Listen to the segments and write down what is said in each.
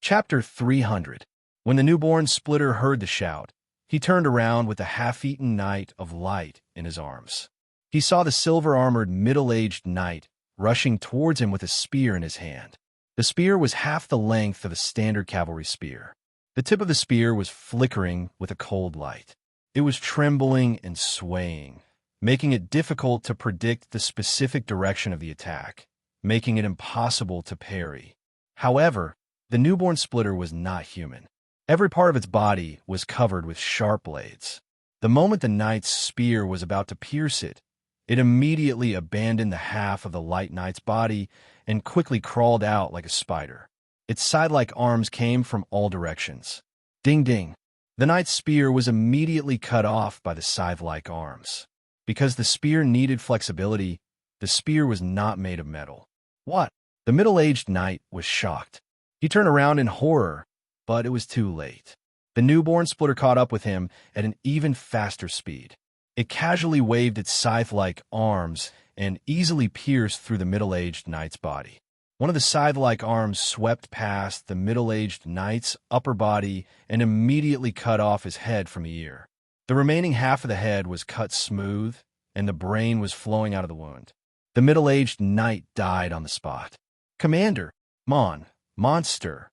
Chapter 300. When the newborn splitter heard the shout, he turned around with the half-eaten knight of light in his arms. He saw the silver-armored middle-aged knight rushing towards him with a spear in his hand. The spear was half the length of a standard cavalry spear. The tip of the spear was flickering with a cold light. It was trembling and swaying, making it difficult to predict the specific direction of the attack, making it impossible to parry. However, the newborn splitter was not human. Every part of its body was covered with sharp blades. The moment the knight's spear was about to pierce it, it immediately abandoned the half of the light knight's body and quickly crawled out like a spider. Its side-like arms came from all directions. Ding ding. The knight's spear was immediately cut off by the scythe-like arms. Because the spear needed flexibility, the spear was not made of metal. What? The middle-aged knight was shocked. He turned around in horror, but it was too late. The newborn splitter caught up with him at an even faster speed. It casually waved its scythe-like arms and easily pierced through the middle-aged knight's body. One of the scythe-like arms swept past the middle-aged knight's upper body and immediately cut off his head from the ear. The remaining half of the head was cut smooth, and the brain was flowing out of the wound. The middle-aged knight died on the spot. Commander, Monster.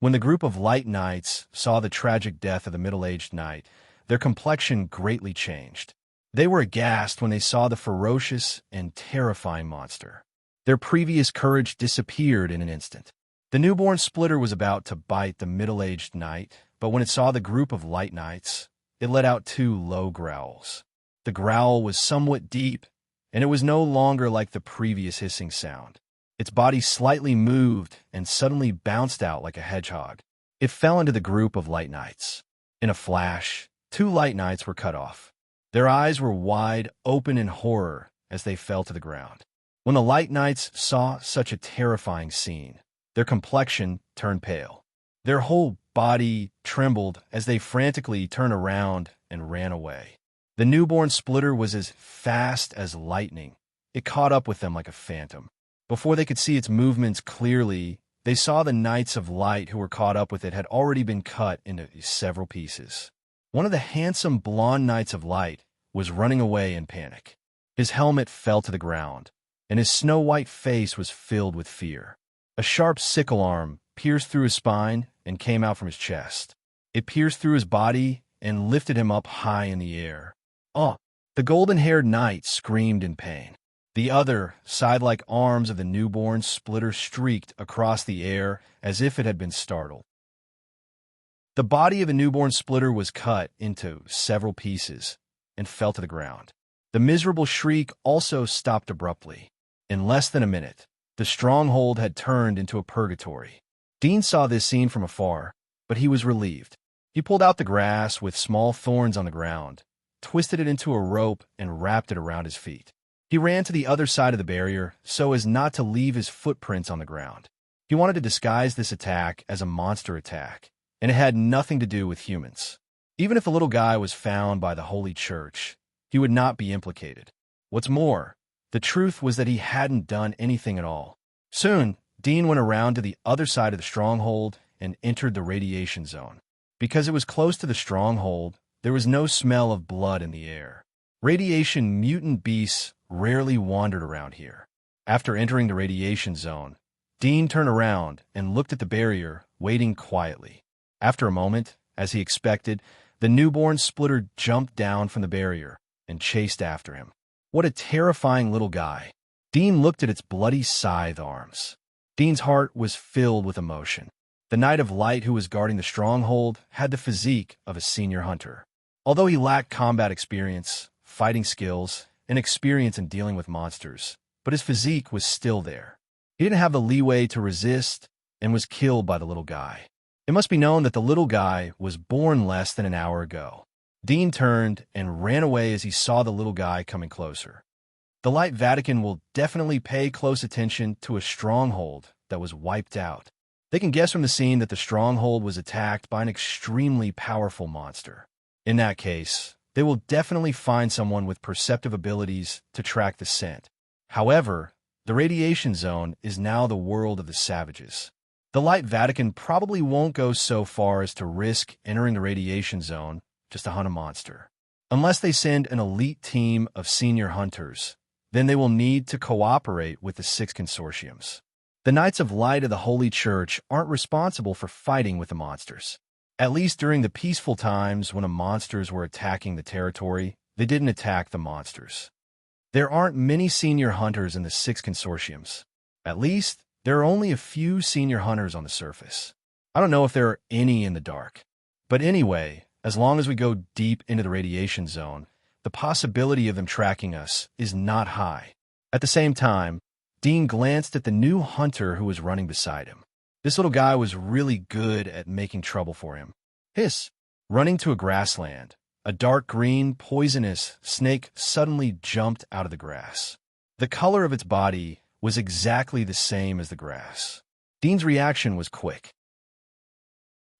When the group of light knights saw the tragic death of the middle-aged knight, their complexion greatly changed. They were aghast when they saw the ferocious and terrifying monster. Their previous courage disappeared in an instant. The newborn splitter was about to bite the middle-aged knight, but when it saw the group of light knights, it let out 2 low growls. The growl was somewhat deep, and it was no longer like the previous hissing sound. Its body slightly moved and suddenly bounced out like a hedgehog. It fell into the group of light knights. In a flash, 2 light knights were cut off. Their eyes were wide open in horror as they fell to the ground. When the light knights saw such a terrifying scene, their complexion turned pale. Their whole body trembled as they frantically turned around and ran away. The newborn splitter was as fast as lightning. It caught up with them like a phantom. Before they could see its movements clearly, they saw the knights of light who were caught up with it had already been cut into several pieces. One of the handsome blonde knights of light was running away in panic. His helmet fell to the ground, and his snow-white face was filled with fear. A sharp sickle arm pierced through his spine and came out from his chest. It pierced through his body and lifted him up high in the air. Oh! The golden-haired knight screamed in pain. The other, scythe-like arms of the newborn splitter streaked across the air as if it had been startled. The body of the newborn splitter was cut into several pieces and fell to the ground. The miserable shriek also stopped abruptly. In less than a minute, the stronghold had turned into a purgatory. Dean saw this scene from afar, but he was relieved. He pulled out the grass with small thorns on the ground, twisted it into a rope, and wrapped it around his feet. He ran to the other side of the barrier so as not to leave his footprints on the ground. He wanted to disguise this attack as a monster attack, and it had nothing to do with humans. Even if the little guy was found by the Holy Church, he would not be implicated. What's more, the truth was that he hadn't done anything at all. Soon, Dean went around to the other side of the stronghold and entered the radiation zone. Because it was close to the stronghold, there was no smell of blood in the air. Radiation mutant beasts rarely wandered around here. After entering the radiation zone, Dean turned around and looked at the barrier, waiting quietly. After a moment, as he expected, the newborn splitter jumped down from the barrier and chased after him. What a terrifying little guy. Dean looked at its bloody scythe arms. Dean's heart was filled with emotion. The Knight of Light who was guarding the stronghold had the physique of a senior hunter. Although he lacked combat experience, fighting skills, and experience in dealing with monsters, but his physique was still there. He didn't have the leeway to resist and was killed by the little guy. It must be known that the little guy was born less than an hour ago. Dean turned and ran away as he saw the little guy coming closer. The Light Vatican will definitely pay close attention to a stronghold that was wiped out. They can guess from the scene that the stronghold was attacked by an extremely powerful monster. In that case, they will definitely find someone with perceptive abilities to track the scent. However, the radiation zone is now the world of the savages. The Light Vatican probably won't go so far as to risk entering the radiation zone just to hunt a monster. Unless they send an elite team of senior hunters, then they will need to cooperate with the 6 consortiums. The Knights of Light of the Holy Church aren't responsible for fighting with the monsters. At least during the peaceful times when the monsters were attacking the territory, they didn't attack the monsters. There aren't many senior hunters in the 6 consortiums. At least, there are only a few senior hunters on the surface. I don't know if there are any in the dark. But anyway, as long as we go deep into the radiation zone, the possibility of them tracking us is not high. At the same time, Dean glanced at the new hunter who was running beside him. This little guy was really good at making trouble for him. Hiss! Running to a grassland, a dark green, poisonous snake suddenly jumped out of the grass. The color of its body was exactly the same as the grass. Dean's reaction was quick.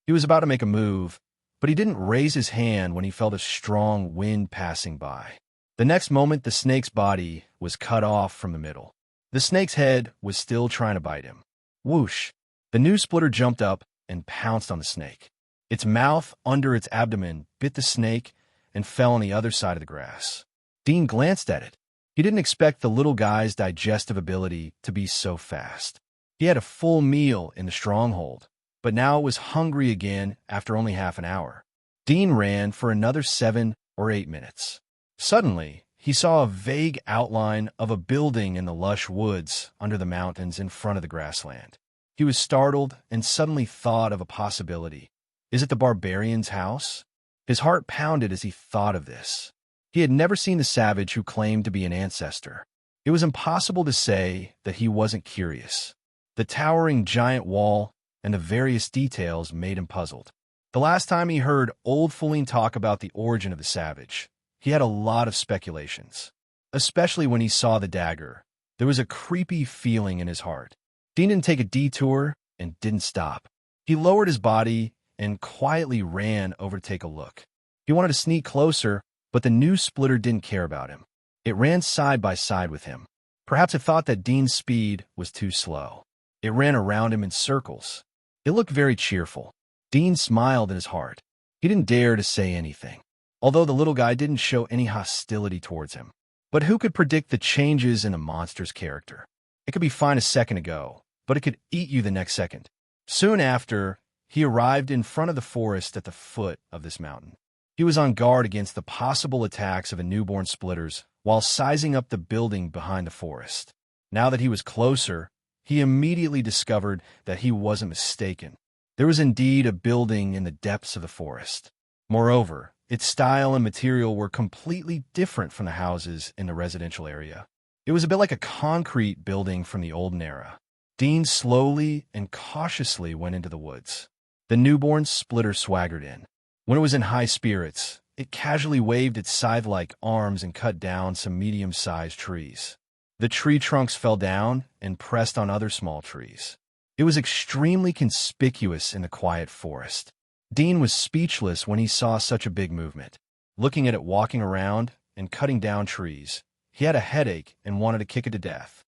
He was about to make a move, but he didn't raise his hand when he felt a strong wind passing by. The next moment, the snake's body was cut off from the middle. The snake's head was still trying to bite him. Whoosh! The new splitter jumped up and pounced on the snake. Its mouth under its abdomen bit the snake and fell on the other side of the grass. Dean glanced at it. He didn't expect the little guy's digestive ability to be so fast. He had a full meal in the stronghold, but now it was hungry again after only half an hour. Dean ran for another 7 or 8 minutes. Suddenly, he saw a vague outline of a building in the lush woods under the mountains in front of the grassland. He was startled and suddenly thought of a possibility. Is it the barbarian's house? His heart pounded as he thought of this. He had never seen the savage who claimed to be an ancestor. It was impossible to say that he wasn't curious. The towering giant wall and the various details made him puzzled. The last time he heard old Feline talk about the origin of the savage, he had a lot of speculations. Especially when he saw the dagger, there was a creepy feeling in his heart. Dean didn't take a detour and didn't stop. He lowered his body and quietly ran over to take a look. He wanted to sneak closer, but the new splitter didn't care about him. It ran side by side with him. Perhaps it thought that Dean's speed was too slow. It ran around him in circles. It looked very cheerful. Dean smiled in his heart. He didn't dare to say anything, although the little guy didn't show any hostility towards him. But who could predict the changes in a monster's character? It could be fine a second ago, but it could eat you the next second. Soon after, he arrived in front of the forest at the foot of this mountain. He was on guard against the possible attacks of the newborn splitters while sizing up the building behind the forest. Now that he was closer, he immediately discovered that he wasn't mistaken. There was indeed a building in the depths of the forest. Moreover, its style and material were completely different from the houses in the residential area. It was a bit like a concrete building from the olden era. Dean slowly and cautiously went into the woods. The newborn splitter swaggered in. When it was in high spirits, it casually waved its scythe-like arms and cut down some medium-sized trees. The tree trunks fell down and pressed on other small trees. It was extremely conspicuous in the quiet forest. Dean was speechless when he saw such a big movement. Looking at it walking around and cutting down trees, he had a headache and wanted to kick it to death.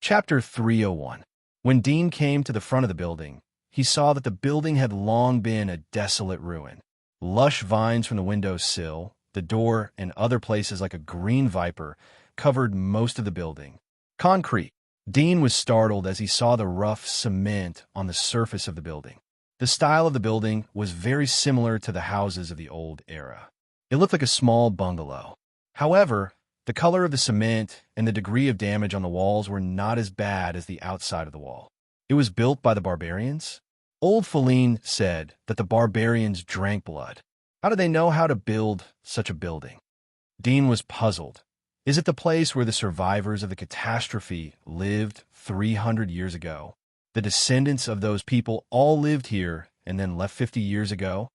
Chapter 301. When Dean came to the front of the building, he saw that the building had long been a desolate ruin. Lush vines from the windowsill, the door, and other places like a green viper covered most of the building. Concrete. Dean was startled as he saw the rough cement on the surface of the building. The style of the building was very similar to the houses of the old era. It looked like a small bungalow. However, the color of the cement and the degree of damage on the walls were not as bad as the outside of the wall. It was built by the barbarians? Old Feline said that the barbarians drank blood. How did they know how to build such a building? Dean was puzzled. Is it the place where the survivors of the catastrophe lived 300 years ago? The descendants of those people all lived here and then left 50 years ago?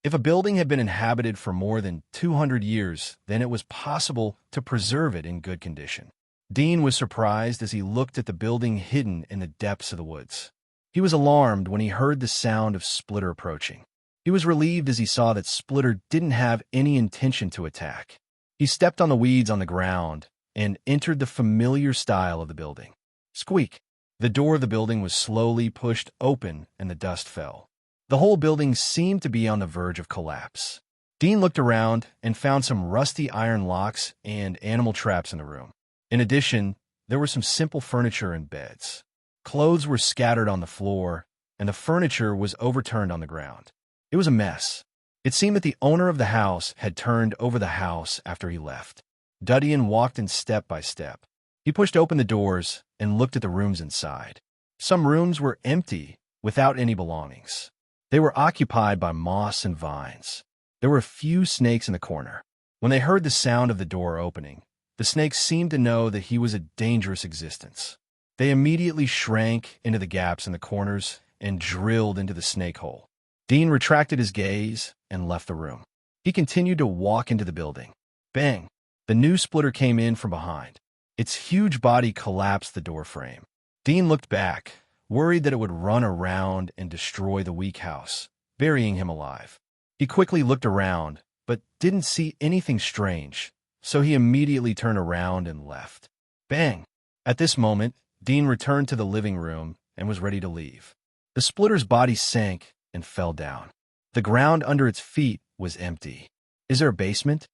If a building had been inhabited for more than 200 years, then it was possible to preserve it in good condition. Dean was surprised as he looked at the building hidden in the depths of the woods. He was alarmed when he heard the sound of Splitter approaching. He was relieved as he saw that Splitter didn't have any intention to attack. He stepped on the weeds on the ground and entered the familiar style of the building. Squeak! The door of the building was slowly pushed open and the dust fell. The whole building seemed to be on the verge of collapse. Dean looked around and found some rusty iron locks and animal traps in the room. In addition, there were some simple furniture and beds. Clothes were scattered on the floor, and the furniture was overturned on the ground. It was a mess. It seemed that the owner of the house had turned over the house after he left. Dudian walked in step by step. He pushed open the doors and looked at the rooms inside. Some rooms were empty, without any belongings. They were occupied by moss and vines. There were a few snakes in the corner. When they heard the sound of the door opening, the snakes seemed to know that he was a dangerous existence. They immediately shrank into the gaps in the corners and drilled into the snake hole. Dean retracted his gaze and left the room. He continued to walk into the building. Bang! The new splitter came in from behind. Its huge body collapsed the door frame. Dean looked back, worried that it would run around and destroy the weak house, burying him alive. He quickly looked around, but didn't see anything strange, so he immediately turned around and left. Bang! At this moment, Dean returned to the living room and was ready to leave. The splitter's body sank and fell down. The ground under its feet was empty. Is there a basement?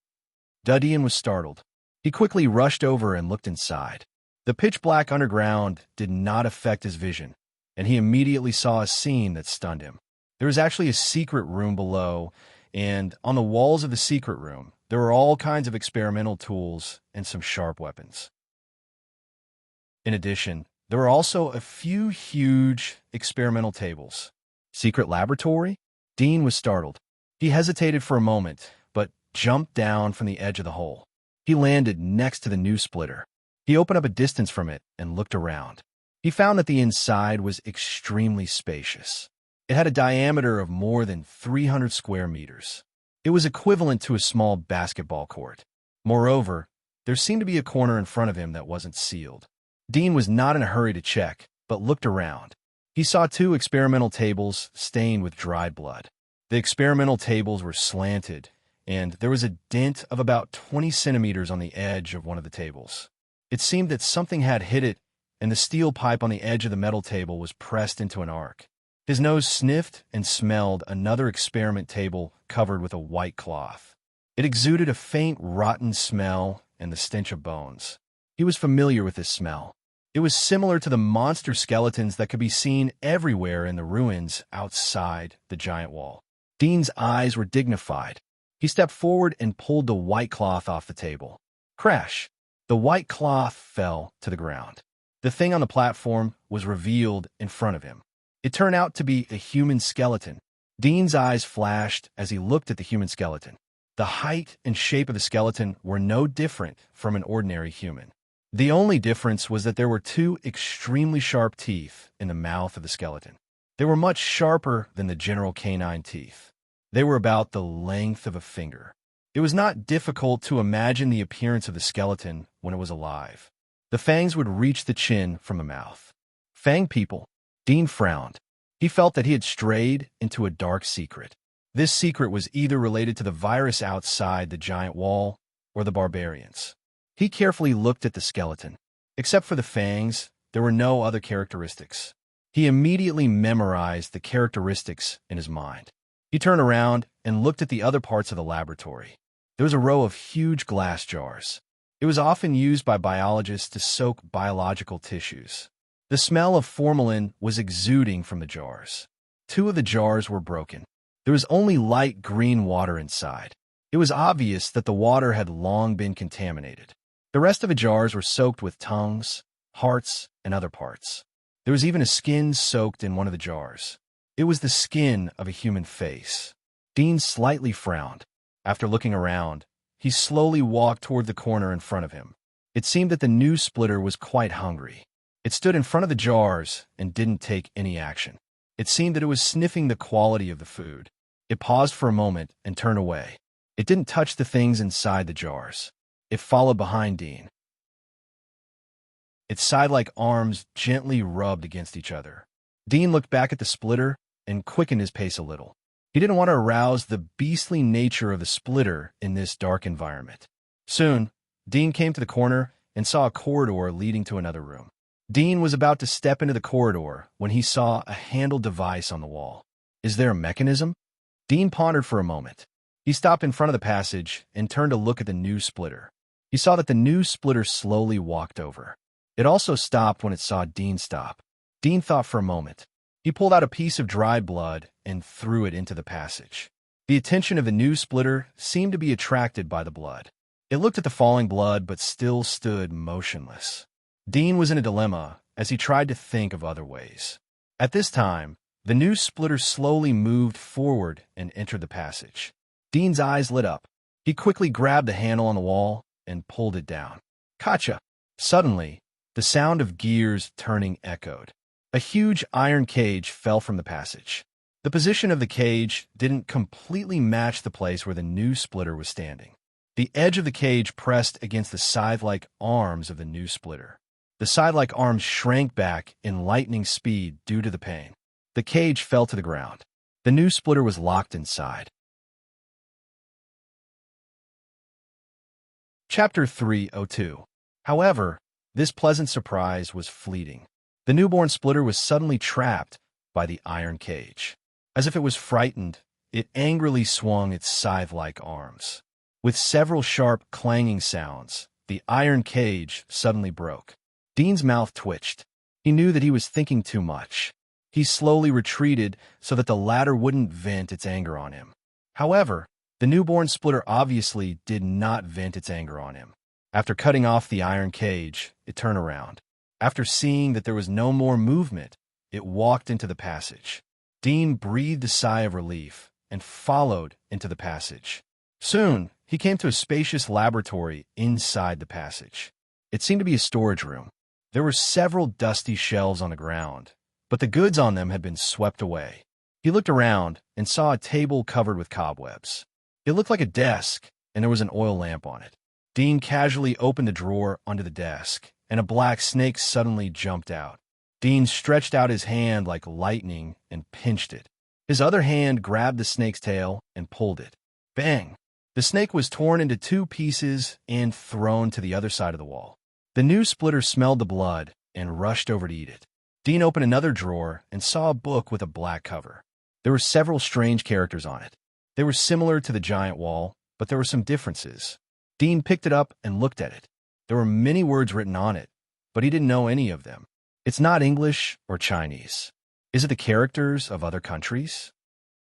Dudian was startled. He quickly rushed over and looked inside. The pitch-black underground did not affect his vision, and he immediately saw a scene that stunned him. There was actually a secret room below, and on the walls of the secret room, there were all kinds of experimental tools and some sharp weapons. In addition, there were also a few huge experimental tables. Secret laboratory? Dean was startled. He hesitated for a moment, but jumped down from the edge of the hole. He landed next to the new splitter. He opened up a distance from it and looked around. He found that the inside was extremely spacious. It had a diameter of more than 300 square meters. It was equivalent to a small basketball court. Moreover, there seemed to be a corner in front of him that wasn't sealed. Dean was not in a hurry to check, but looked around. He saw 2 experimental tables stained with dried blood. The experimental tables were slanted, and there was a dent of about 20 centimeters on the edge of one of the tables. It seemed that something had hit it, and the steel pipe on the edge of the metal table was pressed into an arc. His nose sniffed and smelled another experiment table covered with a white cloth. It exuded a faint, rotten smell and the stench of bones. He was familiar with this smell. It was similar to the monster skeletons that could be seen everywhere in the ruins outside the giant wall. Dean's eyes were dignified. He stepped forward and pulled the white cloth off the table. Crash! The white cloth fell to the ground. The thing on the platform was revealed in front of him. It turned out to be a human skeleton. Dean's eyes flashed as he looked at the human skeleton. The height and shape of the skeleton were no different from an ordinary human. The only difference was that there were 2 extremely sharp teeth in the mouth of the skeleton. They were much sharper than the general canine teeth. They were about the length of a finger. It was not difficult to imagine the appearance of the skeleton when it was alive. The fangs would reach the chin from the mouth. Fang people. Dean frowned. He felt that he had strayed into a dark secret. This secret was either related to the virus outside the giant wall or the barbarians. He carefully looked at the skeleton. Except for the fangs, there were no other characteristics. He immediately memorized the characteristics in his mind. He turned around and looked at the other parts of the laboratory. There was a row of huge glass jars. It was often used by biologists to soak biological tissues. The smell of formalin was exuding from the jars. 2 of the jars were broken. There was only light green water inside. It was obvious that the water had long been contaminated. The rest of the jars were soaked with tongues, hearts, and other parts. There was even a skin soaked in one of the jars. It was the skin of a human face. Dean slightly frowned. After looking around, he slowly walked toward the corner in front of him. It seemed that the new splitter was quite hungry. It stood in front of the jars and didn't take any action. It seemed that it was sniffing the quality of the food. It paused for a moment and turned away. It didn't touch the things inside the jars. It followed behind Dean. Its side-like arms gently rubbed against each other. Dean looked back at the splitter and quickened his pace a little. He didn't want to arouse the beastly nature of the splitter in this dark environment. Soon, Dean came to the corner and saw a corridor leading to another room. Dean was about to step into the corridor when he saw a handled device on the wall. Is there a mechanism? Dean pondered for a moment. He stopped in front of the passage and turned to look at the new splitter. He saw that the new splitter slowly walked over. It also stopped when it saw Dean stop. Dean thought for a moment. He pulled out a piece of dried blood and threw it into the passage. The attention of the new splitter seemed to be attracted by the blood. It looked at the falling blood but still stood motionless. Dean was in a dilemma as he tried to think of other ways. At this time, the new splitter slowly moved forward and entered the passage. Dean's eyes lit up. He quickly grabbed the handle on the wall and pulled it down. Gotcha! Suddenly, the sound of gears turning echoed. A huge iron cage fell from the passage. The position of the cage didn't completely match the place where the new splitter was standing. The edge of the cage pressed against the scythe-like arms of the new splitter. The scythe-like arms shrank back in lightning speed due to the pain. The cage fell to the ground. The new splitter was locked inside. Chapter 302. However, this pleasant surprise was fleeting. The newborn splitter was suddenly trapped by the iron cage. As if it was frightened, it angrily swung its scythe-like arms. With several sharp, clanging sounds, the iron cage suddenly broke. Dean's mouth twitched. He knew that he was thinking too much. He slowly retreated so that the latter wouldn't vent its anger on him. However, the newborn splitter obviously did not vent its anger on him. After cutting off the iron cage, it turned around. After seeing that there was no more movement, it walked into the passage. Dean breathed a sigh of relief and followed into the passage. Soon, he came to a spacious laboratory inside the passage. It seemed to be a storage room. There were several dusty shelves on the ground, but the goods on them had been swept away. He looked around and saw a table covered with cobwebs. It looked like a desk, and there was an oil lamp on it. Dean casually opened a drawer under the desk, and a black snake suddenly jumped out. Dean stretched out his hand like lightning and pinched it. His other hand grabbed the snake's tail and pulled it. Bang! The snake was torn into two pieces and thrown to the other side of the wall. The new splitter smelled the blood and rushed over to eat it. Dean opened another drawer and saw a book with a black cover. There were several strange characters on it. They were similar to the giant wall, but there were some differences. Dean picked it up and looked at it. There were many words written on it, but he didn't know any of them. It's not English or Chinese. Is it the characters of other countries?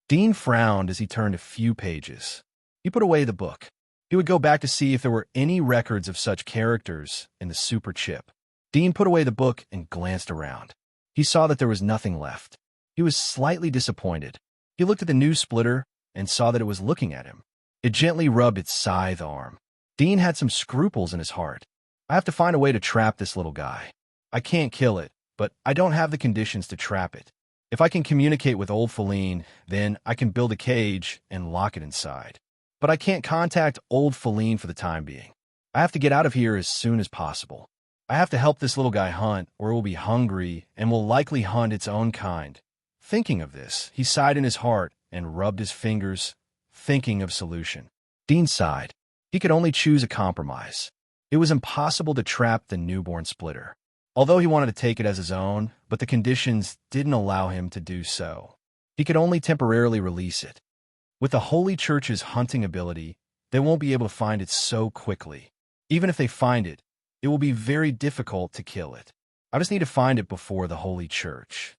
Dean frowned as he turned a few pages. He put away the book. He would go back to see if there were any records of such characters in the super chip. Dean put away the book and glanced around. He saw that there was nothing left. He was slightly disappointed. He looked at the new splitter and saw that it was looking at him. It gently rubbed its scythe arm. Dean had some scruples in his heart. I have to find a way to trap this little guy. I can't kill it, but I don't have the conditions to trap it. If I can communicate with old Feline, then I can build a cage and lock it inside. But I can't contact old Feline for the time being. I have to get out of here as soon as possible. I have to help this little guy hunt, or it will be hungry and will likely hunt its own kind. Thinking of this, he sighed in his heart and rubbed his fingers, thinking of solution. Dean sighed. He could only choose a compromise. It was impossible to trap the newborn splitter. Although he wanted to take it as his own, but the conditions didn't allow him to do so. He could only temporarily release it. With the Holy Church's hunting ability, they won't be able to find it so quickly. Even if they find it, it will be very difficult to kill it. I just need to find it before the Holy Church.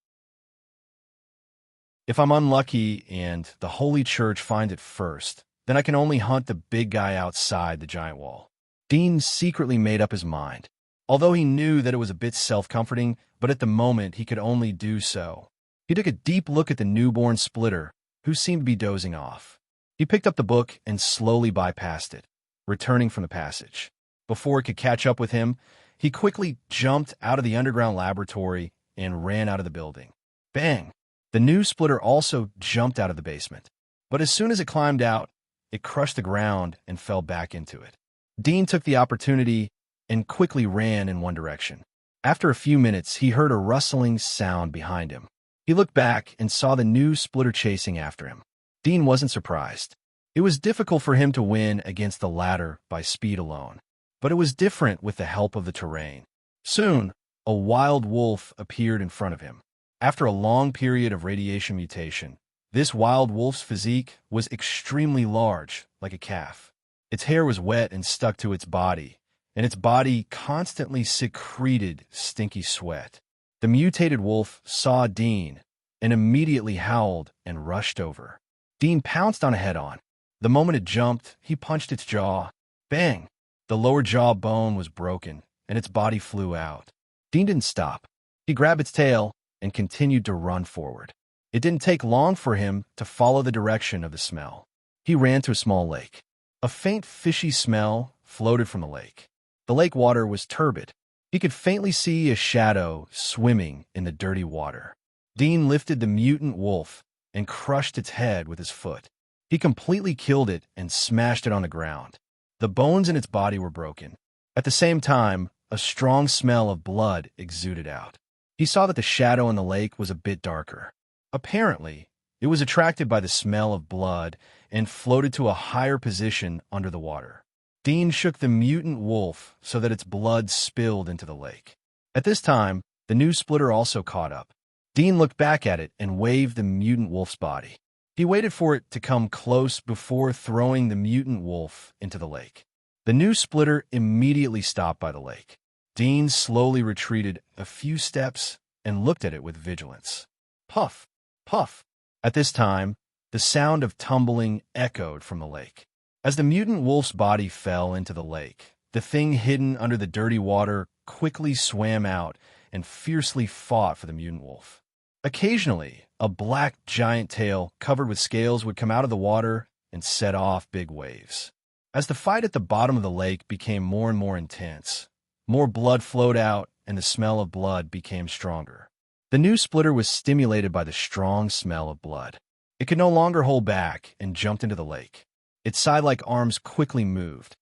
If I'm unlucky and the Holy Church finds it first, then I can only hunt the big guy outside the giant wall. Dean secretly made up his mind. Although he knew that it was a bit self-comforting, but at the moment he could only do so. He took a deep look at the newborn splitter, who seemed to be dozing off. He picked up the book and slowly bypassed it, returning from the passage. Before it could catch up with him, he quickly jumped out of the underground laboratory and ran out of the building. Bang! The new splitter also jumped out of the basement. But as soon as it climbed out, it crushed the ground and fell back into it. Dean took the opportunity and quickly ran in one direction. After a few minutes, he heard a rustling sound behind him. He looked back and saw the new splitter chasing after him. Dean wasn't surprised. It was difficult for him to win against the latter by speed alone, but it was different with the help of the terrain. Soon, a wild wolf appeared in front of him. After a long period of radiation mutation, this wild wolf's physique was extremely large, like a calf. Its hair was wet and stuck to its body, and its body constantly secreted stinky sweat. The mutated wolf saw Dean and immediately howled and rushed over. Dean pounced on it head-on. The moment it jumped, he punched its jaw. Bang! The lower jaw bone was broken, and its body flew out. Dean didn't stop. He grabbed its tail and continued to run forward. It didn't take long for him to follow the direction of the smell. He ran to a small lake. A faint fishy smell floated from the lake. The lake water was turbid. He could faintly see a shadow swimming in the dirty water. Dean lifted the mutant wolf and crushed its head with his foot. He completely killed it and smashed it on the ground. The bones in its body were broken. At the same time, a strong smell of blood exuded out. He saw that the shadow in the lake was a bit darker. Apparently, it was attracted by the smell of blood and floated to a higher position under the water. Dean shook the mutant wolf so that its blood spilled into the lake. At this time, the new splitter also caught up. Dean looked back at it and waved the mutant wolf's body. He waited for it to come close before throwing the mutant wolf into the lake. The new splitter immediately stopped by the lake. Dean slowly retreated a few steps and looked at it with vigilance. Puff! Puff! At this time, the sound of tumbling echoed from the lake. As the mutant wolf's body fell into the lake, the thing hidden under the dirty water quickly swam out and fiercely fought for the mutant wolf. Occasionally, a black giant tail covered with scales would come out of the water and set off big waves. As the fight at the bottom of the lake became more and more intense, more blood flowed out and the smell of blood became stronger. The new splitter was stimulated by the strong smell of blood. It could no longer hold back and jumped into the lake. Its side-like arms quickly moved.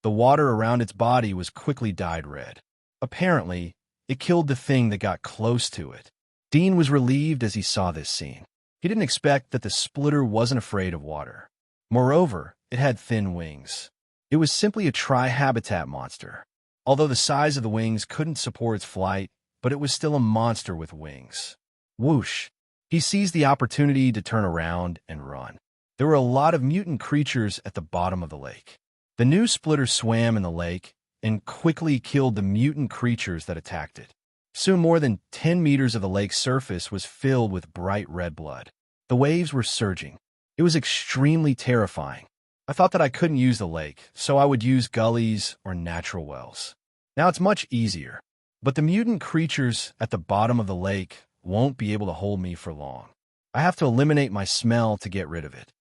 The water around its body was quickly dyed red. Apparently, it killed the thing that got close to it. Dean was relieved as he saw this scene. He didn't expect that the splitter wasn't afraid of water. Moreover, it had thin wings. It was simply a tri-habitat monster. Although the size of the wings couldn't support its flight, but it was still a monster with wings. Whoosh! He seized the opportunity to turn around and run. There were a lot of mutant creatures at the bottom of the lake. The new splitter swam in the lake and quickly killed the mutant creatures that attacked it. Soon more than 10 meters of the lake's surface was filled with bright red blood. The waves were surging. It was extremely terrifying. I thought that I couldn't use the lake, so I would use gullies or natural wells. Now it's much easier. But the mutant creatures at the bottom of the lake won't be able to hold me for long. I have to eliminate my smell to get rid of it.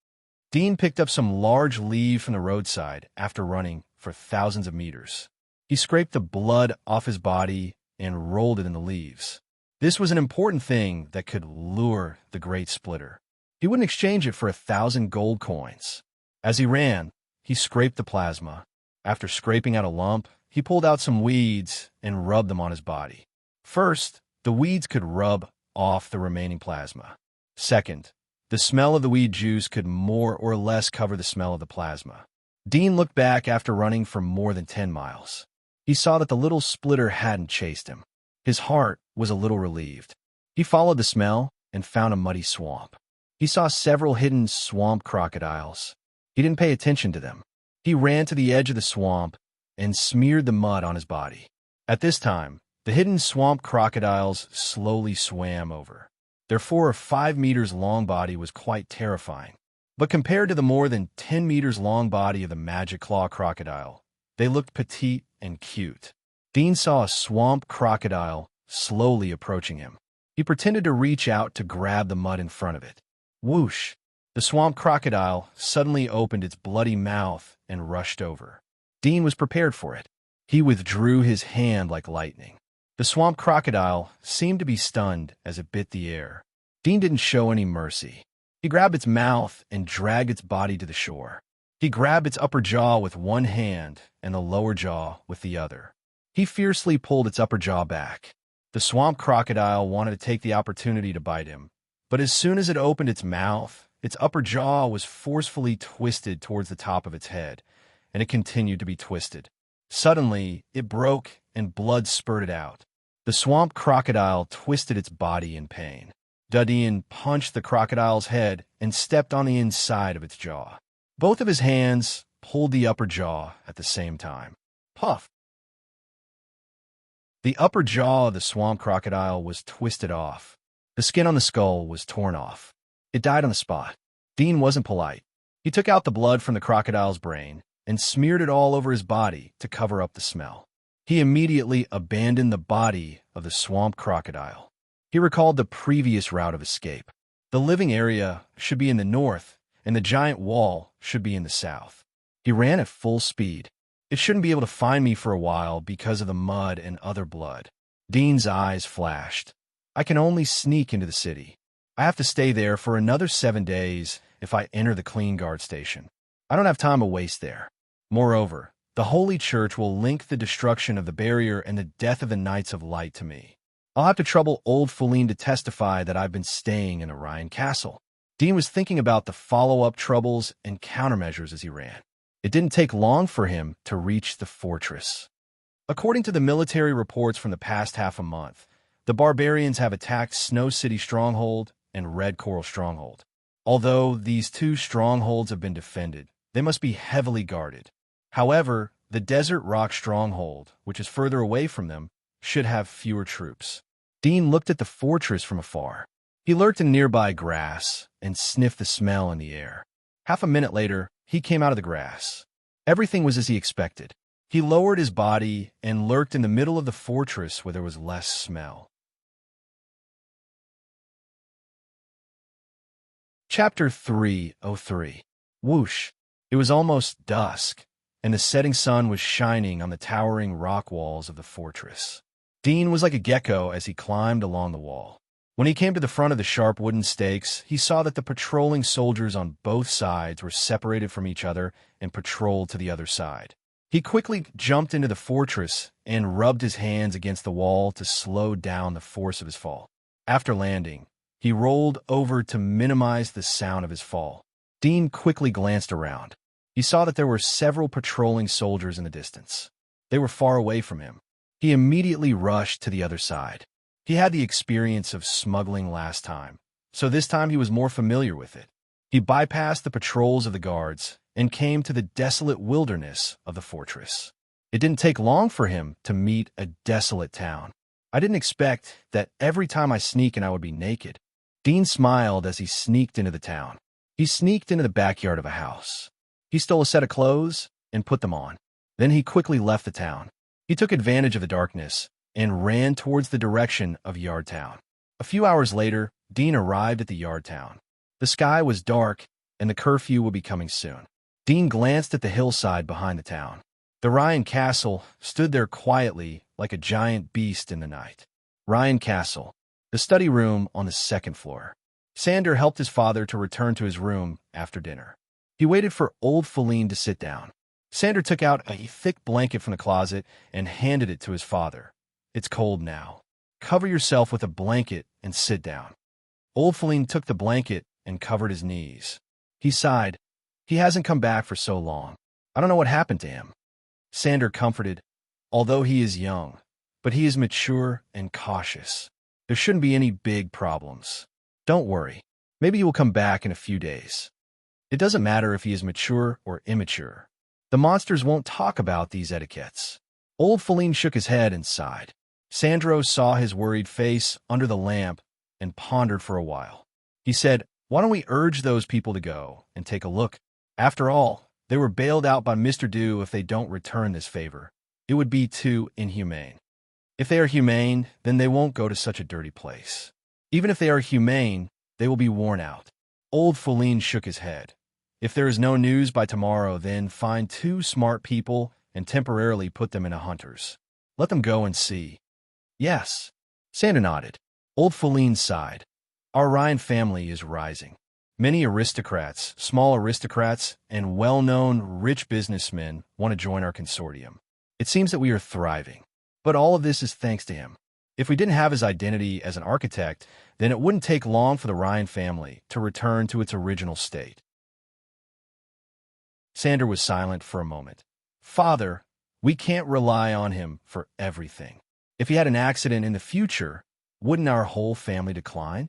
Dean picked up some large leaves from the roadside after running for thousands of meters. He scraped the blood off his body and rolled it in the leaves. This was an important thing that could lure the great splitter. He wouldn't exchange it for 1,000 gold coins. As he ran, he scraped the plasma. After scraping out a lump, he pulled out some weeds and rubbed them on his body. First, the weeds could rub off the remaining plasma. Second, the smell of the weed juice could more or less cover the smell of the plasma. Dean looked back after running for more than 10 miles. He saw that the little splitter hadn't chased him. His heart was a little relieved. He followed the smell and found a muddy swamp. He saw several hidden swamp crocodiles. He didn't pay attention to them. He ran to the edge of the swamp and smeared the mud on his body. At this time, the hidden swamp crocodiles slowly swam over. Their 4 or 5 meters long body was quite terrifying. But compared to the more than 10 meters long body of the magic claw crocodile, they looked petite and cute. Dean saw a swamp crocodile slowly approaching him. He pretended to reach out to grab the mud in front of it. Whoosh! The swamp crocodile suddenly opened its bloody mouth and rushed over. Dean was prepared for it. He withdrew his hand like lightning. The swamp crocodile seemed to be stunned as it bit the air. Dean didn't show any mercy. He grabbed its mouth and dragged its body to the shore. He grabbed its upper jaw with one hand and the lower jaw with the other. He fiercely pulled its upper jaw back. The swamp crocodile wanted to take the opportunity to bite him, but as soon as it opened its mouth, its upper jaw was forcefully twisted towards the top of its head, and it continued to be twisted. Suddenly, it broke and blood spurted out. The swamp crocodile twisted its body in pain. Dean punched the crocodile's head and stepped on the inside of its jaw. Both of his hands pulled the upper jaw at the same time. Puff! The upper jaw of the swamp crocodile was twisted off. The skin on the skull was torn off. It died on the spot. Dean wasn't polite. He took out the blood from the crocodile's brain and smeared it all over his body to cover up the smell. He immediately abandoned the body of the swamp crocodile. He recalled the previous route of escape. The living area should be in the north, and the giant wall should be in the south. He ran at full speed. It shouldn't be able to find me for a while because of the mud and other blood. Dean's eyes flashed. I can only sneak into the city. I have to stay there for another 7 days if I enter the clean guard station. I don't have time to waste there. Moreover, the Holy Church will link the destruction of the barrier and the death of the Knights of Light to me. I'll have to trouble old Feline to testify that I've been staying in Orion Castle. Dean was thinking about the follow-up troubles and countermeasures as he ran. It didn't take long for him to reach the fortress. According to the military reports from the past half a month, the barbarians have attacked Snow City Stronghold and Red Coral Stronghold. Although these two strongholds have been defended, they must be heavily guarded. However, the Desert Rock Stronghold, which is further away from them, should have fewer troops. Dean looked at the fortress from afar. He lurked in nearby grass and sniffed the smell in the air. Half a minute later, he came out of the grass. Everything was as he expected. He lowered his body and lurked in the middle of the fortress where there was less smell. Chapter 303. Whoosh! It was almost dusk, and the setting sun was shining on the towering rock walls of the fortress. Dean was like a gecko as he climbed along the wall. When he came to the front of the sharp wooden stakes, he saw that the patrolling soldiers on both sides were separated from each other and patrolled to the other side. He quickly jumped into the fortress and rubbed his hands against the wall to slow down the force of his fall. After landing, he rolled over to minimize the sound of his fall. Dean quickly glanced around. He saw that there were several patrolling soldiers in the distance. They were far away from him. He immediately rushed to the other side. He had the experience of smuggling last time, so this time he was more familiar with it. He bypassed the patrols of the guards and came to the desolate wilderness of the fortress. It didn't take long for him to meet a desolate town. I didn't expect that every time I sneak and I would be naked. Dean smiled as he sneaked into the town. He sneaked into the backyard of a house. He stole a set of clothes and put them on. Then he quickly left the town. He took advantage of the darkness and ran towards the direction of Yardtown. A few hours later, Dean arrived at the Yardtown. The sky was dark, and the curfew would be coming soon. Dean glanced at the hillside behind the town. The Ryan Castle stood there quietly like a giant beast in the night. Ryan Castle, the study room on the second floor. Sander helped his father to return to his room after dinner. He waited for old Feline to sit down. Sander took out a thick blanket from the closet and handed it to his father. It's cold now. Cover yourself with a blanket and sit down. Old Feline took the blanket and covered his knees. He sighed. He hasn't come back for so long. I don't know what happened to him. Sander comforted, although he is young, but he is mature and cautious. There shouldn't be any big problems. Don't worry. Maybe he will come back in a few days. It doesn't matter if he is mature or immature. The monsters won't talk about these etiquettes. Old Feline shook his head and sighed. Sandro saw his worried face under the lamp and pondered for a while. He said, "Why don't we urge those people to go and take a look? After all, they were bailed out by Mr. Dew if they don't return this favor. It would be too inhumane. If they are humane, then they won't go to such a dirty place. Even if they are humane, they will be worn out." Old Feline shook his head. "If there is no news by tomorrow, then find 2 smart people and temporarily put them in a hunter's. Let them go and see." "Yes." Sander nodded. Old Feline sighed. "Our Ryan family is rising. Many aristocrats, small aristocrats, and well-known rich businessmen want to join our consortium. It seems that we are thriving. But all of this is thanks to him. If we didn't have his identity as an architect, then it wouldn't take long for the Ryan family to return to its original state." Sander was silent for a moment. "Father, We can't rely on him for everything. If he had an accident in the future, wouldn't our whole family decline?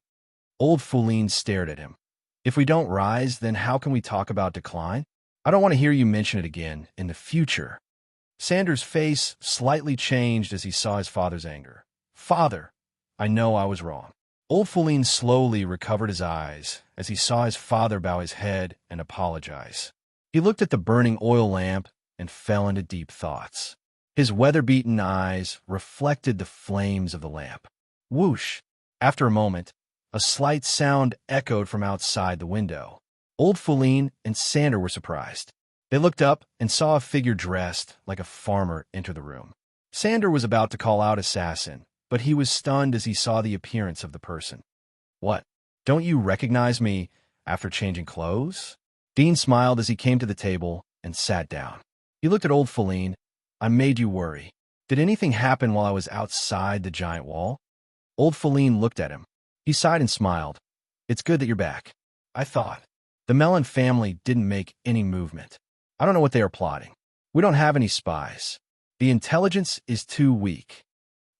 Old Foulin stared at him. If we don't rise, then how can we talk about decline? I don't want to hear you mention it again in the future. Sanders' face slightly changed as he saw his father's anger. Father, I know I was wrong. Old Foulin slowly recovered his eyes as he saw his father bow his head and apologize. He looked at the burning oil lamp and fell into deep thoughts. His weather-beaten eyes reflected the flames of the lamp. Whoosh! After a moment, a slight sound echoed from outside the window. Old Foulin and Sander were surprised. They looked up and saw a figure dressed like a farmer enter the room. Sander was about to call out assassin, but he was stunned as he saw the appearance of the person. What? Don't you recognize me after changing clothes? Dean smiled as he came to the table and sat down. He looked at Old Foulin. I made you worry. Did anything happen while I was outside the giant wall? Old Foulin looked at him. He sighed and smiled. It's good that you're back. I thought. The Mellon family didn't make any movement. I don't know what they are plotting. We don't have any spies. The intelligence is too weak.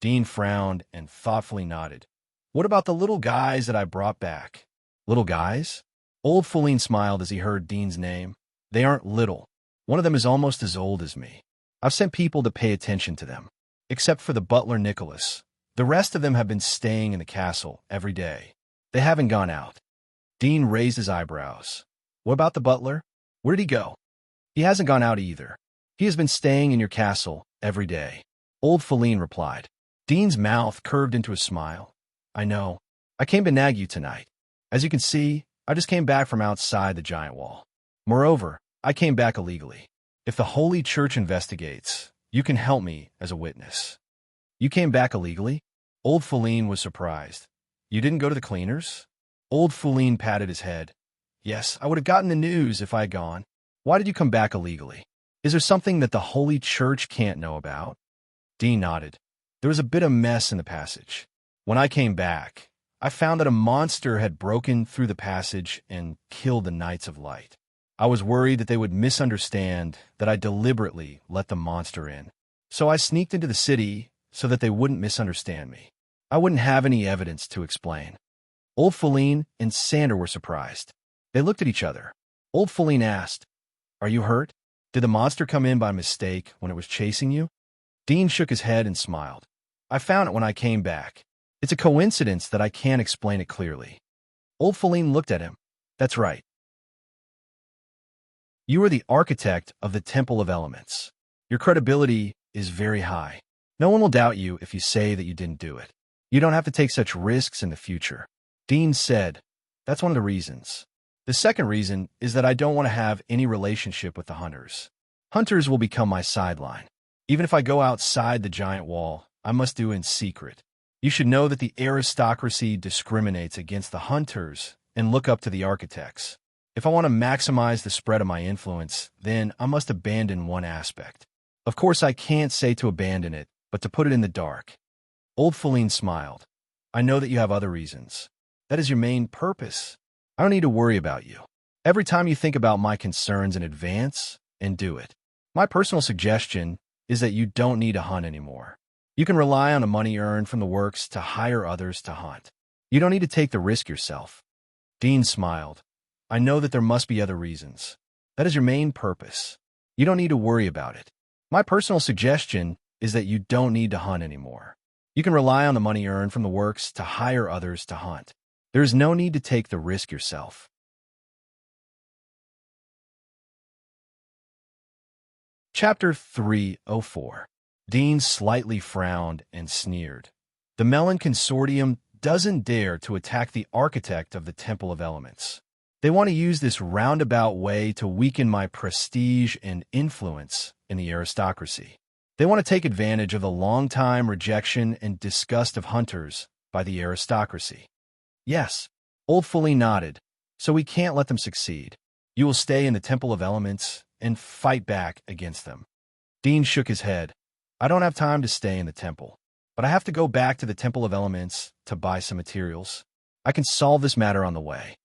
Dean frowned and thoughtfully nodded. What about the little guys that I brought back? Little guys? Old Foulin smiled as he heard Dean's name. They aren't little. One of them is almost as old as me. I've sent people to pay attention to them. Except for the butler Nicholas. The rest of them have been staying in the castle every day. They haven't gone out. Dean raised his eyebrows. What about the butler? Where did he go? He hasn't gone out either. He has been staying in your castle every day. Old Foulin replied. Dean's mouth curved into a smile. I know. I came to nag you tonight. As you can see, I just came back from outside the giant wall. Moreover, I came back illegally. If the Holy Church investigates, you can help me as a witness. You came back illegally? Old Foulin was surprised. You didn't go to the cleaners? Old Foulin patted his head. Yes, I would have gotten the news if I had gone. Why did you come back illegally? Is there something that the Holy Church can't know about? Dean nodded. There was a bit of mess in the passage. When I came back, I found that a monster had broken through the passage and killed the Knights of Light. I was worried that they would misunderstand that I deliberately let the monster in. So I sneaked into the city so that they wouldn't misunderstand me. I wouldn't have any evidence to explain. Old Foulin and Sander were surprised. They looked at each other. Old Foulin asked, Are you hurt? Did the monster come in by mistake when it was chasing you? Dean shook his head and smiled. I found it when I came back. It's a coincidence that I can't explain it clearly. Old Foulin looked at him. That's right. You are the architect of the Temple of Elements. Your credibility is very high. No one will doubt you if you say that you didn't do it. You don't have to take such risks in the future. Dean said, That's one of the reasons. The second reason is that I don't want to have any relationship with the hunters. Hunters will become my sideline. Even if I go outside the giant wall, I must do it in secret. You should know that the aristocracy discriminates against the hunters and look up to the architects. If I want to maximize the spread of my influence, then I must abandon one aspect. Of course, I can't say to abandon it, but to put it in the dark. Old Foulin smiled. I know that you have other reasons. That is your main purpose. I don't need to worry about you. Every time you think about my concerns in advance, and do it. My personal suggestion is that you don't need to hunt anymore. You can rely on the money earned from the works to hire others to hunt. You don't need to take the risk yourself. Dean smiled. I know that there must be other reasons. That is your main purpose. You don't need to worry about it. My personal suggestion is that you don't need to hunt anymore. You can rely on the money earned from the works to hire others to hunt. There is no need to take the risk yourself. Chapter 304. Dean slightly frowned and sneered. The Mellon Consortium doesn't dare to attack the architect of the Temple of Elements. They want to use this roundabout way to weaken my prestige and influence in the aristocracy. They want to take advantage of the long-time rejection and disgust of hunters by the aristocracy. Yes, Old Foulin nodded. So we can't let them succeed. You will stay in the Temple of Elements and fight back against them. Dean shook his head. I don't have time to stay in the temple, but I have to go back to the Temple of Elements to buy some materials. I can solve this matter on the way.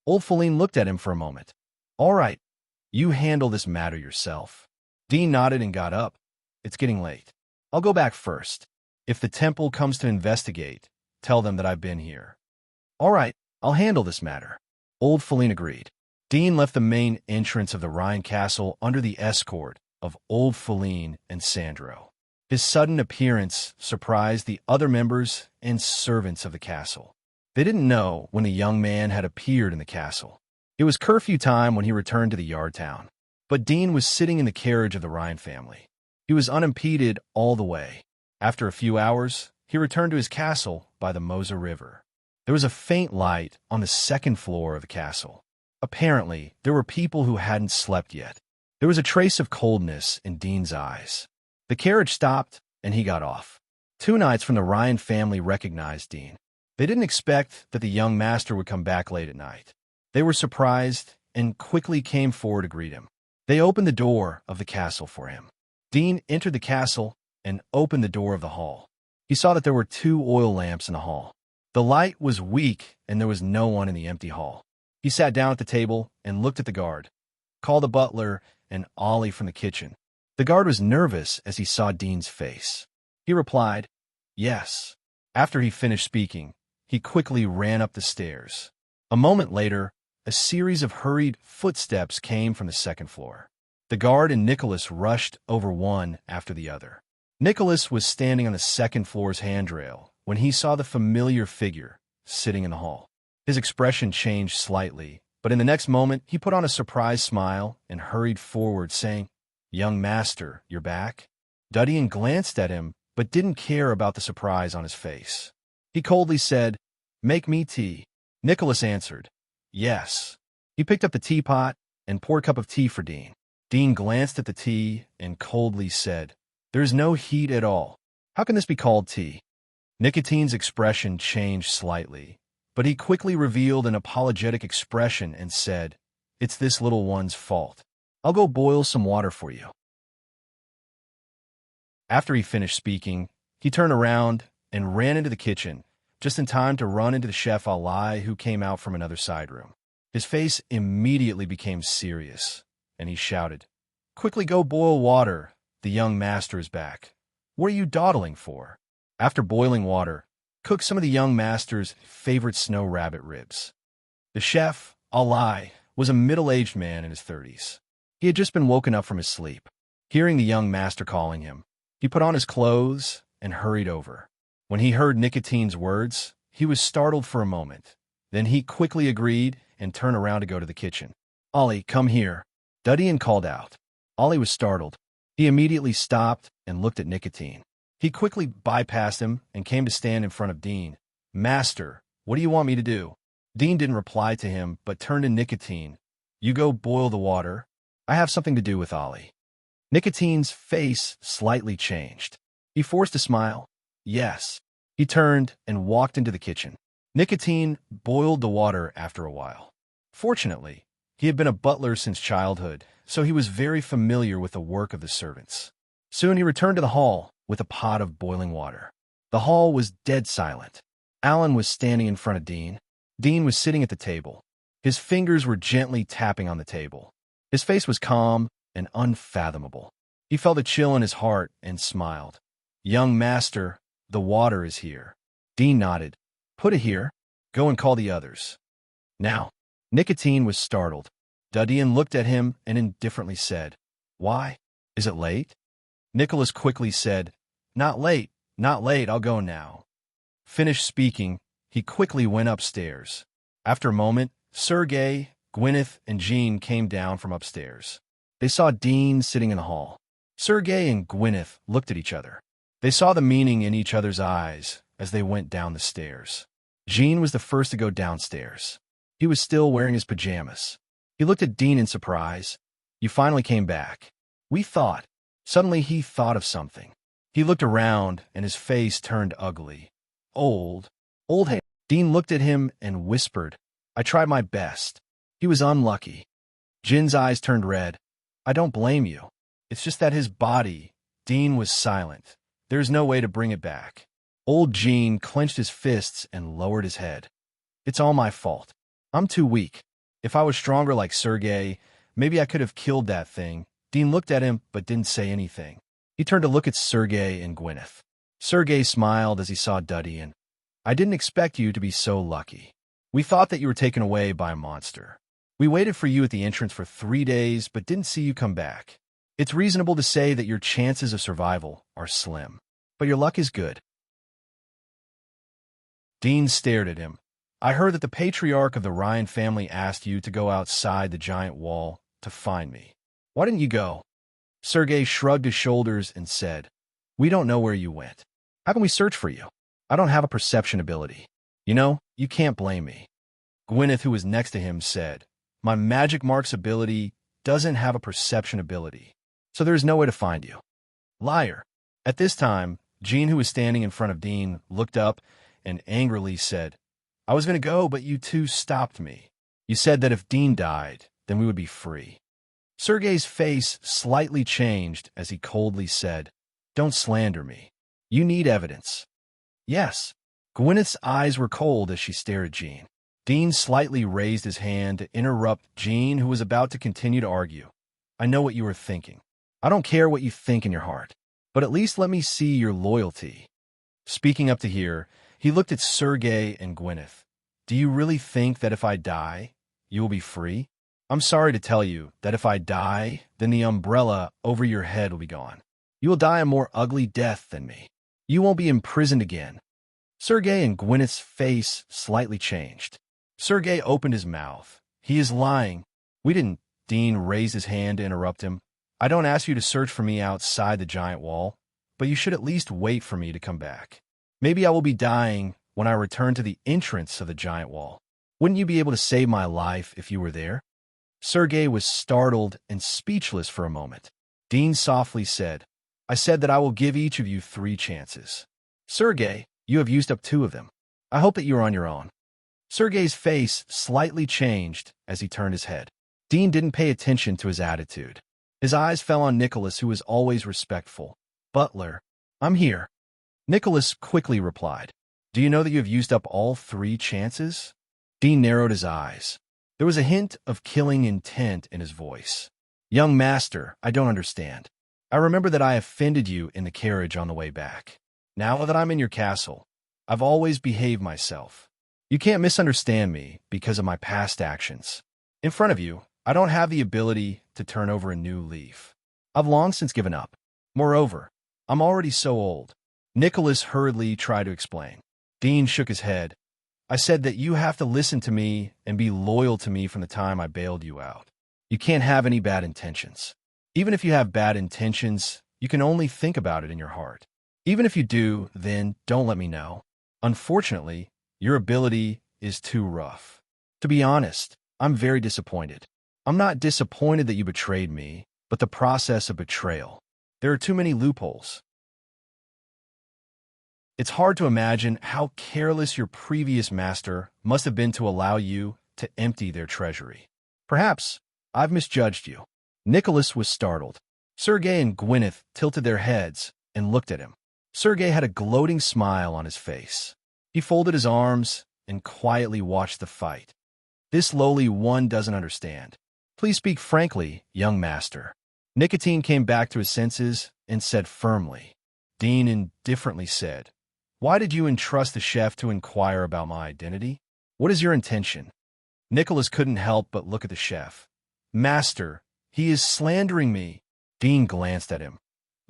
Old Foulin looked at him for a moment. All right, you handle this matter yourself. Dean nodded and got up. It's getting late. I'll go back first. If the temple comes to investigate, tell them that I've been here. All right, I'll handle this matter. Old Feline agreed. Dean left the main entrance of the Rhine castle under the escort of Old Feline and Sandro. His sudden appearance surprised the other members and servants of the castle. They didn't know when the young man had appeared in the castle. It was curfew time when he returned to the yard town. But Dean was sitting in the carriage of the Rhine family. He was unimpeded all the way. After a few hours, he returned to his castle by the Moser River. There was a faint light on the second floor of the castle. Apparently, there were people who hadn't slept yet. There was a trace of coldness in Dean's eyes. The carriage stopped, and he got off. Two knights from the Rhine family recognized Dean. They didn't expect that the young master would come back late at night. They were surprised and quickly came forward to greet him. They opened the door of the castle for him. Dean entered the castle and opened the door of the hall. He saw that there were 2 oil lamps in the hall. The light was weak, and there was no one in the empty hall. He sat down at the table and looked at the guard, called the butler and Ollie from the kitchen. The guard was nervous as he saw Dean's face. He replied, "Yes." After he finished speaking, he quickly ran up the stairs. A moment later, a series of hurried footsteps came from the second floor. The guard and Nicholas rushed over one after the other. Nicholas was standing on the second floor's handrail when he saw the familiar figure sitting in the hall. His expression changed slightly, but in the next moment he put on a surprised smile and hurried forward, saying, "Young master, you're back?" Duddian glanced at him, but didn't care about the surprise on his face. He coldly said, "Make me tea." Nicholas answered, "Yes." He picked up the teapot and poured a cup of tea for Dean. Dean glanced at the tea and coldly said, "There's no heat at all. How can this be called tea?" Nicotine's expression changed slightly, but he quickly revealed an apologetic expression and said, "It's this little one's fault. I'll go boil some water for you." After he finished speaking, he turned around and ran into the kitchen, just in time to run into the chef Ali, who came out from another side room. His face immediately became serious, and he shouted, "Quickly go boil water. The young master is back. What are you dawdling for?" After boiling water, cook some of the young master's favorite snow rabbit ribs. The chef, Ali, was a middle-aged man in his 30s. He had just been woken up from his sleep. Hearing the young master calling him, he put on his clothes and hurried over. When he heard Nicotine's words, he was startled for a moment. Then he quickly agreed and turned around to go to the kitchen. "Ollie, come here," Duddian called out. Ollie was startled. He immediately stopped and looked at Nicotine. He quickly bypassed him and came to stand in front of Dean. "Master, what do you want me to do?" Dean didn't reply to him, but turned to Nicotine. "You go boil the water. I have something to do with Ollie." Nicotine's face slightly changed. He forced a smile. "Yes." He turned and walked into the kitchen. Nicotine boiled the water after a while. Fortunately, he had been a butler since childhood, so he was very familiar with the work of the servants. Soon he returned to the hall with a pot of boiling water. The hall was dead silent. Alan was standing in front of Dean. Dean was sitting at the table. His fingers were gently tapping on the table. His face was calm and unfathomable. He felt a chill in his heart and smiled. "Young master, the water is here." Dean nodded. "Put it here. Go and call the others." Now, Nicotine was startled. Duddian looked at him and indifferently said, "Why? Is it late?" Nicholas quickly said, "Not late, not late, I'll go now." Finished speaking, he quickly went upstairs. After a moment, Sergei, Gwyneth, and Jean came down from upstairs. They saw Dean sitting in the hall. Sergei and Gwyneth looked at each other. They saw the meaning in each other's eyes as they went down the stairs. Jean was the first to go downstairs. He was still wearing his pajamas. He looked at Dean in surprise. "You finally came back. We thought." Suddenly he thought of something. He looked around and his face turned ugly. Old hand. Dean looked at him and whispered, "I tried my best." He was unlucky. Jin's eyes turned red. "I don't blame you. It's just that his body." Dean was silent. "There's no way to bring it back." Old Jean clenched his fists and lowered his head. "It's all my fault. I'm too weak. If I was stronger like Sergei, maybe I could have killed that thing." Dean looked at him but didn't say anything. He turned to look at Sergei and Gwyneth. Sergei smiled as he saw Duddy and, I didn't expect you to be so lucky. We thought that you were taken away by a monster. We waited for you at the entrance for 3 days, but didn't see you come back. It's reasonable to say that your chances of survival are slim, but your luck is good. Dean stared at him. I heard that the patriarch of the Ryan family asked you to go outside the giant wall to find me. Why didn't you go? Sergei shrugged his shoulders and said, We don't know where you went. How can we search for you? I don't have a perception ability. You know, you can't blame me. Gwyneth, who was next to him, said, My magic marks ability doesn't have a perception ability, so there's no way to find you. Liar. At this time, Jean, who was standing in front of Dean, looked up and angrily said, I was going to go, but you two stopped me. You said that if Dean died, then we would be free. Sergei's face slightly changed as he coldly said, Don't slander me. You need evidence. Yes. Gwyneth's eyes were cold as she stared at Jean. Dean slightly raised his hand to interrupt Jean, who was about to continue to argue. I know what you were thinking. I don't care what you think in your heart, but at least let me see your loyalty. Speaking up to here, he looked at Sergei and Gwyneth. Do you really think that if I die, you will be free? I'm sorry to tell you that if I die, then the umbrella over your head will be gone. You will die a more ugly death than me. You won't be imprisoned again. Sergei and Gwyneth's face slightly changed. Sergei opened his mouth. He is lying. We didn't. Dean raised his hand to interrupt him. I don't ask you to search for me outside the giant wall, but you should at least wait for me to come back. Maybe I will be dying when I return to the entrance of the giant wall. Wouldn't you be able to save my life if you were there? Sergei was startled and speechless for a moment. Dean softly said, I said that I will give each of you 3 chances. Sergei, you have used up 2 of them. I hope that you are on your own. Sergei's face slightly changed as he turned his head. Dean didn't pay attention to his attitude. His eyes fell on Nicholas, who was always respectful. Butler, I'm here. Nicholas quickly replied, Do you know that you have used up all 3 chances? Dean narrowed his eyes. There was a hint of killing intent in his voice. Young master, I don't understand. I remember that I offended you in the carriage on the way back. Now that I'm in your castle, I've always behaved myself. You can't misunderstand me because of my past actions. In front of you, I don't have the ability to turn over a new leaf. I've long since given up. Moreover, I'm already so old. Nicholas hurriedly tried to explain. Dean shook his head. I said that you have to listen to me and be loyal to me from the time I bailed you out. You can't have any bad intentions. Even if you have bad intentions, you can only think about it in your heart. Even if you do, then don't let me know. Unfortunately, your ability is too rough. To be honest, I'm very disappointed. I'm not disappointed that you betrayed me, but the process of betrayal. There are too many loopholes. It's hard to imagine how careless your previous master must have been to allow you to empty their treasury. Perhaps I've misjudged you. Nicholas was startled. Sergei and Gwyneth tilted their heads and looked at him. Sergei had a gloating smile on his face. He folded his arms and quietly watched the fight. This lowly one doesn't understand. Please speak frankly, young master. Nicotine came back to his senses and said firmly. Dean indifferently said, Why did you entrust the chef to inquire about my identity? What is your intention? Nicholas couldn't help but look at the chef. Master, he is slandering me. Dean glanced at him.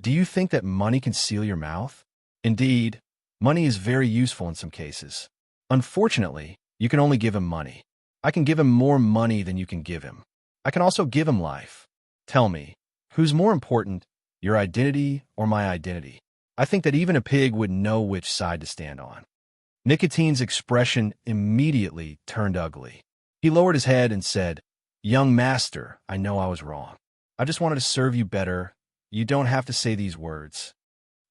Do you think that money can seal your mouth? Indeed, money is very useful in some cases. Unfortunately, you can only give him money. I can give him more money than you can give him. I can also give him life. Tell me, who's more important, your identity or my identity? I think that even a pig would know which side to stand on. Nicotine's expression immediately turned ugly. He lowered his head and said, Young master, I know I was wrong. I just wanted to serve you better. You don't have to say these words.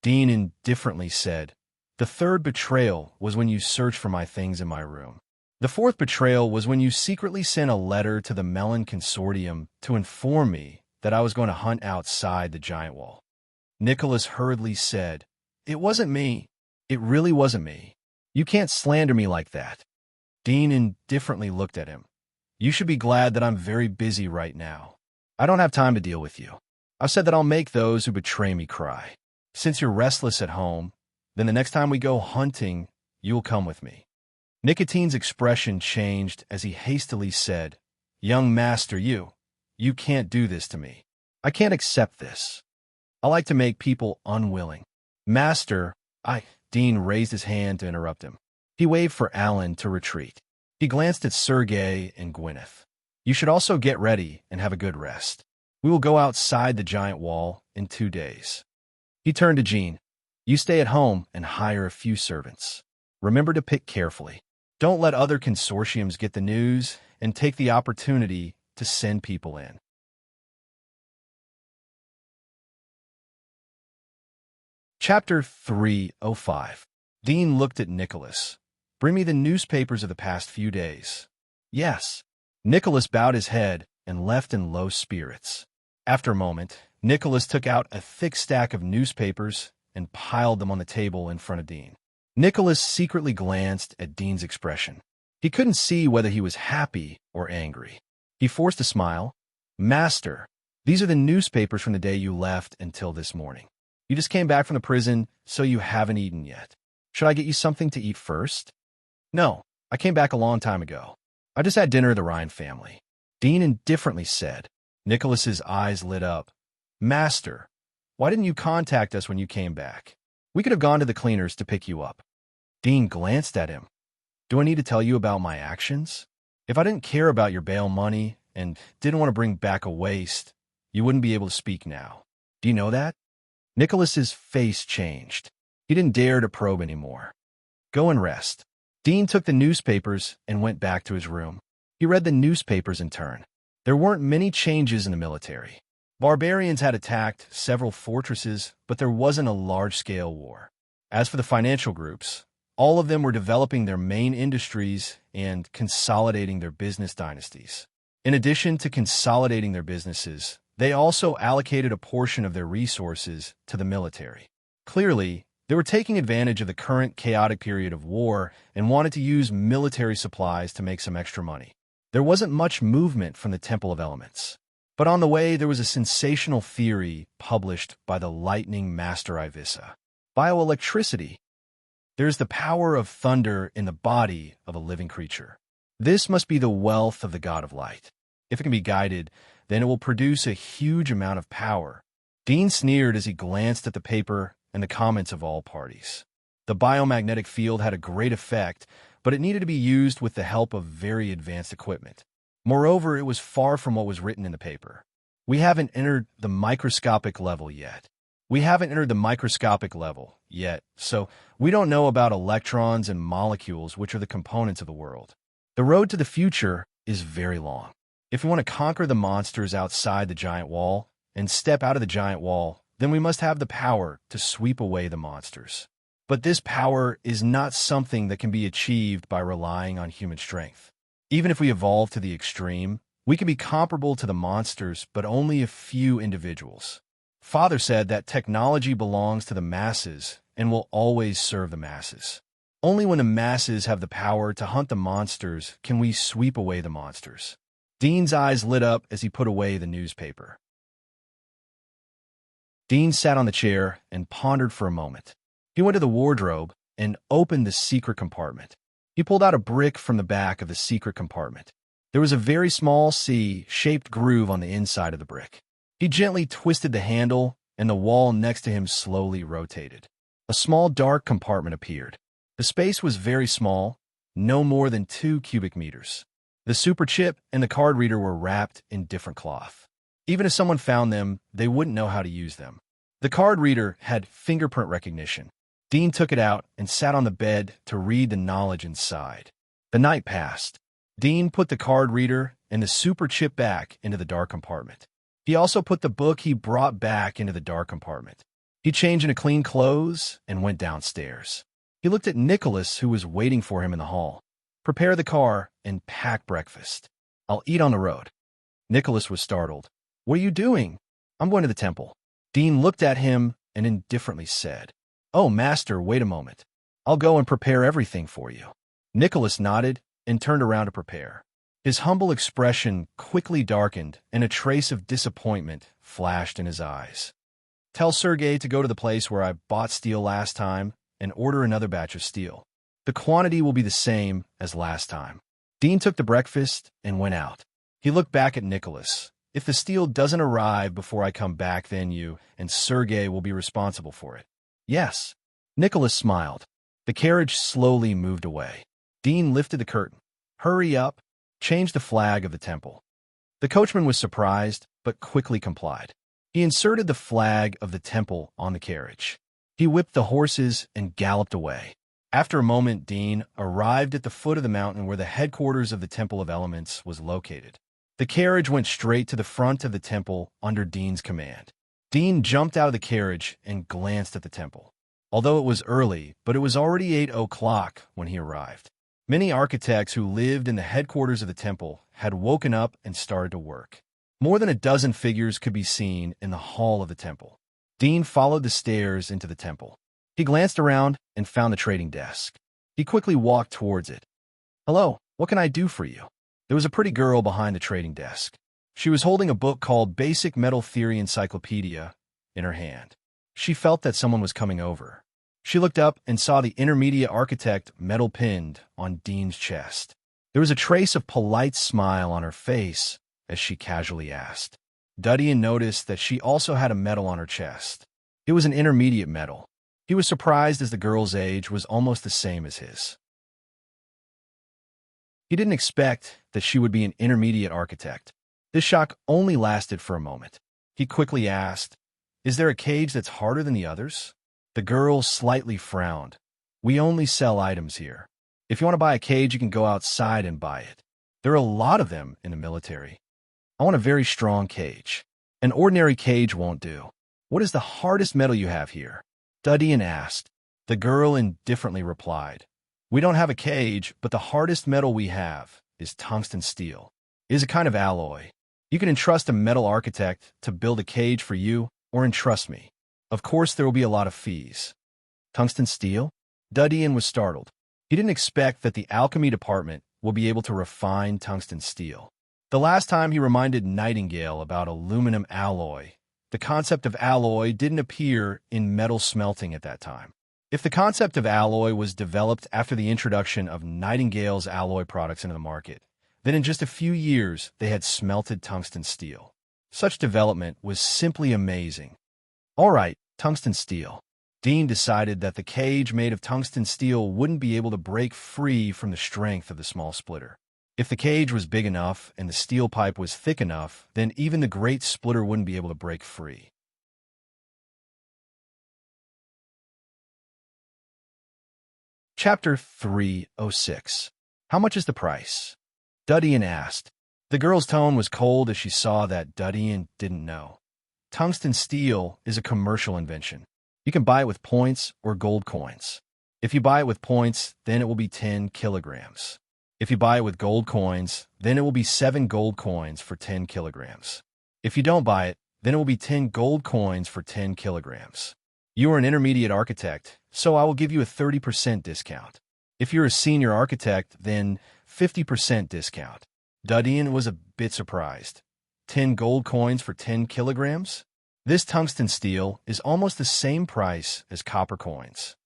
Dean indifferently said, The 3rd betrayal was when you searched for my things in my room. The 4th betrayal was when you secretly sent a letter to the Melon Consortium to inform me that I was going to hunt outside the giant wall. Nicholas hurriedly said, It wasn't me. It really wasn't me. You can't slander me like that. Dean indifferently looked at him. You should be glad that I'm very busy right now. I don't have time to deal with you. I've said that I'll make those who betray me cry. Since you're restless at home, then the next time we go hunting, you'll come with me." Nicotine's expression changed as he hastily said, "Young master, you can't do this to me. I can't accept this. I like to make people unwilling." "Master, Dean raised his hand to interrupt him. He waved for Alan to retreat. He glanced at Sergei and Gwyneth. "You should also get ready and have a good rest. We will go outside the giant wall in 2 days." He turned to Jean. "You stay at home and hire a few servants. Remember to pick carefully. Don't let other consortiums get the news and take the opportunity to send people in." Chapter 305. Dean looked at Nicholas. "Bring me the newspapers of the past few days." "Yes." Nicholas bowed his head and left in low spirits. After a moment, Nicholas took out a thick stack of newspapers and piled them on the table in front of Dean. Nicholas secretly glanced at Dean's expression. He couldn't see whether he was happy or angry. He forced a smile. "Master, these are the newspapers from the day you left until this morning. You just came back from the prison, so you haven't eaten yet. Should I get you something to eat first?" "No, I came back a long time ago. I just had dinner with the Ryan family," Dean indifferently said. Nicholas's eyes lit up. "Master, why didn't you contact us when you came back? We could have gone to the cleaners to pick you up." Dean glanced at him. "Do I need to tell you about my actions? If I didn't care about your bail money and didn't want to bring back a waste, you wouldn't be able to speak now. Do you know that?" Nicholas's face changed. He didn't dare to probe anymore. "Go and rest." Dean took the newspapers and went back to his room. He read the newspapers in turn. There weren't many changes in the military. Barbarians had attacked several fortresses, but there wasn't a large-scale war. As for the financial groups, all of them were developing their main industries and consolidating their business dynasties. In addition to consolidating their businesses, they also allocated a portion of their resources to the military. Clearly, they were taking advantage of the current chaotic period of war and wanted to use military supplies to make some extra money. There wasn't much movement from the Temple of Elements. But on the way, there was a sensational theory published by the lightning master Ivissa. Bioelectricity. There is the power of thunder in the body of a living creature. This must be the wealth of the god of light. If it can be guided, then it will produce a huge amount of power. Dean sneered as he glanced at the paper and the comments of all parties. The biomagnetic field had a great effect, but it needed to be used with the help of very advanced equipment. Moreover, it was far from what was written in the paper. "We haven't entered the microscopic level yet. So we don't know about electrons and molecules, which are the components of the world. The road to the future is very long. If we want to conquer the monsters outside the giant wall and step out of the giant wall, then we must have the power to sweep away the monsters. But this power is not something that can be achieved by relying on human strength. Even if we evolve to the extreme, we can be comparable to the monsters, but only a few individuals. Father said that technology belongs to the masses and will always serve the masses. Only when the masses have the power to hunt the monsters can we sweep away the monsters." Dean's eyes lit up as he put away the newspaper. Dean sat on the chair and pondered for a moment. He went to the wardrobe and opened the secret compartment. He pulled out a brick from the back of the secret compartment. There was a very small C-shaped groove on the inside of the brick. He gently twisted the handle, and the wall next to him slowly rotated. A small dark compartment appeared. The space was very small, no more than 2 cubic meters. The superchip and the card reader were wrapped in different cloth. Even if someone found them, they wouldn't know how to use them. The card reader had fingerprint recognition. Dean took it out and sat on the bed to read the knowledge inside. The night passed. Dean put the card reader and the superchip back into the dark compartment. He also put the book he brought back into the dark compartment. He changed into clean clothes and went downstairs. He looked at Nicholas, who was waiting for him in the hall. "Prepare the car and pack breakfast. I'll eat on the road." Nicholas was startled. "What are you doing?" "I'm going to the temple." Dean looked at him and indifferently said, "Oh, master, wait a moment. I'll go and prepare everything for you." Nicholas nodded and turned around to prepare. His humble expression quickly darkened, and a trace of disappointment flashed in his eyes. Tell Sergey to go to the place where I bought steel last time and order another batch of steel. The quantity will be the same as last time. Dean took the breakfast and went out. He looked back at Nicholas. If the steel doesn't arrive before I come back, then you and Sergey will be responsible for it. Yes. Nicholas smiled. The carriage slowly moved away. Dean lifted the curtain. Hurry up. Change the flag of the temple. The coachman was surprised, but quickly complied. He inserted the flag of the temple on the carriage. He whipped the horses and galloped away. After a moment, Dean arrived at the foot of the mountain where the headquarters of the Temple of Elements was located. The carriage went straight to the front of the temple under Dean's command. Dean jumped out of the carriage and glanced at the temple. Although it was early, but it was already 8 o'clock when he arrived. Many architects who lived in the headquarters of the temple had woken up and started to work. More than a dozen figures could be seen in the hall of the temple. Dean followed the stairs into the temple. He glanced around and found the trading desk. He quickly walked towards it. Hello, what can I do for you? There was a pretty girl behind the trading desk. She was holding a book called Basic Metal Theory Encyclopedia in her hand. She felt that someone was coming over. She looked up and saw the intermediate architect medal pinned on Dean's chest. There was a trace of polite smile on her face as she casually asked. Dudian noticed that she also had a medal on her chest. It was an intermediate medal. He was surprised as the girl's age was almost the same as his. He didn't expect that she would be an intermediate architect. This shock only lasted for a moment. He quickly asked, "Is there a cage that's harder than the others?" The girl slightly frowned. "We only sell items here. If you want to buy a cage, you can go outside and buy it. There are a lot of them in the military. I want a very strong cage. An ordinary cage won't do. What is the hardest metal you have here?" Dudian asked. The girl indifferently replied, "We don't have a cage, but the hardest metal we have is tungsten steel. It is a kind of alloy. You can entrust a metal architect to build a cage for you or entrust me. Of course, there will be a lot of fees." Tungsten steel? Dudian was startled. He didn't expect that the alchemy department will be able to refine tungsten steel. The last time he reminded Nightingale about aluminum alloy, the concept of alloy didn't appear in metal smelting at that time. If the concept of alloy was developed after the introduction of Nightingale's alloy products into the market, then in just a few years they had smelted tungsten steel. Such development was simply amazing. All right, tungsten steel. Dean decided that the cage made of tungsten steel wouldn't be able to break free from the strength of the small splitter. If the cage was big enough and the steel pipe was thick enough, then even the great splitter wouldn't be able to break free. Chapter 306. How much is the price? Dudian asked. The girl's tone was cold as she saw that Dudian didn't know. Tungsten steel is a commercial invention. You can buy it with points or gold coins. If you buy it with points, then it will be 10 kilograms. If you buy it with gold coins, then it will be 7 gold coins for 10 kilograms. If you don't buy it, then it will be 10 gold coins for 10 kilograms. You are an intermediate architect, so I will give you a 30% discount. If you're a senior architect, then 50% discount. Dudian was a bit surprised. 10 gold coins for 10 kilograms? This tungsten steel is almost the same price as copper coins.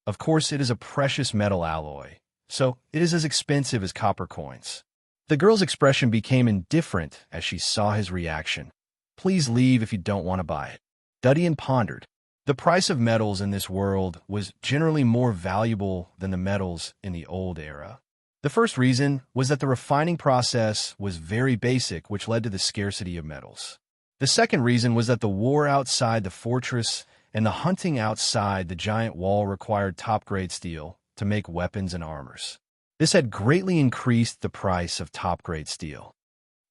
Of course, it is a precious metal alloy, so it is as expensive as copper coins. The girl's expression became indifferent as she saw his reaction. Please leave if you don't want to buy it. Dudian pondered. The price of metals in this world was generally more valuable than the metals in the old era. The first reason was that the refining process was very basic, which led to the scarcity of metals. The second reason was that the war outside the fortress and the hunting outside the giant wall required top-grade steel to make weapons and armors. This had greatly increased the price of top-grade steel.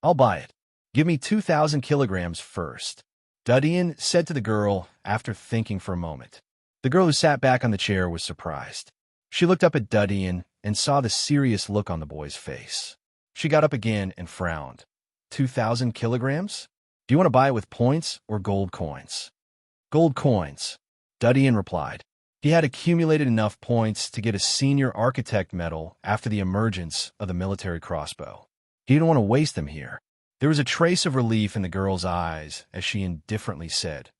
I'll buy it. Give me 2,000 kilograms first, Dudian said to the girl after thinking for a moment. The girl who sat back on the chair was surprised. She looked up at Dudian and saw the serious look on the boy's face. She got up again and frowned. 2,000 kilograms? Do you want to buy it with points or gold coins? Gold coins, Dudian replied. He had accumulated enough points to get a senior architect medal after the emergence of the military crossbow. He didn't want to waste them here. There was a trace of relief in the girl's eyes as she indifferently said,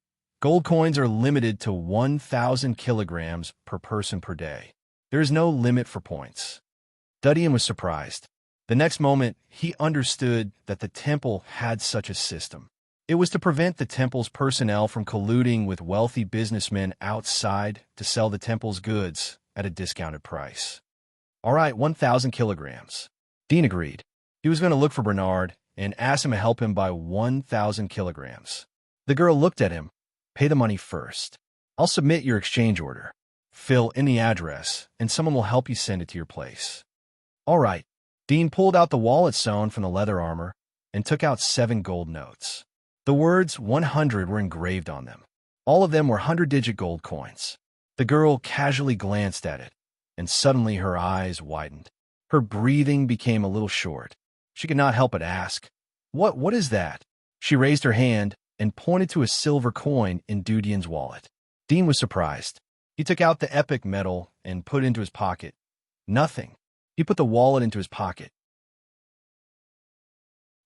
"Gold coins are limited to 1,000 kilograms per person per day. There is no limit for points." Dudian was surprised. The next moment, he understood that the temple had such a system. It was to prevent the temple's personnel from colluding with wealthy businessmen outside to sell the temple's goods at a discounted price. "All right, 1,000 kilograms. Dean agreed. He was going to look for Bernard and ask him to help him buy 1,000 kilograms. The girl looked at him. "Pay the money first. I'll submit your exchange order. Fill in the address, and someone will help you send it to your place." "All right." Dean pulled out the wallet sewn from the leather armor and took out 7 gold notes. The words 100 were engraved on them. All of them were 100-digit gold coins. The girl casually glanced at it, and suddenly her eyes widened. Her breathing became a little short. She could not help but ask, What is that?" She raised her hand and pointed to a silver coin in Dudian's wallet. Dean was surprised. He took out the epic medal and put it into his pocket. Nothing. He put the wallet into his pocket.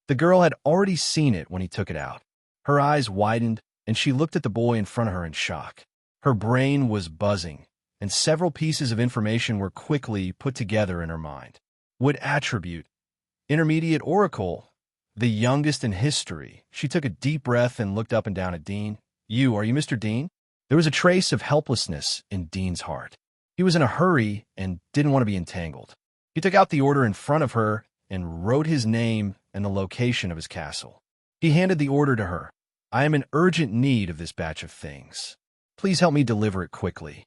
The girl had already seen it when he took it out. Her eyes widened, and she looked at the boy in front of her in shock. Her brain was buzzing, and several pieces of information were quickly put together in her mind. Wood attribute, intermediate oracle, the youngest in history. She took a deep breath and looked up and down at Dean. Are you Mr. Dean?" There was a trace of helplessness in Dean's heart. He was in a hurry and didn't want to be entangled. He took out the order in front of her and wrote his name and the location of his castle. He handed the order to her. "I am in urgent need of this batch of things. Please help me deliver it quickly."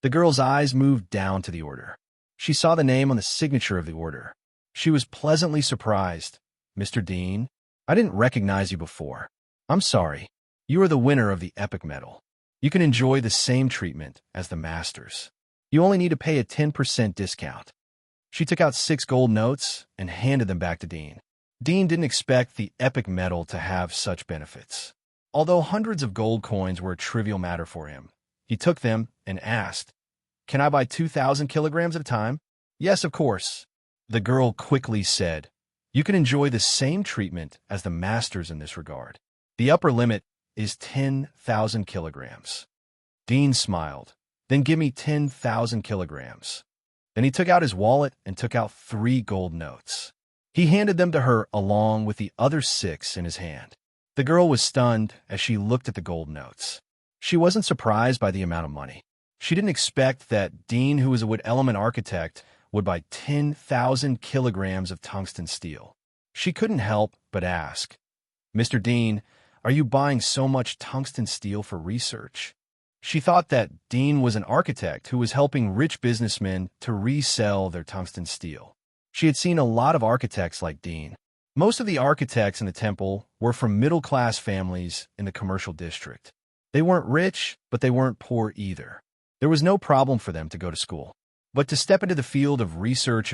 The girl's eyes moved down to the order. She saw the name on the signature of the order. She was pleasantly surprised. "Mr. Dean, I didn't recognize you before. I'm sorry. You are the winner of the epic medal. You can enjoy the same treatment as the masters. You only need to pay a 10% discount." She took out 6 gold notes and handed them back to Dean. Dean didn't expect the epic medal to have such benefits. Although hundreds of gold coins were a trivial matter for him, he took them and asked, "Can I buy 2,000 kilograms at a time?" "Yes, of course." The girl quickly said, "You can enjoy the same treatment as the masters in this regard. The upper limit is 10,000 kilograms." Dean smiled. "Then give me 10,000 kilograms. Then he took out his wallet and took out 3 gold notes. He handed them to her along with the other 6 in his hand. The girl was stunned as she looked at the gold notes. She wasn't surprised by the amount of money. She didn't expect that Dean, who was a wood element architect, would buy 10,000 kilograms of tungsten steel. She couldn't help but ask, "Mr. Dean, are you buying so much tungsten steel for research?" She thought that Dean was an architect who was helping rich businessmen to resell their tungsten steel. She had seen a lot of architects like Dean. Most of the architects in the temple were from middle-class families in the commercial district. They weren't rich, but they weren't poor either. There was no problem for them to go to school. But to step into the field of research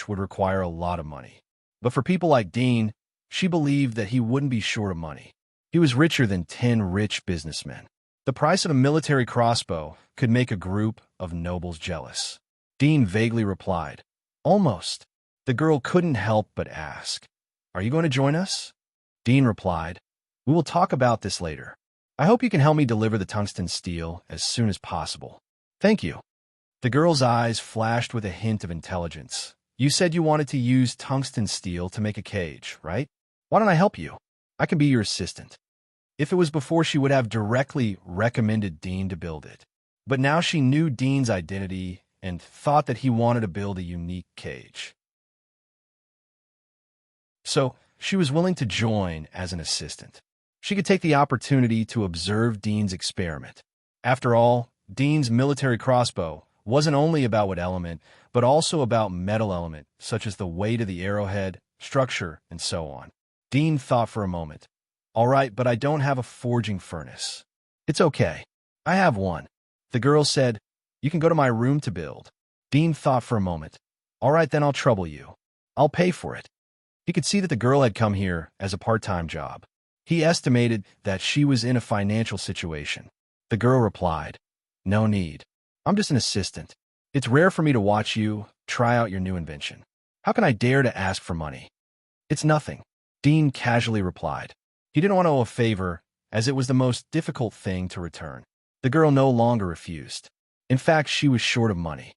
would require a lot of money. But for people like Dean, she believed that he wouldn't be short of money. He was richer than 10 rich businessmen. The price of a military crossbow could make a group of nobles jealous. Dean vaguely replied, "Almost." The girl couldn't help but ask, "Are you going to join us?" Dean replied, "We will talk about this later. I hope you can help me deliver the tungsten steel as soon as possible." "Thank you." The girl's eyes flashed with a hint of intelligence. "You said you wanted to use tungsten steel to make a cage, right? Why don't I help you? I can be your assistant." If it was before, she would have directly recommended Dean to build it. But now she knew Dean's identity and thought that he wanted to build a unique cage. So she was willing to join as an assistant. She could take the opportunity to observe Dean's experiment. After all, Dean's military crossbow wasn't only about wood element, but also about metal element, such as the weight of the arrowhead, structure, and so on. Dean thought for a moment. "All right, but I don't have a forging furnace." "It's okay. I have one." The girl said, "You can go to my room to build." Dean thought for a moment. "All right, then I'll trouble you. I'll pay for it." He could see that the girl had come here as a part-time job. He estimated that she was in a financial situation. The girl replied, "No need. I'm just an assistant. It's rare for me to watch you try out your new invention. How can I dare to ask for money?" It's nothing, Dean casually replied. He didn't want to owe a favor, as it was the most difficult thing to return. The girl no longer refused. In fact, she was short of money.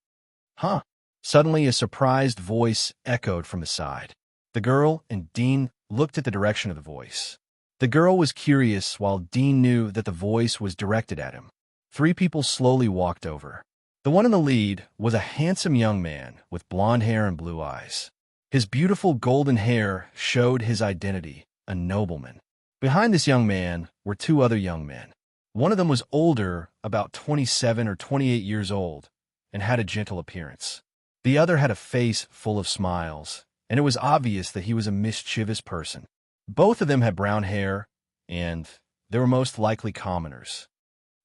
Huh? Suddenly, a surprised voice echoed from the side. The girl and Dean looked at the direction of the voice. The girl was curious, while Dean knew that the voice was directed at him. 3 people slowly walked over. The one in the lead was a handsome young man with blonde hair and blue eyes. His beautiful golden hair showed his identity, a nobleman. Behind this young man were 2 other young men. One of them was older, about 27 or 28 years old, and had a gentle appearance. The other had a face full of smiles, and it was obvious that he was a mischievous person. Both of them had brown hair, and they were most likely commoners.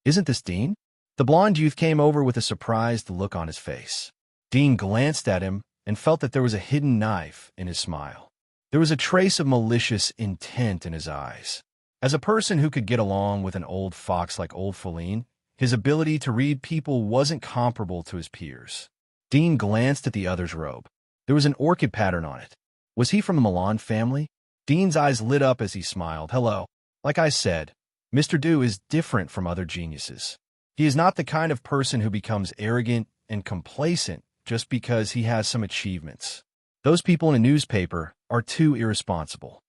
Isn't this Dean? The blonde youth came over with a surprised look on his face. Dean glanced at him and felt that there was a hidden knife in his smile. There was a trace of malicious intent in his eyes. As a person who could get along with an old fox like old Feline, his ability to read people wasn't comparable to his peers. Dean glanced at the other's robe. There was an orchid pattern on it. Was he from the Milan family? Dean's eyes lit up as he smiled. Hello. Like I said, Mr. Dew is different from other geniuses. He is not the kind of person who becomes arrogant and complacent just because he has some achievements. Those people in a newspaper are too irresponsible.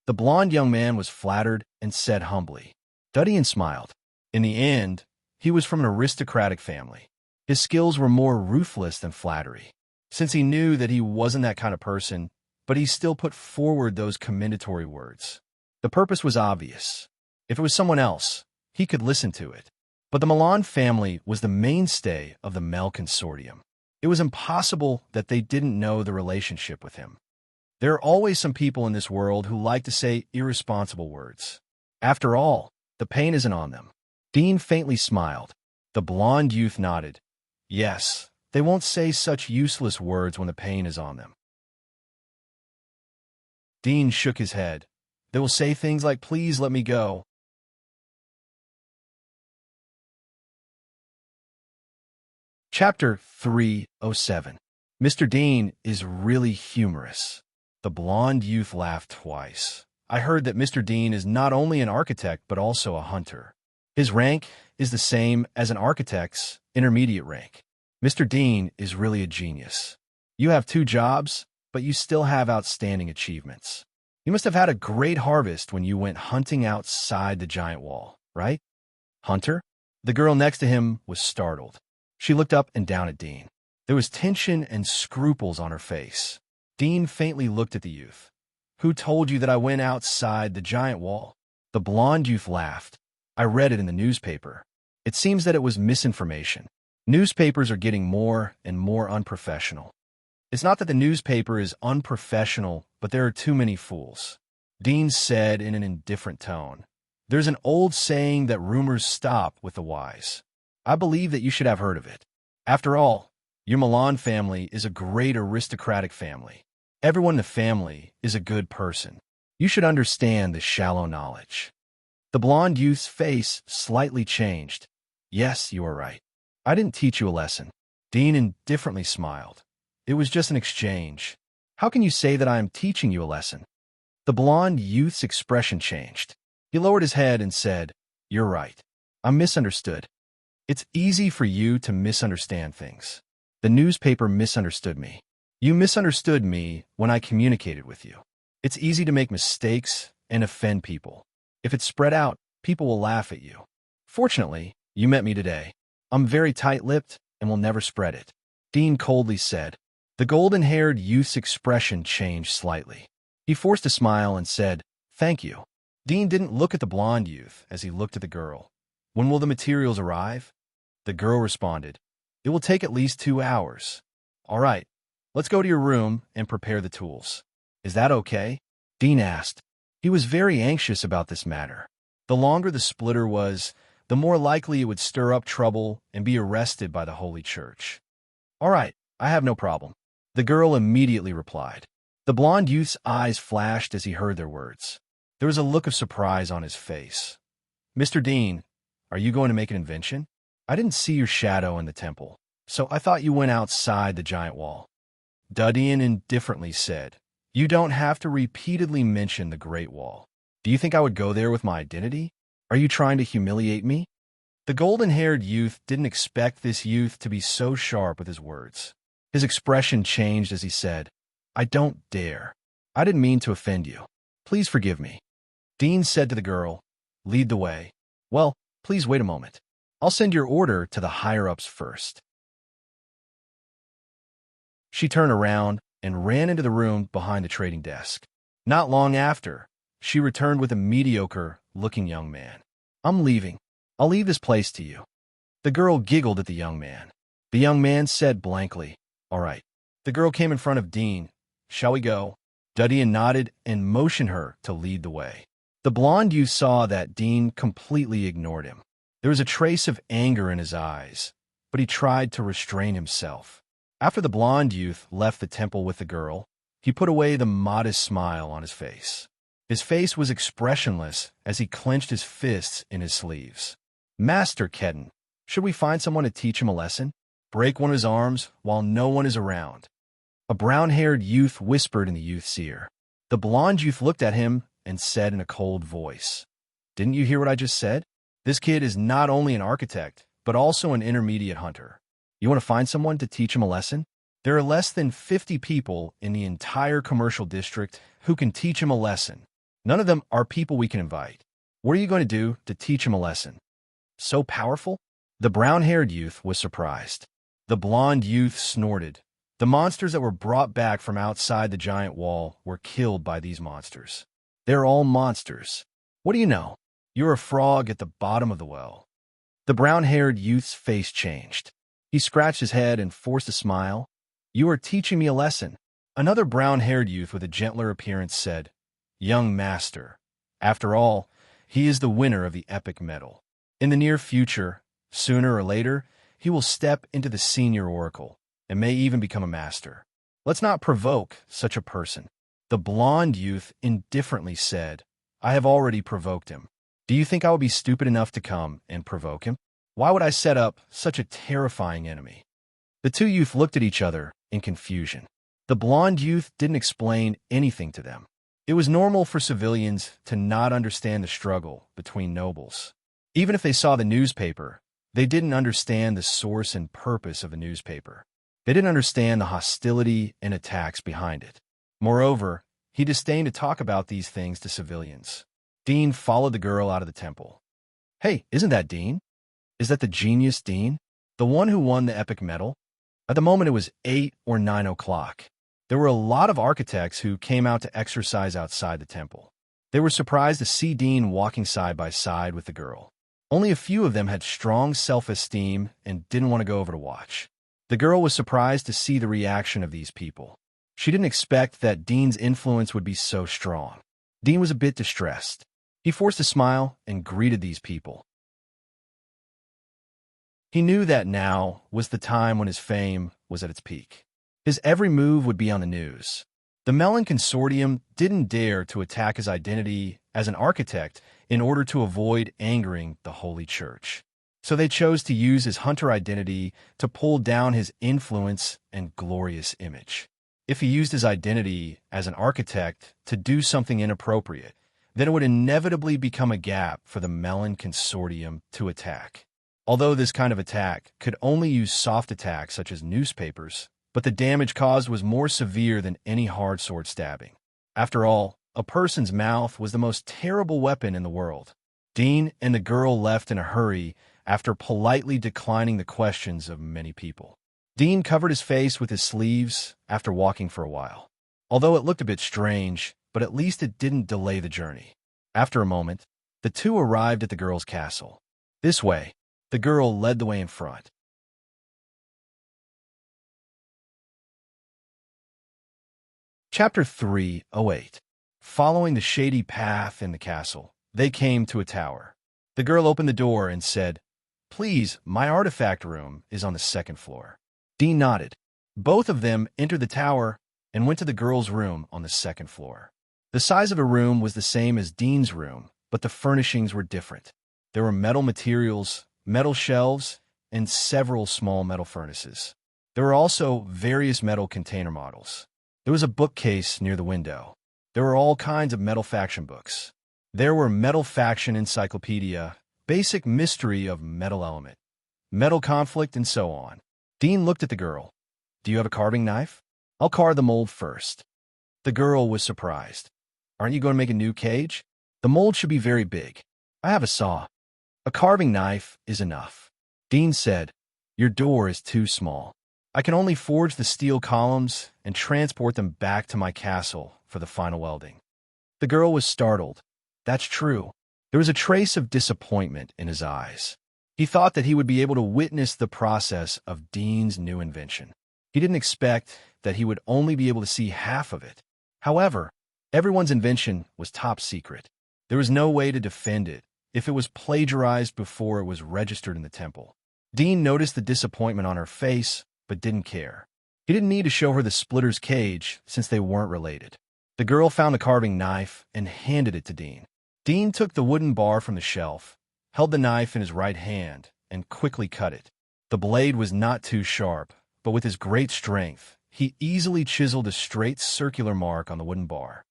The blond young man was flattered and said humbly. Duddian smiled. In the end, he was from an aristocratic family. His skills were more ruthless than flattery. Since he knew that he wasn't that kind of person, but he still put forward those commendatory words. The purpose was obvious. If it was someone else, he could listen to it. But the Milan family was the mainstay of the Mel Consortium. It was impossible that they didn't know the relationship with him. There are always some people in this world who like to say irresponsible words. After all, the pain isn't on them. Dean faintly smiled. The blond youth nodded. Yes, they won't say such useless words when the pain is on them. Dean shook his head. They will say things like, please let me go. Chapter 307. Mr. Dean is really humorous. The blond youth laughed twice. I heard that Mr. Dean is not only an architect but also a hunter. His rank is the same as an architect's intermediate rank. Mr. Dean is really a genius. You have 2 jobs, but you still have outstanding achievements. You must have had a great harvest when you went hunting outside the giant wall, right? Hunter? The girl next to him was startled. She looked up and down at Dean. There was tension and scruples on her face. Dean faintly looked at the youth. Who told you that I went outside the giant wall? The blond youth laughed. I read it in the newspaper. It seems that it was misinformation. Newspapers are getting more and more unprofessional. It's not that the newspaper is unprofessional, but there are too many fools. Dean said in an indifferent tone. There's an old saying that rumors stop with the wise. I believe that you should have heard of it. After all, your Milan family is a great aristocratic family. Everyone in the family is a good person. You should understand this shallow knowledge. The blond youth's face slightly changed. Yes, you are right. I didn't teach you a lesson. Dean indifferently smiled. It was just an exchange. How can you say that I am teaching you a lesson? The blond youth's expression changed. He lowered his head and said, You're right. I'm misunderstood. It's easy for you to misunderstand things. The newspaper misunderstood me. You misunderstood me when I communicated with you. It's easy to make mistakes and offend people. If it's spread out, people will laugh at you. Fortunately, you met me today. I'm very tight-lipped and will never spread it. Dean coldly said. The golden-haired youth's expression changed slightly. He forced a smile and said, Thank you. Dean didn't look at the blond youth as he looked at the girl. When will the materials arrive? The girl responded, It will take at least 2 hours. All right, let's go to your room and prepare the tools. Is that okay? Dean asked. He was very anxious about this matter. The longer the splitter was, the more likely it would stir up trouble and be arrested by the Holy Church. All right, I have no problem. The girl immediately replied. The blond youth's eyes flashed as he heard their words. There was a look of surprise on his face. Mr. Dean, are you going to make an invention? I didn't see your shadow in the temple, so I thought you went outside the giant wall. Duddian indifferently said, You don't have to repeatedly mention the Great Wall. Do you think I would go there with my identity? Are you trying to humiliate me? The golden-haired youth didn't expect this youth to be so sharp with his words. His expression changed as he said, I don't dare. I didn't mean to offend you. Please forgive me. Dean said to the girl, lead the way. Well, please wait a moment. I'll send your order to the higher-ups first. She turned around and ran into the room behind the trading desk. Not long after, she returned with a mediocre-looking young man. I'm leaving. I'll leave this place to you. The girl giggled at the young man. The young man said blankly, all right. The girl came in front of Dean. Shall we go? Dudian nodded and motioned her to lead the way. The blonde youth saw that Dean completely ignored him. There was a trace of anger in his eyes, but he tried to restrain himself. After the blonde youth left the temple with the girl, he put away the modest smile on his face. His face was expressionless as he clenched his fists in his sleeves. Master Kedden, should we find someone to teach him a lesson? Break one of his arms while no one is around. A brown-haired youth whispered in the youth's ear. The blonde youth looked at him and said in a cold voice, Didn't you hear what I just said? This kid is not only an architect, but also an intermediate hunter. You want to find someone to teach him a lesson? There are less than 50 people in the entire commercial district who can teach him a lesson. None of them are people we can invite. What are you going to do to teach him a lesson? So powerful? The brown-haired youth was surprised. The blonde youth snorted. The monsters that were brought back from outside the giant wall were killed by these monsters. They're all monsters. What do you know? You're a frog at the bottom of the well. The brown-haired youth's face changed. He scratched his head and forced a smile. You are teaching me a lesson. Another brown-haired youth with a gentler appearance said, Young master. After all, he is the winner of the epic medal. In the near future, sooner or later, he will step into the senior oracle and may even become a master. Let's not provoke such a person. The blonde youth indifferently said, I have already provoked him. Do you think I would be stupid enough to come and provoke him? Why would I set up such a terrifying enemy? The two youth looked at each other in confusion. The blonde youth didn't explain anything to them. It was normal for civilians to not understand the struggle between nobles. Even if they saw the newspaper, they didn't understand the source and purpose of the newspaper. They didn't understand the hostility and attacks behind it. Moreover, he disdained to talk about these things to civilians. Dean followed the girl out of the temple. Hey, isn't that Dean? Is that the genius Dean? The one who won the epic medal? At the moment it was 8 or 9 o'clock. There were a lot of architects who came out to exercise outside the temple. They were surprised to see Dean walking side by side with the girl. Only a few of them had strong self-esteem and didn't want to go over to watch. The girl was surprised to see the reaction of these people. She didn't expect that Dean's influence would be so strong. Dean was a bit distressed. He forced a smile and greeted these people. He knew that now was the time when his fame was at its peak. His every move would be on the news. The Melon Consortium didn't dare to attack his identity as an architect in order to avoid angering the Holy Church. So they chose to use his hunter identity to pull down his influence and glorious image. If he used his identity as an architect to do something inappropriate, then it would inevitably become a gap for the Melon Consortium to attack. Although this kind of attack could only use soft attacks such as newspapers, but the damage caused was more severe than any hard sword stabbing. After all, a person's mouth was the most terrible weapon in the world. Dean and the girl left in a hurry after politely declining the questions of many people. Dean covered his face with his sleeves after walking for a while. Although it looked a bit strange, but at least it didn't delay the journey. After a moment, the two arrived at the girl's castle. This way, the girl led the way in front. Chapter 308. Following the shady path in the castle, they came to a tower. The girl opened the door and said, Please, my artifact room is on the second floor. Dean nodded. Both of them entered the tower and went to the girl's room on the second floor. The size of a room was the same as Dean's room, but the furnishings were different. There were metal materials, metal shelves, and several small metal furnaces. There were also various metal container models. There was a bookcase near the window. There were all kinds of metal faction books. There were Metal Faction Encyclopedia, Basic Mystery of Metal Element, Metal Conflict, and so on. Dean looked at the girl. Do you have a carving knife? I'll carve the mold first. The girl was surprised. Aren't you going to make a new cage? The mold should be very big. I have a saw. A carving knife is enough. Dean said, Your door is too small. I can only forge the steel columns and transport them back to my castle for the final welding. The girl was startled. That's true. There was a trace of disappointment in his eyes. He thought that he would be able to witness the process of Dean's new invention. He didn't expect that he would only be able to see half of it. However, everyone's invention was top secret. There was no way to defend it if it was plagiarized before it was registered in the temple. Dean noticed the disappointment on her face, but didn't care. He didn't need to show her the splitter's cage since they weren't related. The girl found the carving knife and handed it to Dean. Dean took the wooden bar from the shelf, held the knife in his right hand, and quickly cut it. The blade was not too sharp, but with his great strength, he easily chiseled a straight circular mark on the wooden bar.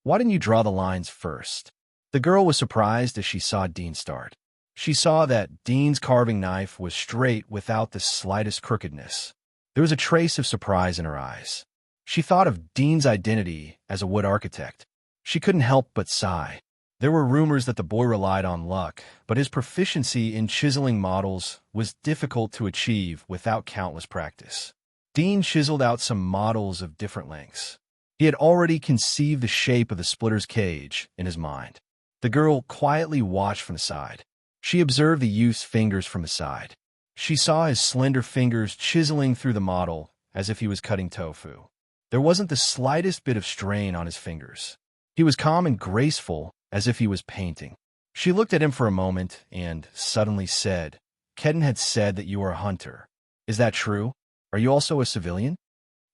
Why didn't you draw the lines first? The girl was surprised as she saw Dean start. She saw that Dean's carving knife was straight without the slightest crookedness. There was a trace of surprise in her eyes. She thought of Dean's identity as a wood architect. She couldn't help but sigh. There were rumors that the boy relied on luck, but his proficiency in chiseling models was difficult to achieve without countless practice. Dean chiseled out some models of different lengths. He had already conceived the shape of the splitter's cage in his mind. The girl quietly watched from the side. She observed the youth's fingers from the side. She saw his slender fingers chiseling through the model as if he was cutting tofu. There wasn't the slightest bit of strain on his fingers. He was calm and graceful, as if he was painting. She looked at him for a moment and suddenly said, Kedden had said that you are a hunter. Is that true? Are you also a civilian?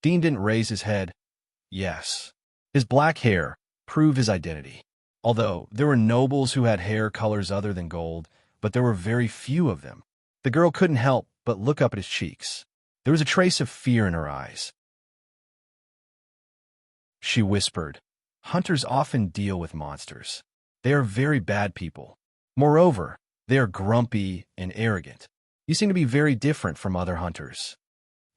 Dean didn't raise his head. Yes. His black hair proved his identity. Although there were nobles who had hair colors other than gold, but there were very few of them. The girl couldn't help but look up at his cheeks. There was a trace of fear in her eyes. She whispered, Hunters often deal with monsters. They are very bad people. Moreover, they are grumpy and arrogant. You seem to be very different from other hunters.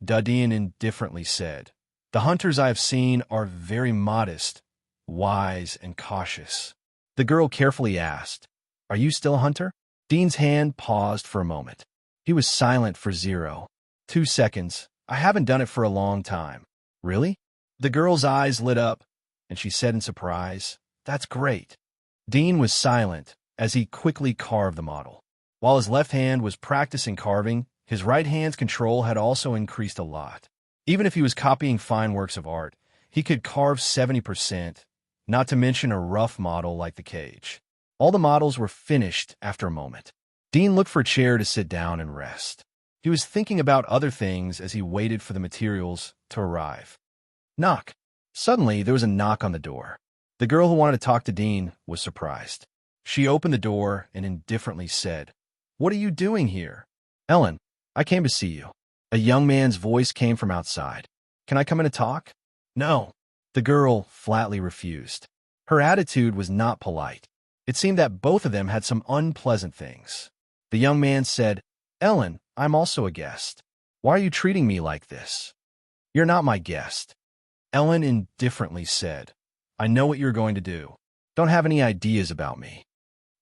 Dean indifferently said, The hunters I have seen are very modest, wise, and cautious. The girl carefully asked, Are you still a hunter? Dean's hand paused for a moment. He was silent for 2 seconds. I haven't done it for a long time. Really? The girl's eyes lit up, and she said in surprise, That's great. Dean was silent as he quickly carved the model. While his left hand was practicing carving, his right hand's control had also increased a lot. Even if he was copying fine works of art, he could carve 70%, not to mention a rough model like the cage. All the models were finished after a moment. Dean looked for a chair to sit down and rest. He was thinking about other things as he waited for the materials to arrive. Knock. Suddenly, there was a knock on the door. The girl who wanted to talk to Dean was surprised. She opened the door and indifferently said, What are you doing here? Ellen, I came to see you. A young man's voice came from outside. Can I come in to talk? No. The girl flatly refused. Her attitude was not polite. It seemed that both of them had some unpleasant things. The young man said, Ellen, I'm also a guest. Why are you treating me like this? You're not my guest. Ellen indifferently said, I know what you're going to do. Don't have any ideas about me.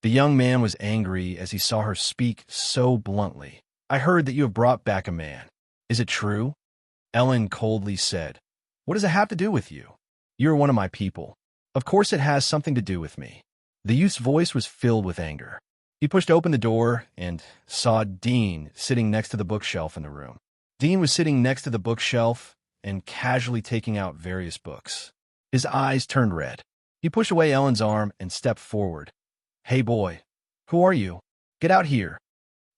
The young man was angry as he saw her speak so bluntly. I heard that you have brought back a man. Is it true? Ellen coldly said, What does it have to do with you? You are one of my people. Of course it has something to do with me. The youth's voice was filled with anger. He pushed open the door and saw Dean sitting next to the bookshelf in the room. Dean was sitting next to the bookshelf and casually taking out various books. His eyes turned red. He pushed away Ellen's arm and stepped forward. Hey boy, who are you? Get out here.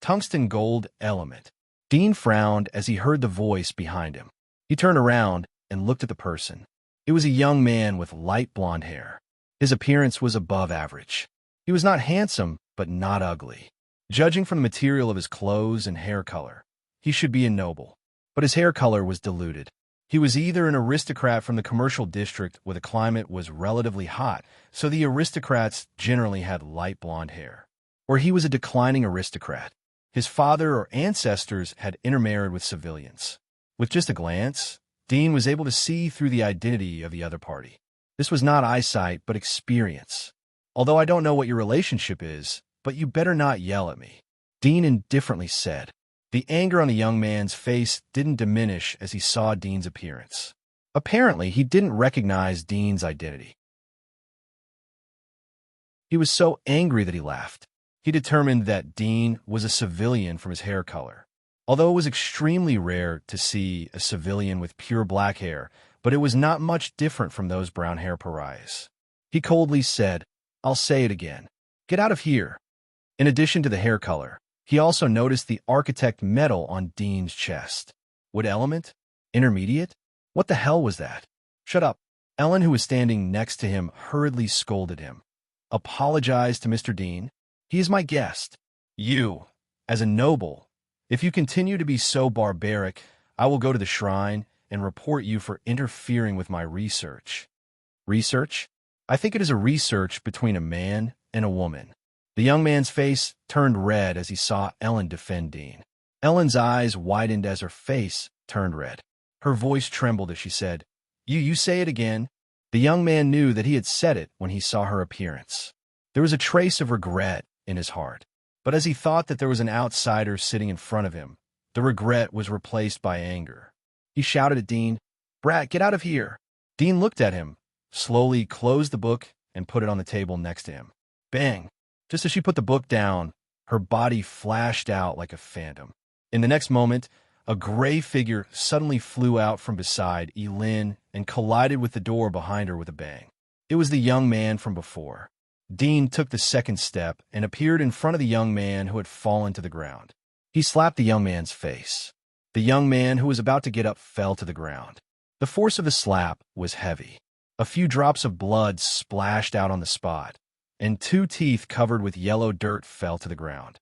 Tungsten gold element. Dean frowned as he heard the voice behind him. He turned around and looked at the person. It was a young man with light blonde hair. His appearance was above average. He was not handsome, but not ugly. Judging from the material of his clothes and hair color, he should be a noble. But his hair color was diluted. He was either an aristocrat from the commercial district where the climate was relatively hot, so the aristocrats generally had light blonde hair, or he was a declining aristocrat. His father or ancestors had intermarried with civilians. With just a glance, Dean was able to see through the identity of the other party. This was not eyesight, but experience. Although I don't know what your relationship is, but you better not yell at me, Dean indifferently said. The anger on the young man's face didn't diminish as he saw Dean's appearance. Apparently, he didn't recognize Dean's identity. He was so angry that he laughed. He determined that Dean was a civilian from his hair color. Although it was extremely rare to see a civilian with pure black hair, but it was not much different from those brown hair pariahs. He coldly said, "I'll say it again. Get out of here." In addition to the hair color, he also noticed the architect medal on Dean's chest. Wood element? Intermediate? What the hell was that? Shut up. Ellen, who was standing next to him, hurriedly scolded him. Apologize to Mr. Dean. He is my guest. You, as a noble, if you continue to be so barbaric, I will go to the shrine and report you for interfering with my research. Research? I think it is a research between a man and a woman. The young man's face turned red as he saw Ellen defend Dean. Ellen's eyes widened as her face turned red. Her voice trembled as she said, You say it again." The young man knew that he had said it when he saw her appearance. There was a trace of regret in his heart, but as he thought that there was an outsider sitting in front of him, the regret was replaced by anger. He shouted at Dean, "Brat, get out of here." Dean looked at him, slowly closed the book, and put it on the table next to him. Bang! Just as she put the book down, her body flashed out like a phantom. In the next moment, a gray figure suddenly flew out from beside Elin and collided with the door behind her with a bang. It was the young man from before. Dean took the second step and appeared in front of the young man who had fallen to the ground. He slapped the young man's face. The young man who was about to get up fell to the ground. The force of the slap was heavy. A few drops of blood splashed out on the spot, and 2 teeth covered with yellow dirt fell to the ground.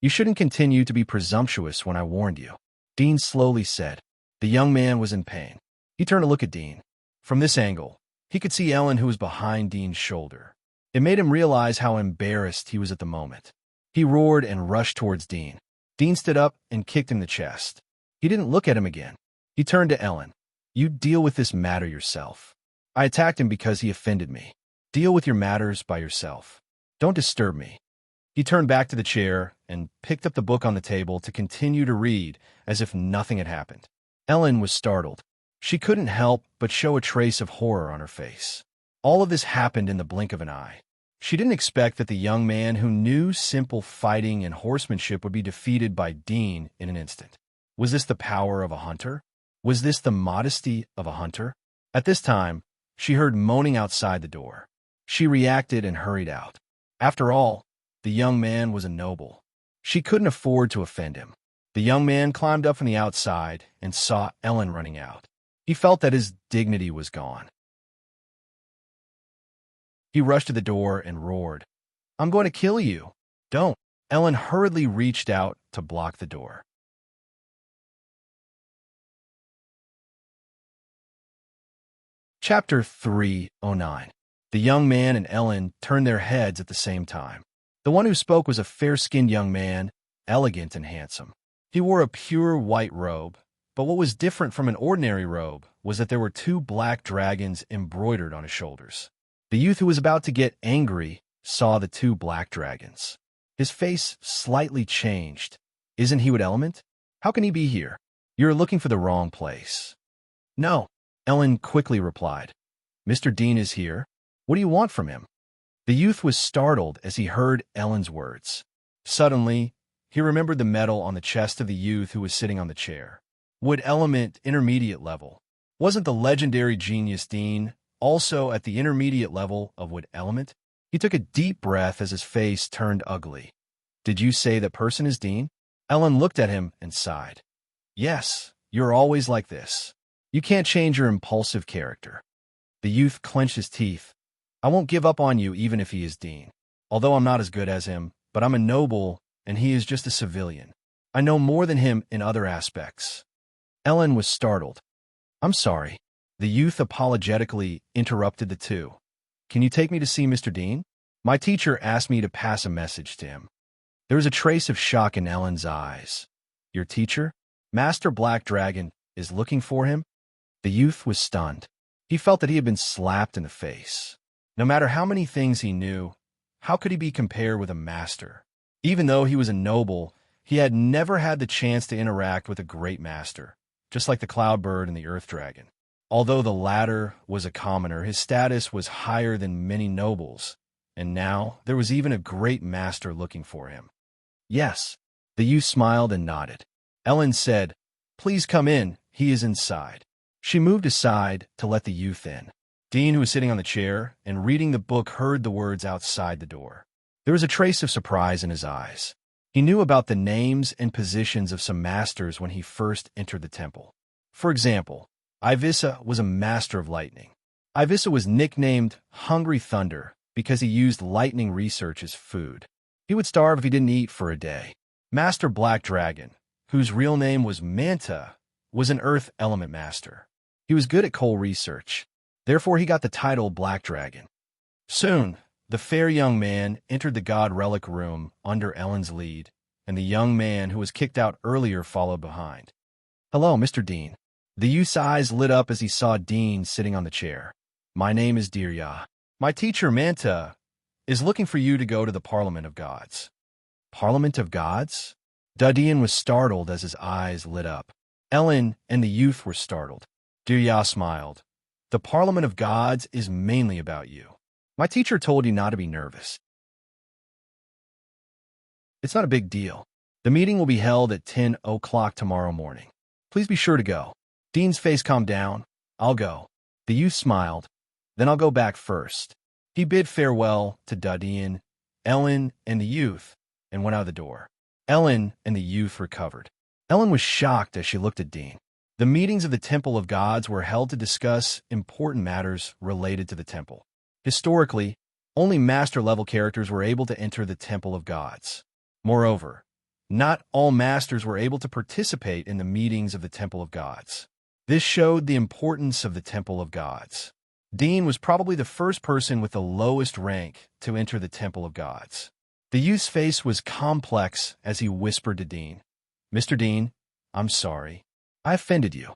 "You shouldn't continue to be presumptuous when I warned you," Dean slowly said. The young man was in pain. He turned to look at Dean. From this angle, he could see Ellen, who was behind Dean's shoulder. It made him realize how embarrassed he was at the moment. He roared and rushed towards Dean. Dean stood up and kicked him in the chest. He didn't look at him again. He turned to Ellen. "You deal with this matter yourself. I attacked him because he offended me. Deal with your matters by yourself. Don't disturb me." He turned back to the chair and picked up the book on the table to continue to read as if nothing had happened. Ellen was startled. She couldn't help but show a trace of horror on her face. All of this happened in the blink of an eye. She didn't expect that the young man who knew simple fighting and horsemanship would be defeated by Dean in an instant. Was this the power of a hunter? Was this the modesty of a hunter? At this time, she heard moaning outside the door. She reacted and hurried out. After all, the young man was a noble. She couldn't afford to offend him. The young man climbed up from the outside and saw Ellen running out. He felt that his dignity was gone. He rushed to the door and roared, "I'm going to kill you." "Don't." Ellen hurriedly reached out to block the door. Chapter 309. The young man and Ellen turned their heads at the same time. The one who spoke was a fair-skinned young man, elegant and handsome. He wore a pure white robe, but what was different from an ordinary robe was that there were 2 black dragons embroidered on his shoulders. The youth who was about to get angry saw the 2 black dragons. His face slightly changed. "Isn't he with Element? How can he be here? You're looking for the wrong place." "No," Ellen quickly replied. "Mr. Dean is here. What do you want from him?" The youth was startled as he heard Ellen's words. Suddenly, he remembered the medal on the chest of the youth who was sitting on the chair. Wood element intermediate level. Wasn't the legendary genius Dean also at the intermediate level of wood element? He took a deep breath as his face turned ugly. "Did you say that person is Dean?" Ellen looked at him and sighed. "Yes, you're always like this. You can't change your impulsive character." The youth clenched his teeth. "I won't give up on you even if he is Dean. Although I'm not as good as him, but I'm a noble and he is just a civilian. I know more than him in other aspects." Ellen was startled. I'm sorry. The youth apologetically interrupted the two. Can you take me to see Mr. Dean? My teacher asked me to pass a message to him. There was a trace of shock in Ellen's eyes. Your teacher? Master Black Dragon is looking for him? The youth was stunned. He felt that he had been slapped in the face. No matter how many things he knew, how could he be compared with a master? Even though he was a noble, he had never had the chance to interact with a great master, just like the Cloudbird and the Earth Dragon. Although the latter was a commoner, his status was higher than many nobles, and now there was even a great master looking for him. Yes, the youth smiled and nodded. Ellen said, "Please come in, he is inside." She moved aside to let the youth in. Dean, who was sitting on the chair and reading the book, heard the words outside the door. There was a trace of surprise in his eyes. He knew about the names and positions of some masters when he first entered the temple. For example, Ivissa was a master of lightning. Ivissa was nicknamed Hungry Thunder because he used lightning research as food. He would starve if he didn't eat for a day. Master Black Dragon, whose real name was Manta, was an earth element master. He was good at coal research. Therefore, he got the title Black Dragon. Soon, the fair young man entered the god relic room under Ellen's lead, and the young man who was kicked out earlier followed behind. "Hello, Mr. Dean." The youth's eyes lit up as he saw Dean sitting on the chair. "My name is Dirya. My teacher, Manta, is looking for you to go to the Parliament of Gods." Parliament of Gods? Dean was startled as his eyes lit up. Ellen and the youth were startled. Dirya smiled. "The Parliament of Gods is mainly about you. My teacher told you not to be nervous. It's not a big deal. The meeting will be held at 10 o'clock tomorrow morning. Please be sure to go." Dean's face calmed down. "I'll go." The youth smiled. "Then I'll go back first." He bid farewell to Dean, Ellen, and the youth, and went out the door. Ellen and the youth recovered. Ellen was shocked as she looked at Dean. The meetings of the Temple of Gods were held to discuss important matters related to the temple. Historically, only master-level characters were able to enter the Temple of Gods. Moreover, not all masters were able to participate in the meetings of the Temple of Gods. This showed the importance of the Temple of Gods. Dean was probably the first person with the lowest rank to enter the Temple of Gods. The youth's face was complex as he whispered to Dean, "Mr. Dean, I'm sorry. I offended you."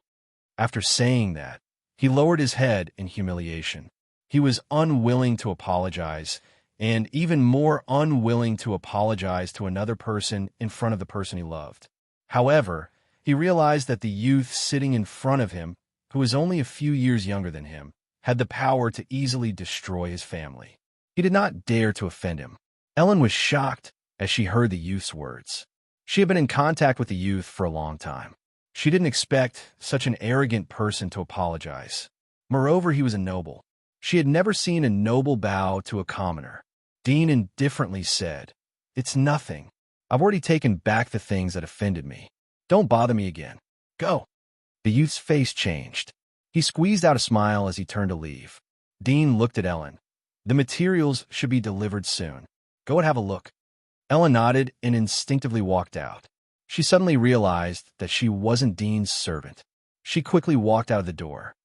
After saying that, he lowered his head in humiliation. He was unwilling to apologize, and even more unwilling to apologize to another person in front of the person he loved. However, he realized that the youth sitting in front of him, who was only a few years younger than him, had the power to easily destroy his family. He did not dare to offend him. Ellen was shocked as she heard the youth's words. She had been in contact with the youth for a long time. She didn't expect such an arrogant person to apologize. Moreover, he was a noble. She had never seen a noble bow to a commoner. Dean indifferently said, "It's nothing. I've already taken back the things that offended me. Don't bother me again. Go." The youth's face changed. He squeezed out a smile as he turned to leave. Dean looked at Ellen. "The materials should be delivered soon. Go and have a look." Ellen nodded and instinctively walked out. She suddenly realized that she wasn't Dean's servant. She quickly walked out of the door.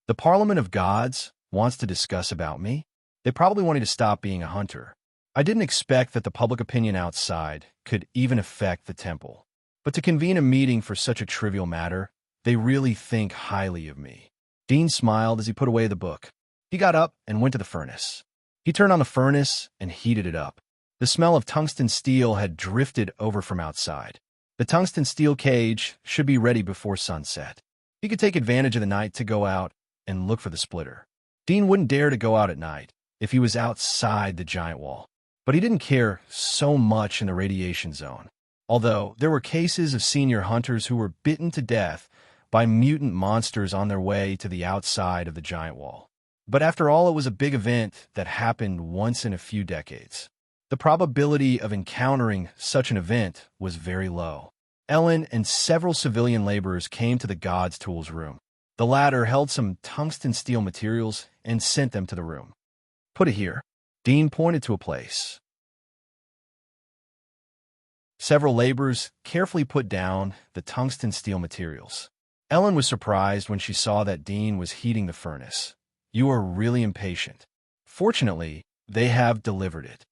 "The Parliament of Gods wants to discuss about me? They probably wanted to stop being a hunter. I didn't expect that the public opinion outside could even affect the temple. But to convene a meeting for such a trivial matter, they really think highly of me." Dean smiled as he put away the book. He got up and went to the furnace. He turned on the furnace and heated it up. The smell of tungsten steel had drifted over from outside. The tungsten steel cage should be ready before sunset. He could take advantage of the night to go out and look for the splitter. Dean wouldn't dare to go out at night if he was outside the giant wall. But he didn't care so much in the radiation zone. Although there were cases of senior hunters who were bitten to death by mutant monsters on their way to the outside of the giant wall. But after all, it was a big event that happened once in a few decades. The probability of encountering such an event was very low. Ellen and several civilian laborers came to the God's Tools room. The latter held some tungsten steel materials and sent them to the room. "Put it here." Dean pointed to a place. Several laborers carefully put down the tungsten steel materials. Ellen was surprised when she saw that Dean was heating the furnace. You are really impatient. Fortunately, they have delivered it.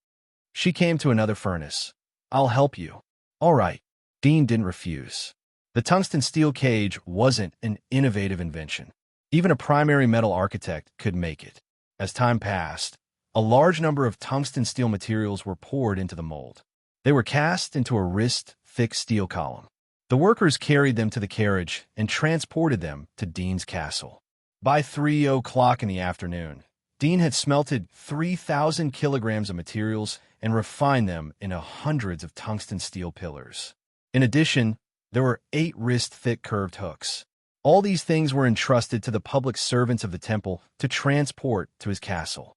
She came to another furnace. I'll help you. All right. Dean didn't refuse. The tungsten steel cage wasn't an innovative invention. Even a primary metal architect could make it. As time passed, a large number of tungsten steel materials were poured into the mold. They were cast into a wrist-thick steel column. The workers carried them to the carriage and transported them to Dean's castle. By 3 o'clock in the afternoon, Dean had smelted 3,000 kilograms of materials and refined them into hundreds of tungsten steel pillars. In addition, there were 8 wrist-thick curved hooks. All these things were entrusted to the public servants of the temple to transport to his castle.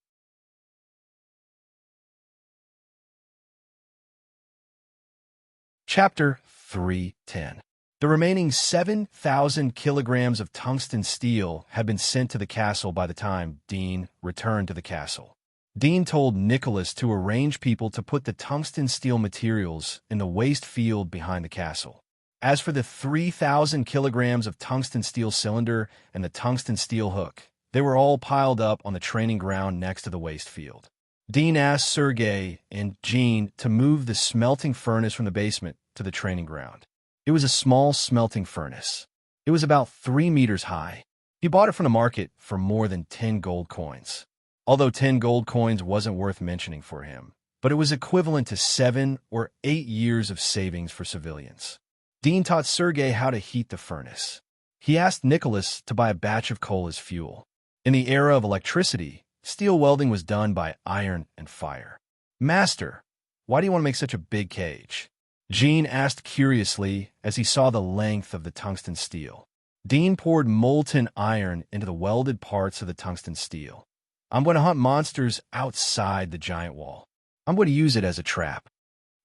Chapter 3:10. The remaining 7,000 kilograms of tungsten steel had been sent to the castle by the time Dean returned to the castle. Dean told Nicholas to arrange people to put the tungsten steel materials in the waste field behind the castle. As for the 3,000 kilograms of tungsten steel cylinder and the tungsten steel hook, they were all piled up on the training ground next to the waste field. Dean asked Sergei and Jean to move the smelting furnace from the basement to the training ground. It was a small smelting furnace. It was about 3 meters high. He bought it from the market for more than 10 gold coins. Although 10 gold coins wasn't worth mentioning for him, but it was equivalent to 7 or 8 years of savings for civilians. Dean taught Sergei how to heat the furnace. He asked Nicholas to buy a batch of coal as fuel. In the era of electricity, steel welding was done by iron and fire. Master, why do you want to make such a big cage? Jean asked curiously as he saw the length of the tungsten steel. Dean poured molten iron into the welded parts of the tungsten steel. I'm going to hunt monsters outside the giant wall. I'm going to use it as a trap.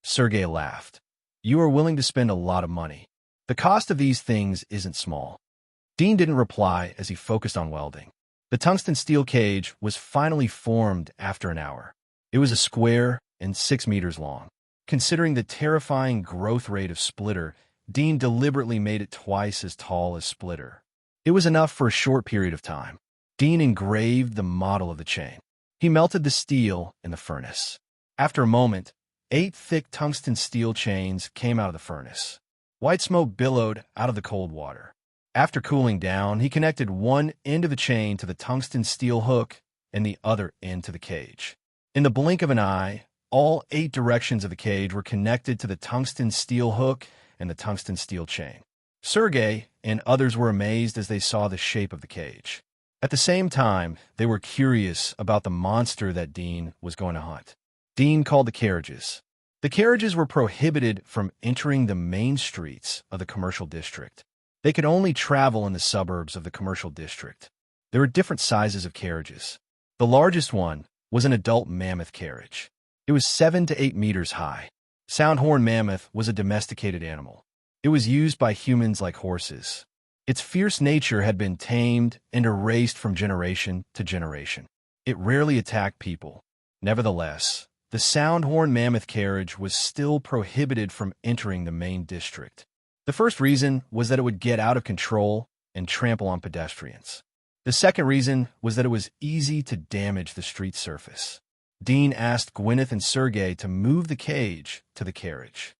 Sergei laughed. You are willing to spend a lot of money. The cost of these things isn't small. Dean didn't reply as he focused on welding. The tungsten steel cage was finally formed after an hour. It was a square and 6 meters long. Considering the terrifying growth rate of Splitter, Dean deliberately made it twice as tall as Splitter. It was enough for a short period of time. Dean engraved the model of the chain. He melted the steel in the furnace. After a moment, 8 thick tungsten steel chains came out of the furnace. White smoke billowed out of the cold water. After cooling down, he connected one end of the chain to the tungsten steel hook and the other end to the cage. In the blink of an eye, all 8 directions of the cage were connected to the tungsten steel hook and the tungsten steel chain. Sergei and others were amazed as they saw the shape of the cage. At the same time, they were curious about the monster that Dean was going to hunt. Dean called the carriages. The carriages were prohibited from entering the main streets of the commercial district. They could only travel in the suburbs of the commercial district. There were different sizes of carriages. The largest one was an adult mammoth carriage. It was 7 to 8 meters high. Soundhorn mammoth was a domesticated animal. It was used by humans like horses. Its fierce nature had been tamed and erased from generation to generation. It rarely attacked people. Nevertheless, the Soundhorn mammoth carriage was still prohibited from entering the main district. The first reason was that it would get out of control and trample on pedestrians. The second reason was that it was easy to damage the street surface. Dean asked Gwyneth and Sergei to move the cage to the carriage.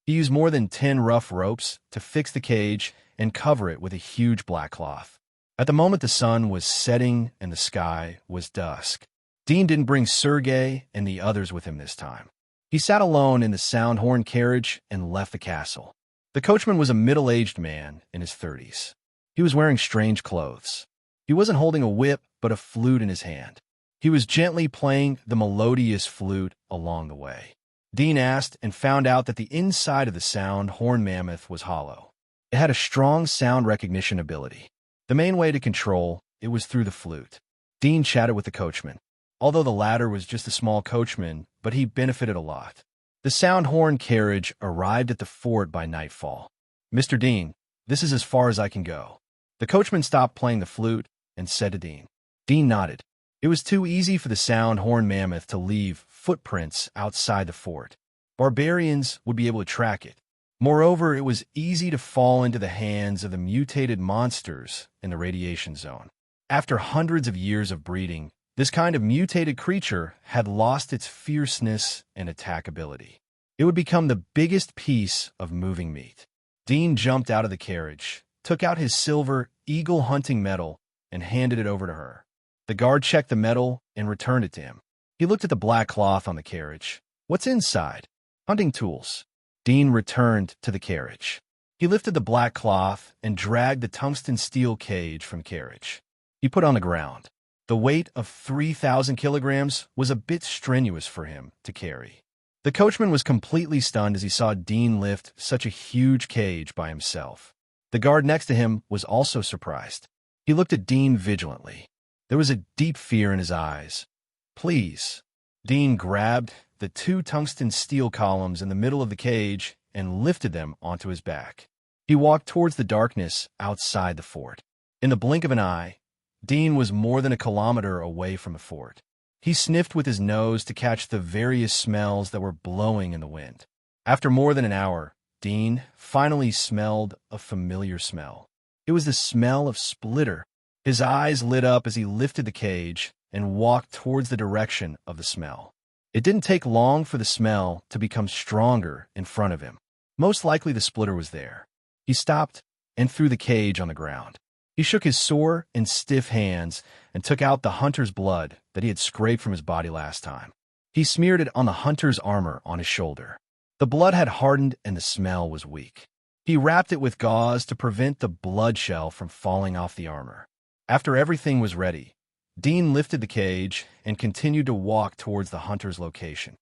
He used more than 10 rough ropes to fix the cage and cover it with a huge black cloth. At the moment, the sun was setting and the sky was dusk. Dean didn't bring Sergei and the others with him this time. He sat alone in the Soundhorn carriage and left the castle. The coachman was a middle-aged man in his 30s. He was wearing strange clothes. He wasn't holding a whip, but a flute in his hand. He was gently playing the melodious flute along the way. Dean asked and found out that the inside of the Soundhorn mammoth was hollow. It had a strong sound recognition ability. The main way to control it was through the flute. Dean chatted with the coachman. Although the latter was just a small coachman, but he benefited a lot. The Soundhorn carriage arrived at the fort by nightfall. Mr. Dean, this is as far as I can go. The coachman stopped playing the flute and said to Dean. Dean nodded. It was too easy for the Soundhorn mammoth to leave footprints outside the fort. Barbarians would be able to track it. Moreover, it was easy to fall into the hands of the mutated monsters in the radiation zone. After hundreds of years of breeding, this kind of mutated creature had lost its fierceness and attackability. It would become the biggest piece of moving meat. Dean jumped out of the carriage, took out his silver eagle hunting medal, and handed it over to her. The guard checked the medal and returned it to him. He looked at the black cloth on the carriage. "What's inside?" "Hunting tools." Dean returned to the carriage. He lifted the black cloth and dragged the tungsten steel cage from carriage. He put on the ground. The weight of 3,000 kilograms was a bit strenuous for him to carry. The coachman was completely stunned as he saw Dean lift such a huge cage by himself. The guard next to him was also surprised. He looked at Dean vigilantly. There was a deep fear in his eyes. "Please." Dean grabbed the two tungsten steel columns in the middle of the cage and lifted them onto his back. He walked towards the darkness outside the fort. In the blink of an eye, Dean was more than a kilometer away from the fort. He sniffed with his nose to catch the various smells that were blowing in the wind. After more than an hour, Dean finally smelled a familiar smell. It was the smell of Splitter. His eyes lit up as he lifted the cage and walked towards the direction of the smell. It didn't take long for the smell to become stronger in front of him. Most likely the Splitter was there. He stopped and threw the cage on the ground. He shook his sore and stiff hands and took out the hunter's blood that he had scraped from his body last time. He smeared it on the hunter's armor on his shoulder. The blood had hardened and the smell was weak. He wrapped it with gauze to prevent the blood shell from falling off the armor. After everything was ready, Dean lifted the cage and continued to walk towards the hunter's location.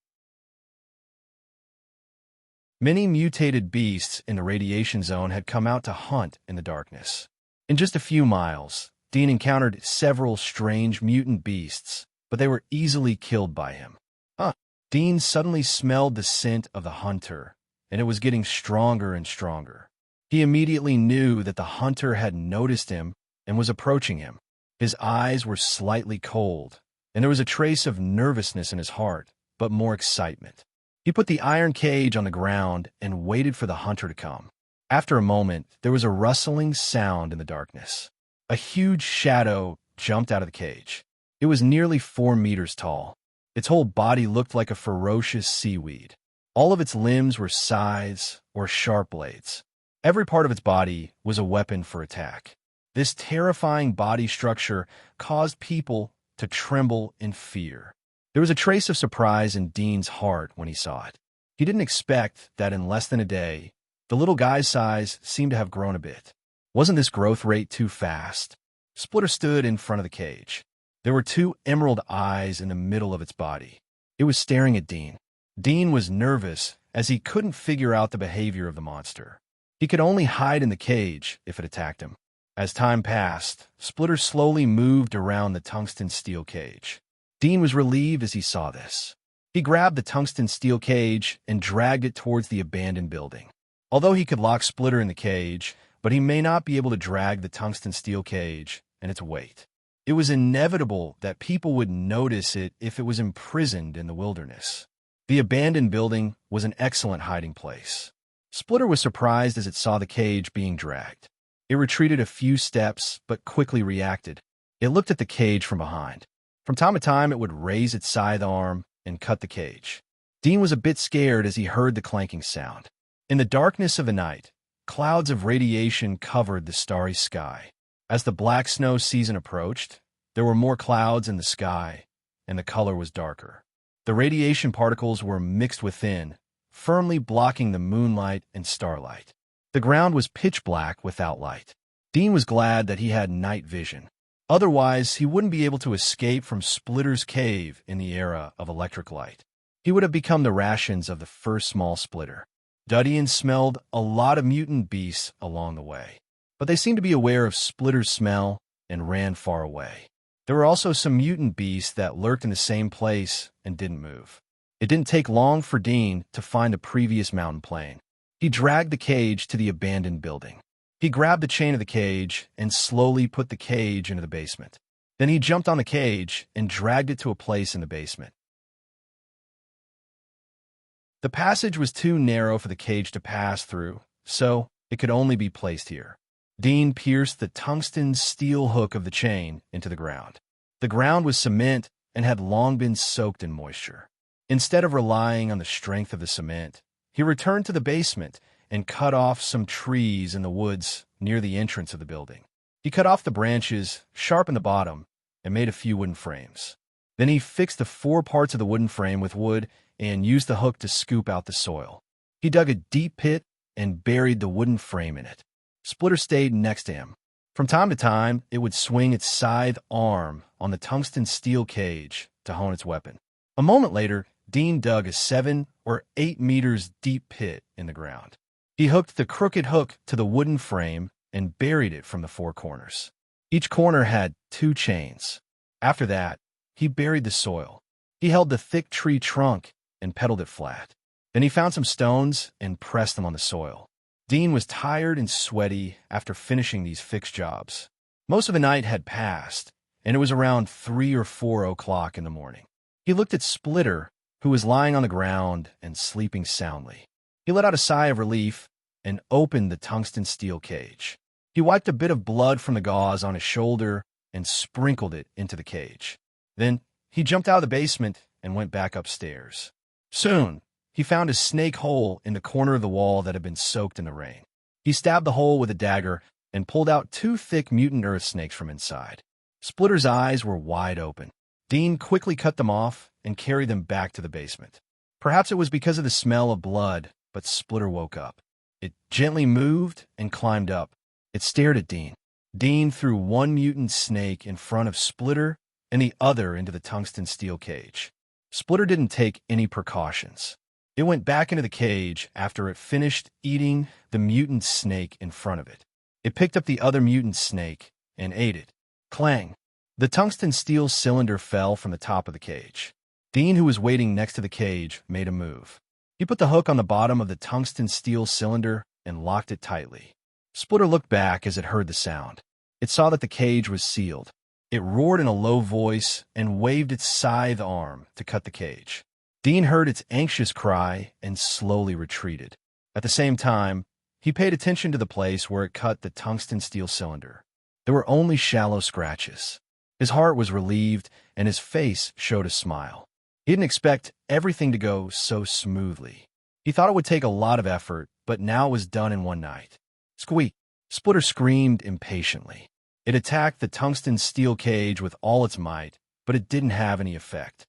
Many mutated beasts in the radiation zone had come out to hunt in the darkness. In just a few miles, Dean encountered several strange mutant beasts, but they were easily killed by him. Dean suddenly smelled the scent of the hunter, and it was getting stronger and stronger. He immediately knew that the hunter had noticed him and was approaching him. His eyes were slightly cold, and there was a trace of nervousness in his heart, but more excitement. He put the iron cage on the ground and waited for the hunter to come. After a moment, there was a rustling sound in the darkness. A huge shadow jumped out of the cage. It was nearly 4 meters tall. Its whole body looked like a ferocious seaweed. All of its limbs were scythes or sharp blades. Every part of its body was a weapon for attack. This terrifying body structure caused people to tremble in fear. There was a trace of surprise in Dean's heart when he saw it. He didn't expect that in less than a day, the little guy's size seemed to have grown a bit. Wasn't this growth rate too fast? Splitter stood in front of the cage. There were 2 emerald eyes in the middle of its body. It was staring at Dean. Dean was nervous as he couldn't figure out the behavior of the monster. He could only hide in the cage if it attacked him. As time passed, Splitter slowly moved around the tungsten steel cage. Dean was relieved as he saw this. He grabbed the tungsten steel cage and dragged it towards the abandoned building. Although he could lock Splitter in the cage, but he may not be able to drag the tungsten steel cage and its weight. It was inevitable that people would notice it if it was imprisoned in the wilderness. The abandoned building was an excellent hiding place. Splitter was surprised as it saw the cage being dragged. It retreated a few steps, but quickly reacted. It looked at the cage from behind. From time to time, it would raise its scythe arm and cut the cage. Dean was a bit scared as he heard the clanking sound. In the darkness of the night, clouds of radiation covered the starry sky. As the black snow season approached, there were more clouds in the sky, and the color was darker. The radiation particles were mixed within, firmly blocking the moonlight and starlight. The ground was pitch black without light. Dean was glad that he had night vision. Otherwise, he wouldn't be able to escape from Splitter's cave in the era of electric light. He would have become the rations of the first small Splitter. Dudian smelled a lot of mutant beasts along the way, but they seemed to be aware of Splitter's smell and ran far away. There were also some mutant beasts that lurked in the same place and didn't move. It didn't take long for Dean to find the previous mountain plain. He dragged the cage to the abandoned building. He grabbed the chain of the cage and slowly put the cage into the basement. Then he jumped on the cage and dragged it to a place in the basement. The passage was too narrow for the cage to pass through, so it could only be placed here. Dean pierced the tungsten steel hook of the chain into the ground. The ground was cement and had long been soaked in moisture. Instead of relying on the strength of the cement, he returned to the basement and cut off some trees in the woods near the entrance of the building. He cut off the branches, sharpened the bottom, and made a few wooden frames. Then he fixed the four parts of the wooden frame with wood and used the hook to scoop out the soil. He dug a deep pit and buried the wooden frame in it. Splitter stayed next to him. From time to time, it would swing its scythe arm on the tungsten steel cage to hone its weapon. A moment later, Dean dug a 7 or 8 meters deep pit in the ground. He hooked the crooked hook to the wooden frame and buried it from the four corners. Each corner had 2 chains. After that, he buried the soil. He held the thick tree trunk and pedaled it flat. Then he found some stones and pressed them on the soil. Dean was tired and sweaty after finishing these fixed jobs. Most of the night had passed, and it was around 3 or 4 o'clock in the morning. He looked at Splitter, who was lying on the ground and sleeping soundly. He let out a sigh of relief and opened the tungsten steel cage. He wiped a bit of blood from the gauze on his shoulder and sprinkled it into the cage. Then he jumped out of the basement and went back upstairs. Soon, he found a snake hole in the corner of the wall that had been soaked in the rain. He stabbed the hole with a dagger and pulled out 2 thick mutant earth snakes from inside. Splitter's eyes were wide open. Dean quickly cut them off and carried them back to the basement. Perhaps it was because of the smell of blood, but Splitter woke up. It gently moved and climbed up. It stared at Dean. Dean threw 1 mutant snake in front of Splitter and the other into the tungsten steel cage. Splitter didn't take any precautions. It went back into the cage after it finished eating the mutant snake in front of it. It picked up the other mutant snake and ate it. Clang! The tungsten steel cylinder fell from the top of the cage. Dean, who was waiting next to the cage, made a move. He put the hook on the bottom of the tungsten steel cylinder and locked it tightly. Splitter looked back as it heard the sound. It saw that the cage was sealed. It roared in a low voice and waved its scythe arm to cut the cage. Dean heard its anxious cry and slowly retreated. At the same time, he paid attention to the place where it cut the tungsten steel cylinder. There were only shallow scratches. His heart was relieved, and his face showed a smile. He didn't expect everything to go so smoothly. He thought it would take a lot of effort, but now it was done in one night. Squeak! Splitter screamed impatiently. It attacked the tungsten steel cage with all its might, but it didn't have any effect.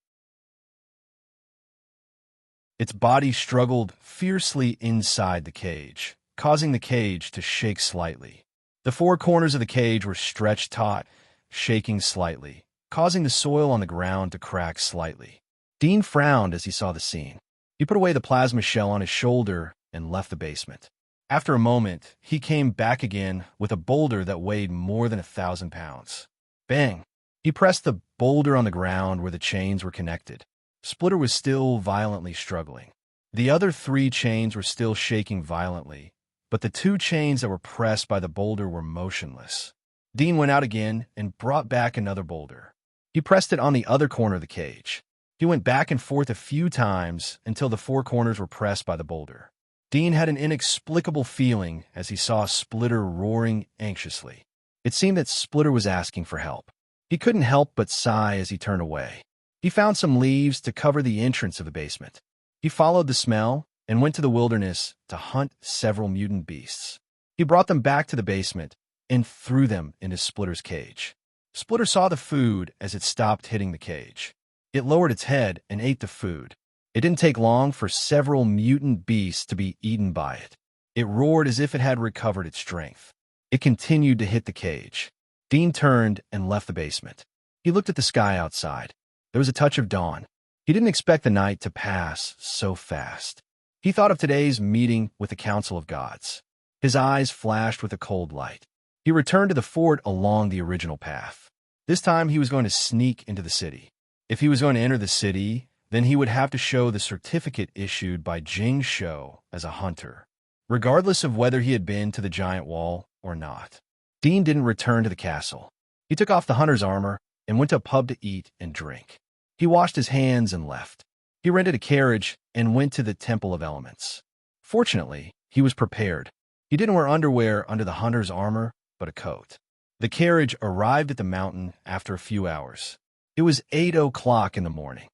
Its body struggled fiercely inside the cage, causing the cage to shake slightly. The 4 corners of the cage were stretched taut, shaking slightly, causing the soil on the ground to crack slightly. Dean frowned as he saw the scene. He put away the plasma shell on his shoulder and left the basement. After a moment, he came back again with a boulder that weighed more than 1,000 pounds. Bang! He pressed the boulder on the ground where the chains were connected. Splitter was still violently struggling. The other 3 chains were still shaking violently, but the 2 chains that were pressed by the boulder were motionless. Dean went out again and brought back another boulder. He pressed it on the other corner of the cage. He went back and forth a few times until the 4 corners were pressed by the boulder. Dean had an inexplicable feeling as he saw Splitter roaring anxiously. It seemed that Splitter was asking for help. He couldn't help but sigh as he turned away. He found some leaves to cover the entrance of the basement. He followed the smell and went to the wilderness to hunt several mutant beasts. He brought them back to the basement and threw them into Splitter's cage. Splitter saw the food as it stopped hitting the cage. It lowered its head and ate the food. It didn't take long for several mutant beasts to be eaten by it. It roared as if it had recovered its strength. It continued to hit the cage. Dean turned and left the basement. He looked at the sky outside. There was a touch of dawn. He didn't expect the night to pass so fast. He thought of today's meeting with the Council of Gods. His eyes flashed with a cold light. He returned to the fort along the original path. This time he was going to sneak into the city. If he was going to enter the city, then he would have to show the certificate issued by Jing Shou as a hunter, regardless of whether he had been to the giant wall or not. Dean didn't return to the castle. He took off the hunter's armor and went to a pub to eat and drink. He washed his hands and left. He rented a carriage and went to the Temple of Elements. Fortunately, he was prepared. He didn't wear underwear under the hunter's armor, but a coat. The carriage arrived at the mountain after a few hours. It was 8 o'clock in the morning.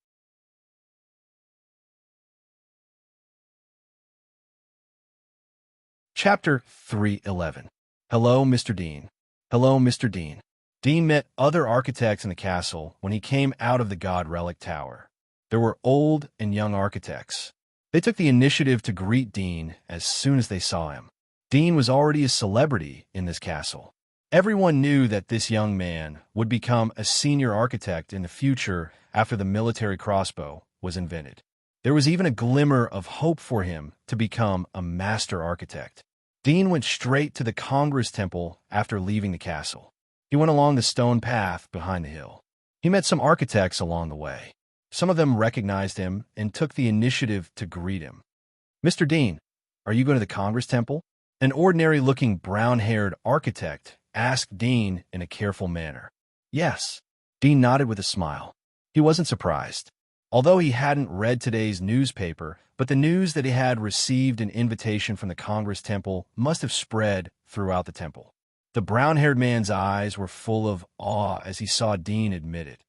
Chapter 3:11. Hello, Mr. Dean. Hello, Mr. Dean. Dean met other architects in the castle when he came out of the God Relic Tower. There were old and young architects. They took the initiative to greet Dean as soon as they saw him. Dean was already a celebrity in this castle. Everyone knew that this young man would become a senior architect in the future after the military crossbow was invented. There was even a glimmer of hope for him to become a master architect. Dean went straight to the Congress Temple after leaving the castle. He went along the stone path behind the hill. He met some architects along the way. Some of them recognized him and took the initiative to greet him. Mr. Dean, are you going to the Congress Temple? An ordinary-looking brown-haired architect asked Dean in a careful manner. Yes. Dean nodded with a smile. He wasn't surprised. Although he hadn't read today's newspaper, but the news that he had received an invitation from the Congress Temple must have spread throughout the temple. The brown-haired man's eyes were full of awe as he saw Dean admit it.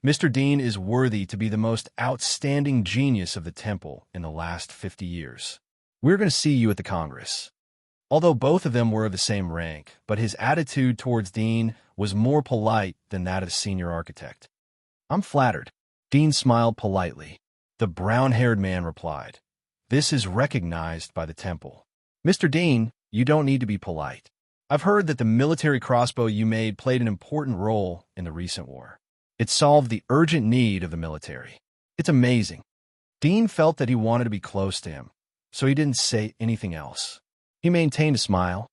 Mr. Dean is worthy to be the most outstanding genius of the temple in the last 50 years. We're going to see you at the Congress. Although both of them were of the same rank, but his attitude towards Dean was more polite than that of the senior architect. I'm flattered. Dean smiled politely. The brown-haired man replied, This is recognized by the temple. Mr. Dean, you don't need to be polite. I've heard that the military crossbow you made played an important role in the recent war. It solved the urgent need of the military. It's amazing. Dean felt that he wanted to be close to him, so he didn't say anything else. He maintained a smile.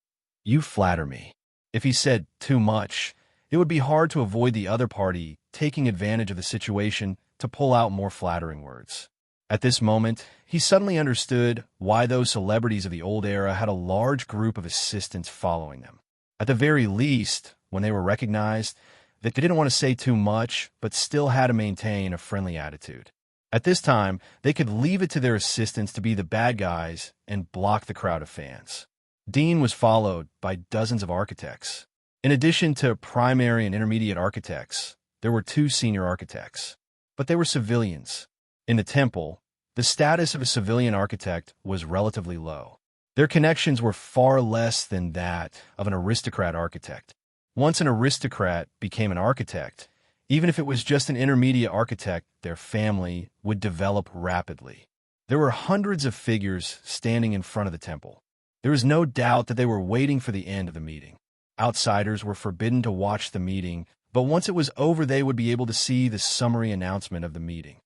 You flatter me. If he said too much, it would be hard to avoid the other party taking advantage of the situation to pull out more flattering words. At this moment, he suddenly understood why those celebrities of the old era had a large group of assistants following them. At the very least, when they were recognized, they didn't want to say too much, but still had to maintain a friendly attitude. At this time, they could leave it to their assistants to be the bad guys and block the crowd of fans. Dean was followed by dozens of architects. In addition to primary and intermediate architects, there were 2 senior architects. But they were civilians. In the temple, the status of a civilian architect was relatively low. Their connections were far less than that of an aristocrat architect. Once an aristocrat became an architect, even if it was just an intermediate architect, their family would develop rapidly. There were hundreds of figures standing in front of the temple. There was no doubt that they were waiting for the end of the meeting. Outsiders were forbidden to watch the meeting, but once it was over, they would be able to see the summary announcement of the meeting.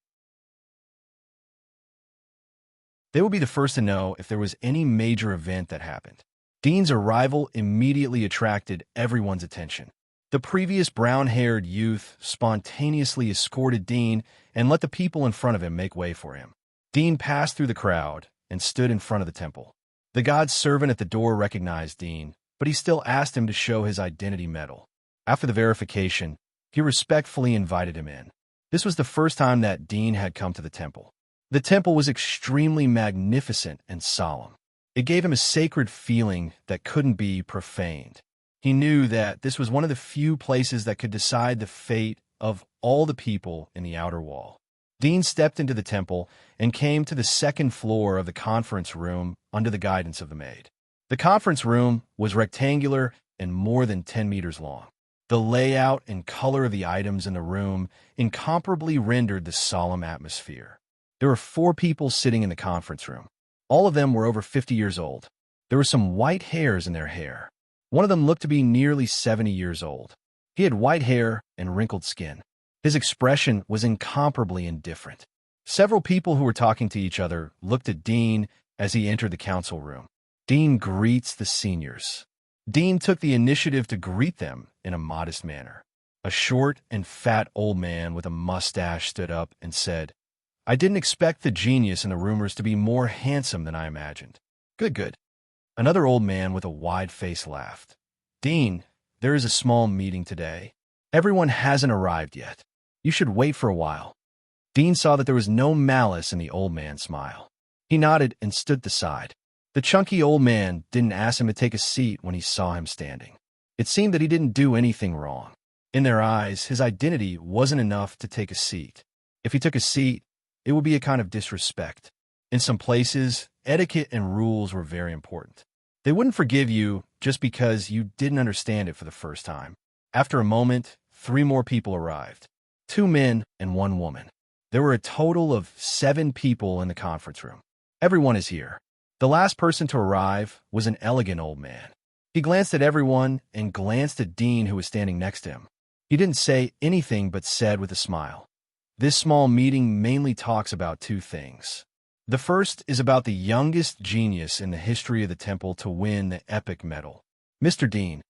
They would be the first to know if there was any major event that happened. Dean's arrival immediately attracted everyone's attention. The previous brown-haired youth spontaneously escorted Dean and let the people in front of him make way for him. Dean passed through the crowd and stood in front of the temple. The god's servant at the door recognized Dean, but he still asked him to show his identity medal. After the verification, he respectfully invited him in. This was the first time that Dean had come to the temple. The temple was extremely magnificent and solemn. It gave him a sacred feeling that couldn't be profaned. He knew that this was one of the few places that could decide the fate of all the people in the outer wall. Dean stepped into the temple and came to the second floor of the conference room under the guidance of the maid. The conference room was rectangular and more than 10 meters long. The layout and color of the items in the room incomparably rendered the solemn atmosphere. There were 4 people sitting in the conference room. All of them were over 50 years old. There were some white hairs in their hair. One of them looked to be nearly 70 years old. He had white hair and wrinkled skin. His expression was incomparably indifferent. Several people who were talking to each other looked at Dean as he entered the council room. Dean greets the seniors. Dean took the initiative to greet them in a modest manner. A short and fat old man with a mustache stood up and said, I didn't expect the genius in the rumors to be more handsome than I imagined. Good, good. Another old man with a wide face laughed. Dean, there is a small meeting today. Everyone hasn't arrived yet. You should wait for a while. Dean saw that there was no malice in the old man's smile. He nodded and stood aside. The chunky old man didn't ask him to take a seat when he saw him standing. It seemed that he didn't do anything wrong. In their eyes, his identity wasn't enough to take a seat. If he took a seat, it would be a kind of disrespect. In some places, etiquette and rules were very important. They wouldn't forgive you just because you didn't understand it for the first time. After a moment, 3 more people arrived. 2 men and 1 woman. There were a total of 7 people in the conference room. Everyone is here. The last person to arrive was an elegant old man. He glanced at everyone and glanced at Dean, who was standing next to him. He didn't say anything but said with a smile, "This small meeting mainly talks about 2 things. The first is about the youngest genius in the history of the temple to win the epic medal, Mr. Dean."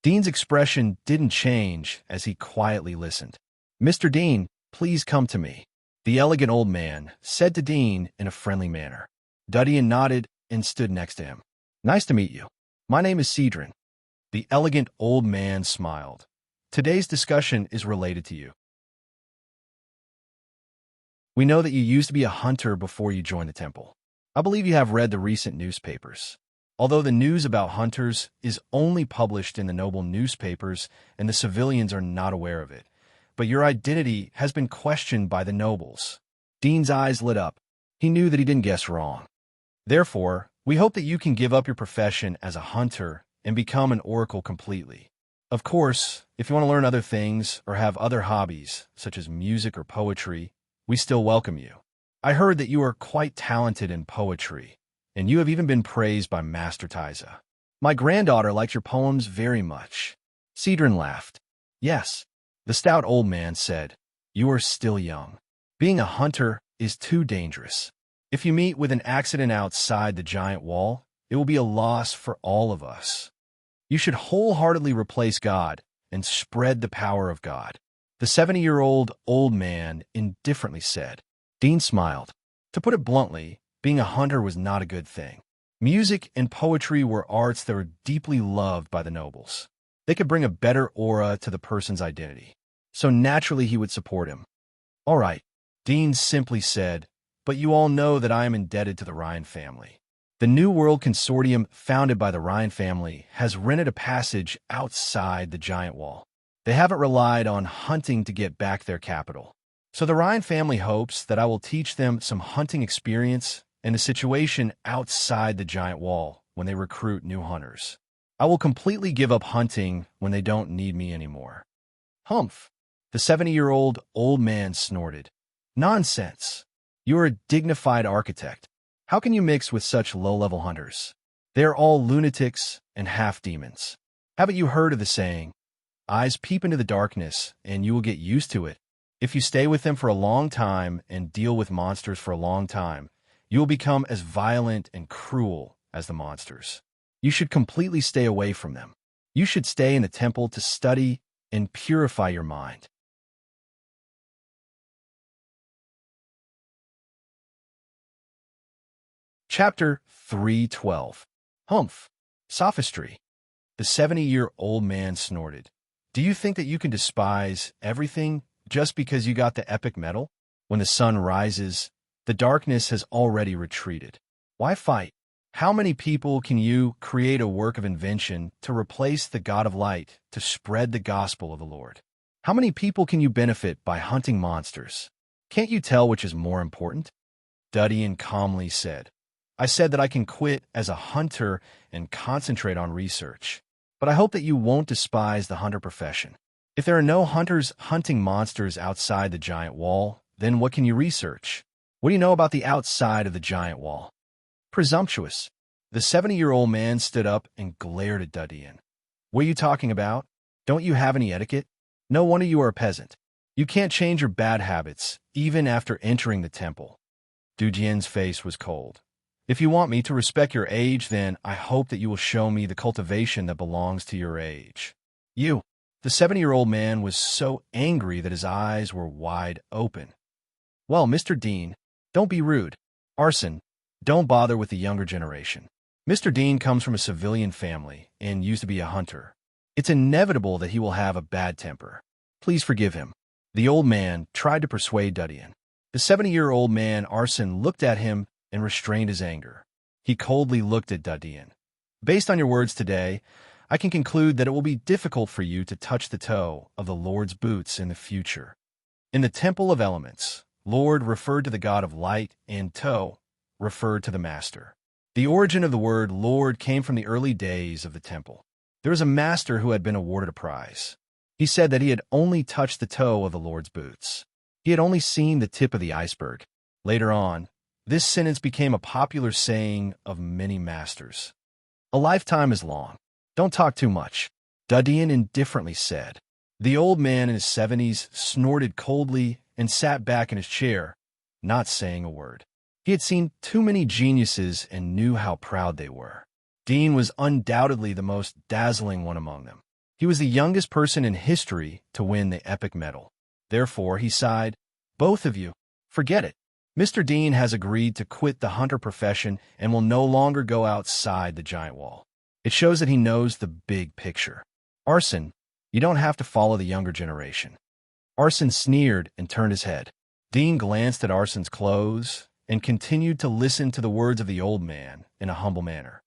Dean's expression didn't change as he quietly listened. "Mr. Dean, please come to me," the elegant old man said to Dean in a friendly manner. Duddian nodded and stood next to him. "Nice to meet you. My name is Serene." The elegant old man smiled. "Today's discussion is related to you. We know that you used to be a hunter before you joined the temple. I believe you have read the recent newspapers. Although the news about hunters is only published in the noble newspapers and the civilians are not aware of it, but your identity has been questioned by the nobles." Dean's eyes lit up. He knew that he didn't guess wrong. "Therefore, we hope that you can give up your profession as a hunter and become an oracle completely. Of course, if you want to learn other things or have other hobbies, such as music or poetry, we still welcome you. I heard that you are quite talented in poetry, and you have even been praised by Master Tiza. My granddaughter likes your poems very much." Cedron laughed. "Yes," the stout old man said, "you are still young. Being a hunter is too dangerous. If you meet with an accident outside the giant wall, it will be a loss for all of us. You should wholeheartedly replace God and spread the power of God," the 70-year-old old man indifferently said. Dean smiled. To put it bluntly, being a hunter was not a good thing. Music and poetry were arts that were deeply loved by the nobles. They could bring a better aura to the person's identity. So naturally he would support him. "All right," Dean simply said, "but you all know that I am indebted to the Ryan family. The New World Consortium, founded by the Ryan family, has rented a passage outside the giant wall. They haven't relied on hunting to get back their capital. So the Ryan family hopes that I will teach them some hunting experience and the situation outside the giant wall when they recruit new hunters. I will completely give up hunting when they don't need me anymore." "Humph," the 70-year-old old man snorted. "Nonsense. You are a dignified architect. How can you mix with such low-level hunters? They are all lunatics and half-demons. Haven't you heard of the saying, 'Eyes peep into the darkness, and you will get used to it'? If you stay with them for a long time and deal with monsters for a long time, you will become as violent and cruel as the monsters. You should completely stay away from them. You should stay in the temple to study and purify your mind." Chapter 312. Humph. Sophistry. The 70-year-old man snorted. "Do you think that you can despise everything just because you got the epic medal? When the sun rises, the darkness has already retreated. Why fight? How many people can you create a work of invention to replace the God of light to spread the gospel of the Lord? How many people can you benefit by hunting monsters? Can't you tell which is more important?" Duddian calmly said, "I said that I can quit as a hunter and concentrate on research. But I hope that you won't despise the hunter profession. If there are no hunters hunting monsters outside the giant wall, then what can you research? What do you know about the outside of the giant wall?" "Presumptuous." The 70-year-old man stood up and glared at Duddian. "What are you talking about? Don't you have any etiquette? No wonder you are a peasant. You can't change your bad habits, even after entering the temple." Dujian's face was cold. "If you want me to respect your age, then I hope that you will show me the cultivation that belongs to your age." "You." The 70-year-old man was so angry that his eyes were wide open. "Well, Mr. Dean, don't be rude. Arson, don't bother with the younger generation. Mr. Dean comes from a civilian family and used to be a hunter. It's inevitable that he will have a bad temper. Please forgive him." The old man tried to persuade Duddian. The 70-year-old man, Arsene, looked at him and restrained his anger. He coldly looked at Dudien. Based on your words today, I can conclude that it will be difficult for you to touch the toe of the Lord's boots in the future. In the Temple of Elements, Lord referred to the god of light, and toe referred to the master. The origin of the word Lord came from the early days of the temple. There was a master who had been awarded a prize. He said that he had only touched the toe of the Lord's boots. He had only seen the tip of the iceberg. Later on, this sentence became a popular saying of many masters. A lifetime is long. Don't talk too much, Dudien indifferently said. The old man in his 70s snorted coldly and sat back in his chair, not saying a word. He had seen too many geniuses and knew how proud they were. Dean was undoubtedly the most dazzling one among them. He was the youngest person in history to win the epic medal. Therefore, he sighed, "Both of you, forget it. Mr. Dean has agreed to quit the hunter profession and will no longer go outside the giant wall. It shows that he knows the big picture. Arsene, you don't have to follow the younger generation." Arsene sneered and turned his head. Dean glanced at Arsene's clothes and continued to listen to the words of the old man in a humble manner.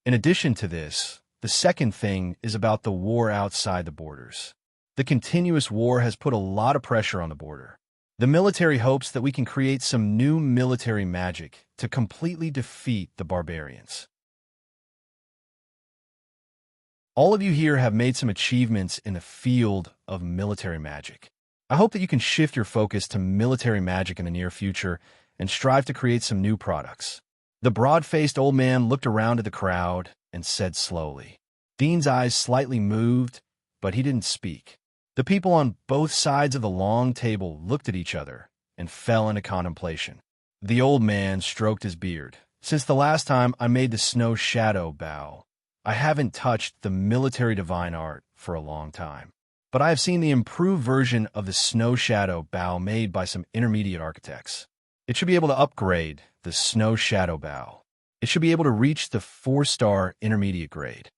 In addition to this, the second thing is about the war outside the borders. The continuous war has put a lot of pressure on the border. The military hopes that we can create some new military magic to completely defeat the barbarians. All of you here have made some achievements in the field of military magic. I hope that you can shift your focus to military magic in the near future and strive to create some new products. The broad-faced old man looked around at the crowd and said slowly. Dean's eyes slightly moved, but he didn't speak. The people on both sides of the long table looked at each other and fell into contemplation. The old man stroked his beard. "Since the last time I made the snow shadow bow, I haven't touched the military divine art for a long time. But I have seen the improved version of the snow shadow bow made by some intermediate architects. It should be able to upgrade the snow shadow bow. It should be able to reach the 4-star intermediate grade."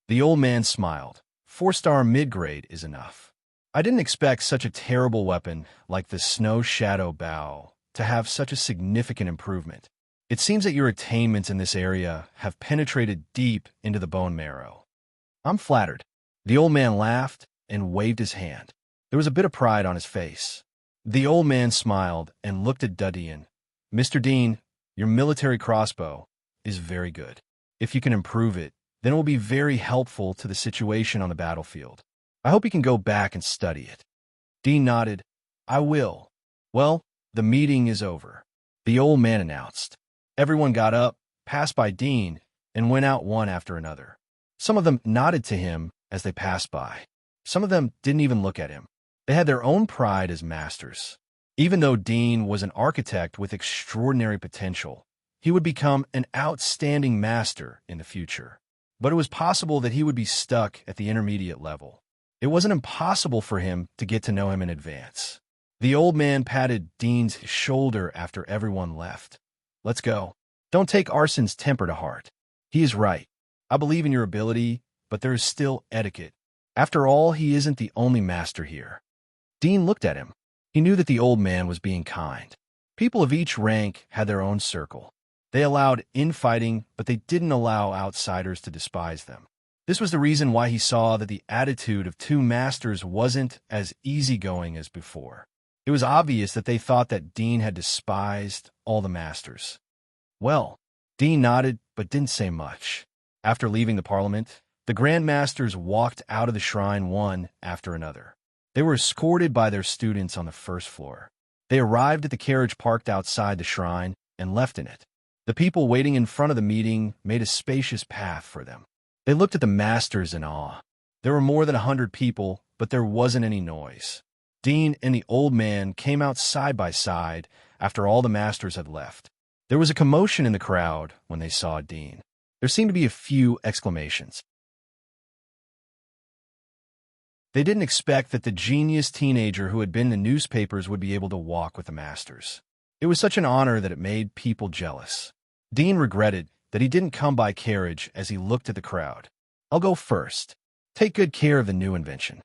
The old man smiled. 4-star mid-grade is enough. I didn't expect such a terrible weapon like the snow shadow bow to have such a significant improvement. It seems that your attainments in this area have penetrated deep into the bone marrow. I'm flattered. The old man laughed and waved his hand. There was a bit of pride on his face. The old man smiled and looked at Dudien. "Mr. Dean, your military crossbow is very good. If you can improve it, then it will be very helpful to the situation on the battlefield. I hope you can go back and study it." Dean nodded. "I will." "Well, the meeting is over," the old man announced. Everyone got up, passed by Dean, and went out one after another. Some of them nodded to him as they passed by. Some of them didn't even look at him. They had their own pride as masters. Even though Dean was an architect with extraordinary potential, he would become an outstanding master in the future. But it was possible that he would be stuck at the intermediate level. It wasn't impossible for him to get to know him in advance. The old man patted Dean's shoulder after everyone left. "Let's go. Don't take Arsene's temper to heart. He is right. I believe in your ability, but there is still etiquette. After all, he isn't the only master here." Dean looked at him. He knew that the old man was being kind. People of each rank had their own circle. They allowed infighting, but they didn't allow outsiders to despise them. This was the reason why he saw that the attitude of two masters wasn't as easygoing as before. It was obvious that they thought that Dean had despised all the masters. "Well," Dean nodded but didn't say much. After leaving the parliament, the Grand Masters walked out of the shrine one after another. They were escorted by their students on the first floor. They arrived at the carriage parked outside the shrine and left in it. The people waiting in front of the meeting made a spacious path for them. They looked at the masters in awe. There were more than 100 people, but there wasn't any noise. Dean and the old man came out side by side after all the masters had left. There was a commotion in the crowd when they saw Dean. There seemed to be a few exclamations. They didn't expect that the genius teenager who had been in the newspapers would be able to walk with the masters. It was such an honor that it made people jealous. Dean regretted that he didn't come by carriage as he looked at the crowd. "I'll go first. Take good care of the new invention."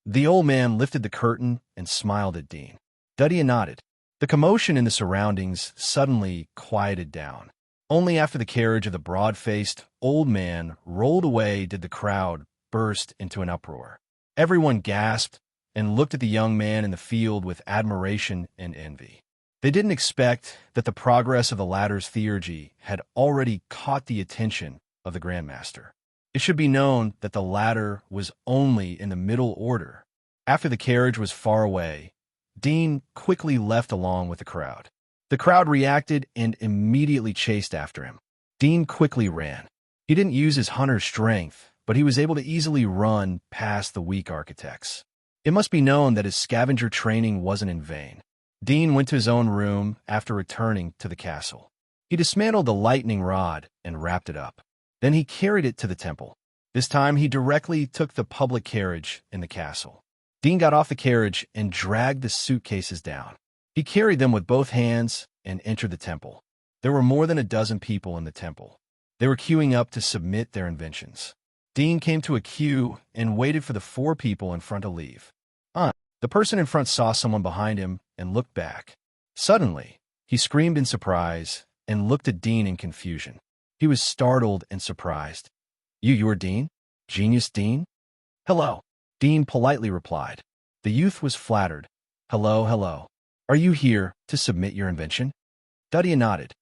The old man lifted the curtain and smiled at Dean. Dudien nodded. The commotion in the surroundings suddenly quieted down. Only after the carriage of the broad-faced old man rolled away did the crowd burst into an uproar. Everyone gasped and looked at the young man in the field with admiration and envy. They didn't expect that the progress of the latter's theurgy had already caught the attention of the Grandmaster. It should be known that the latter was only in the middle order. After the carriage was far away, Dean quickly left along with the crowd. The crowd reacted and immediately chased after him. Dean quickly ran. He didn't use his hunter's strength, but he was able to easily run past the weak architects. It must be known that his scavenger training wasn't in vain. Dean went to his own room after returning to the castle. He dismantled the lightning rod and wrapped it up. Then he carried it to the temple. This time he directly took the public carriage in the castle. Dean got off the carriage and dragged the suitcases down. He carried them with both hands and entered the temple. There were more than a dozen people in the temple. They were queuing up to submit their inventions. Dean came to a queue and waited for the 4 people in front to leave. The person in front saw someone behind him and looked back. Suddenly, he screamed in surprise and looked at Dean in confusion. He was startled and surprised. You're Dean? Genius Dean? Hello, Dean politely replied. The youth was flattered. Hello. Are you here to submit your invention? Duddy nodded.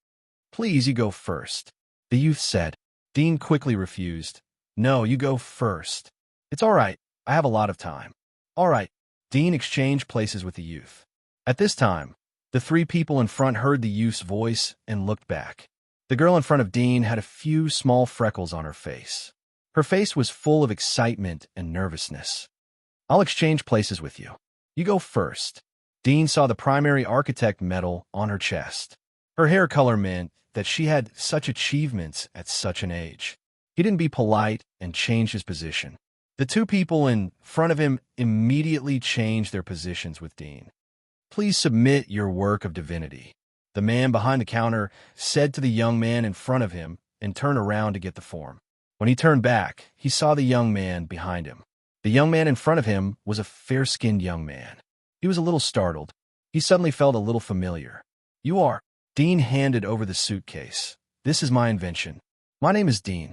Please, you go first, the youth said. Dean quickly refused. No, you go first. It's all right. I have a lot of time. All right. Dean exchanged places with the youth. At this time, the 3 people in front heard the youth's voice and looked back. The girl in front of Dean had a few small freckles on her face. Her face was full of excitement and nervousness. I'll exchange places with you. You go first. Dean saw the primary architect medal on her chest. Her hair color meant that she had such achievements at such an age. He didn't be polite and changed his position. The 2 people in front of him immediately changed their positions with Dean. Please submit your work of divinity, the man behind the counter said to the young man in front of him and turned around to get the form. When he turned back, he saw the young man behind him. The young man in front of him was a fair-skinned young man. He was a little startled. He suddenly felt a little familiar. You are. Dean handed over the suitcase. This is my invention. My name is Dean.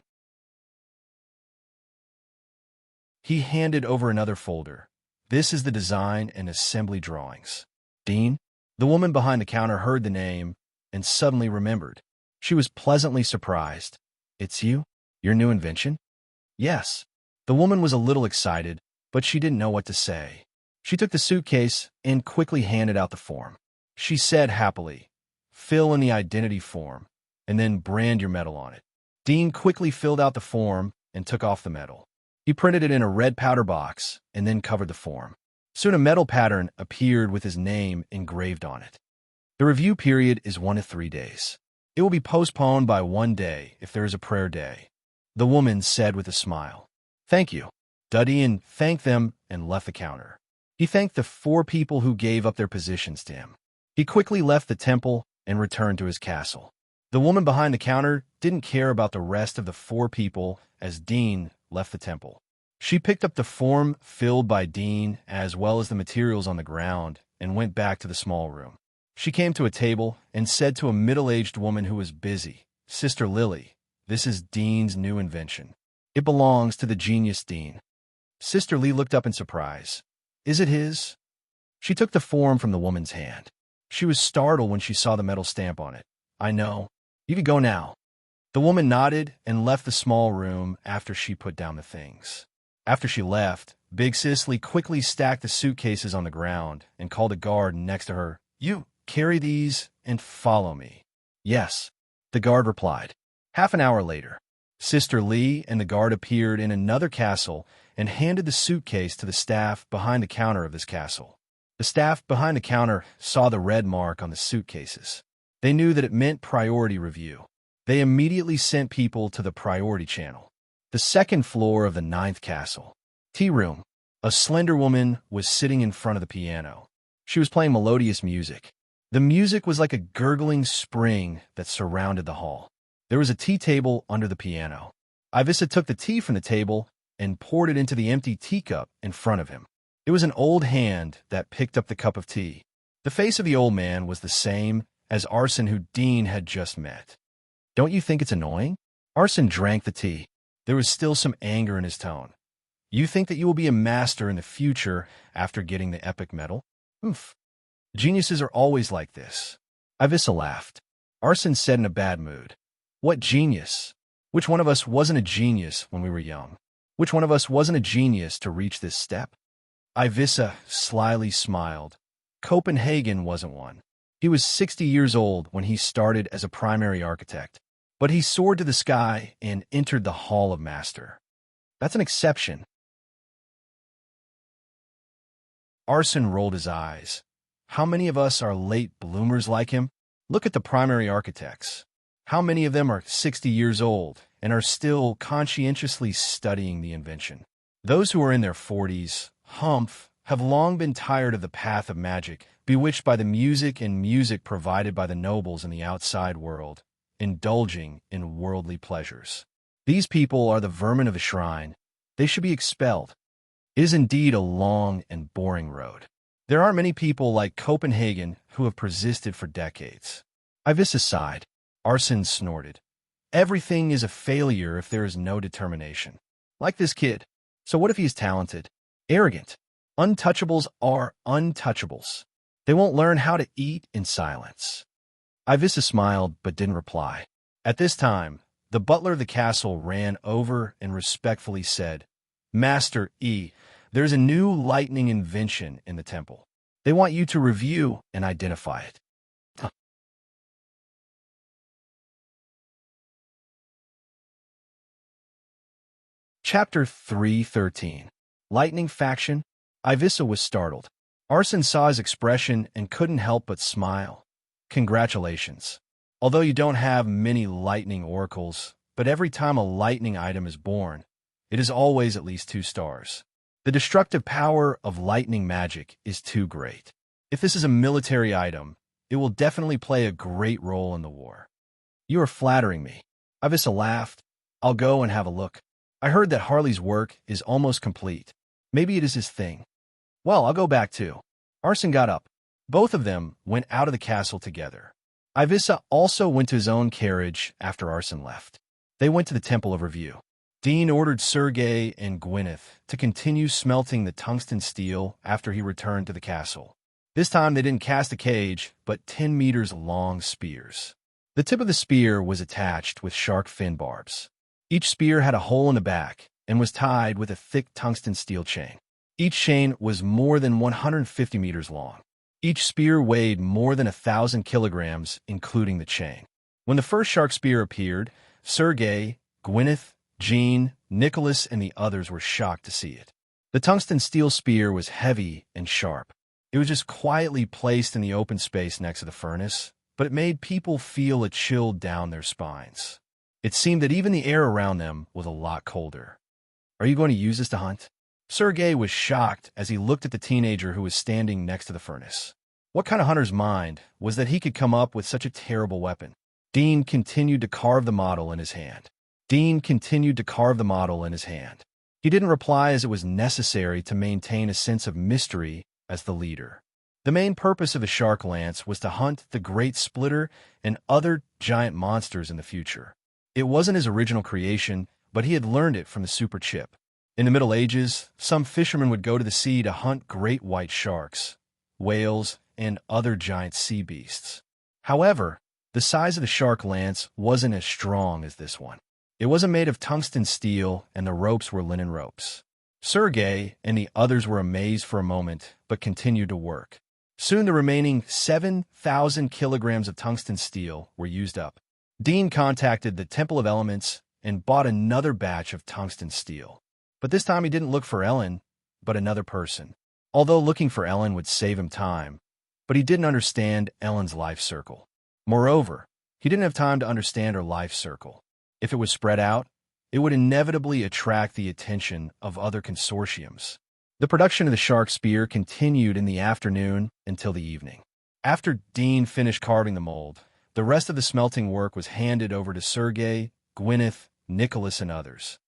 He handed over another folder. This is the design and assembly drawings. Dean? The woman behind the counter heard the name and suddenly remembered. She was pleasantly surprised. It's you? Your new invention? Yes. The woman was a little excited, but she didn't know what to say. She took the suitcase and quickly handed out the form. She said happily, fill in the identity form, and then brand your medal on it. Dean quickly filled out the form and took off the medal. He printed it in a red powder box and then covered the form. Soon a metal pattern appeared with his name engraved on it. The review period is 1 to 3 days. It will be postponed by 1 day if there is a prayer day, the woman said with a smile. Thank you. Duddy thanked them and left the counter. He thanked the 4 people who gave up their positions to him. He quickly left the temple and returned to his castle. The woman behind the counter didn't care about the rest of the 4 people as Dean left the temple. She picked up the form filled by Dean as well as the materials on the ground and went back to the small room. She came to a table and said to a middle-aged woman who was busy, Sister Lily, this is Dean's new invention. It belongs to the genius Dean. Sister Lee looked up in surprise. Is it his? She took the form from the woman's hand. She was startled when she saw the metal stamp on it. I know. You can go now. The woman nodded and left the small room after she put down the things. After she left, Big Cicely quickly stacked the suitcases on the ground and called a guard next to her. You carry these and follow me. Yes, the guard replied. Half an hour later, Sister Lee and the guard appeared in another castle and handed the suitcase to the staff behind the counter of this castle. The staff behind the counter saw the red mark on the suitcases. They knew that it meant priority review. They immediately sent people to the priority channel. The 2nd floor of the 9th castle. Tea room. A slender woman was sitting in front of the piano. She was playing melodious music. The music was like a gurgling spring that surrounded the hall. There was a tea table under the piano. Ivissa took the tea from the table and poured it into the empty teacup in front of him. It was an old hand that picked up the cup of tea. The face of the old man was the same as Arson who Dean had just met. "Don't you think it's annoying?" Arson drank the tea. There was still some anger in his tone. "You think that you will be a master in the future after getting the epic medal? Oof. Geniuses are always like this." Ivissa laughed. Arson said in a bad mood, "What genius? Which one of us wasn't a genius when we were young? Which one of us wasn't a genius to reach this step?" Ivissa slyly smiled. Copenhagen wasn't one. He was 60 years old when he started as a primary architect, but he soared to the sky and entered the Hall of Master. That's an exception. Arson rolled his eyes. How many of us are late bloomers like him? Look at the primary architects. How many of them are 60 years old and are still conscientiously studying the invention? Those who are in their 40s, have long been tired of the path of magic, bewitched by the music and music provided by the nobles in the outside world, indulging in worldly pleasures. These people are the vermin of a shrine. They should be expelled. It is indeed a long and boring road. There aren't many people like Copenhagen who have persisted for decades. Ivissa sighed. Arson snorted. Everything is a failure if there is no determination. Like this kid. So what if he is talented? Arrogant. Untouchables are untouchables. They won't learn how to eat in silence. Ivissa smiled but didn't reply. At this time, the butler of the castle ran over and respectfully said, "Master E, there's a new lightning invention in the temple. They want you to review and identify it." Chapter 313. Lightning Faction. Ivissa was startled. Arson saw his expression and couldn't help but smile. "Congratulations. Although you don't have many lightning oracles, but every time a lightning item is born, it is always at least 2 stars. The destructive power of lightning magic is too great. If this is a military item, it will definitely play a great role in the war." "You are flattering me." Ivissa laughed. "I'll go and have a look. I heard that Harley's work is almost complete. Maybe it is his thing." "Well, I'll go back too." Arson got up. Both of them went out of the castle together. Ivissa also went to his own carriage after Arson left. They went to the Temple of Review. Dean ordered Sergei and Gwyneth to continue smelting the tungsten steel after he returned to the castle. This time they didn't cast a cage, but 10 meters long spears. The tip of the spear was attached with shark fin barbs. Each spear had a hole in the back and was tied with a thick tungsten steel chain. Each chain was more than 150 meters long. Each spear weighed more than 1,000 kilograms, including the chain. When the first shark spear appeared, Sergei, Gwyneth, Jean, Nicholas, and the others were shocked to see it. The tungsten steel spear was heavy and sharp. It was just quietly placed in the open space next to the furnace, but it made people feel a chill down their spines. It seemed that even the air around them was a lot colder. "Are you going to use this to hunt?" Sergei was shocked as he looked at the teenager who was standing next to the furnace. What kind of hunter's mind was that he could come up with such a terrible weapon? Dean continued to carve the model in his hand. He didn't reply as it was necessary to maintain a sense of mystery as the leader. The main purpose of the shark lance was to hunt the Great Splitter and other giant monsters in the future. It wasn't his original creation, but he had learned it from the super chip. In the Middle Ages, some fishermen would go to the sea to hunt great white sharks, whales, and other giant sea beasts. However, the size of the shark lance wasn't as strong as this one. It wasn't made of tungsten steel, and the ropes were linen ropes. Sergei and the others were amazed for a moment, but continued to work. Soon the remaining 7,000 kilograms of tungsten steel were used up. Dean contacted the Temple of Elements and bought another batch of tungsten steel. But this time he didn't look for Ellen, but another person. Although looking for Ellen would save him time, but he didn't understand Ellen's life circle. Moreover, he didn't have time to understand her life circle. If it was spread out, it would inevitably attract the attention of other consortiums. The production of the shark spear continued in the afternoon until the evening. After Dean finished carving the mold, the rest of the smelting work was handed over to Sergei, Gwyneth, Nicholas, and others.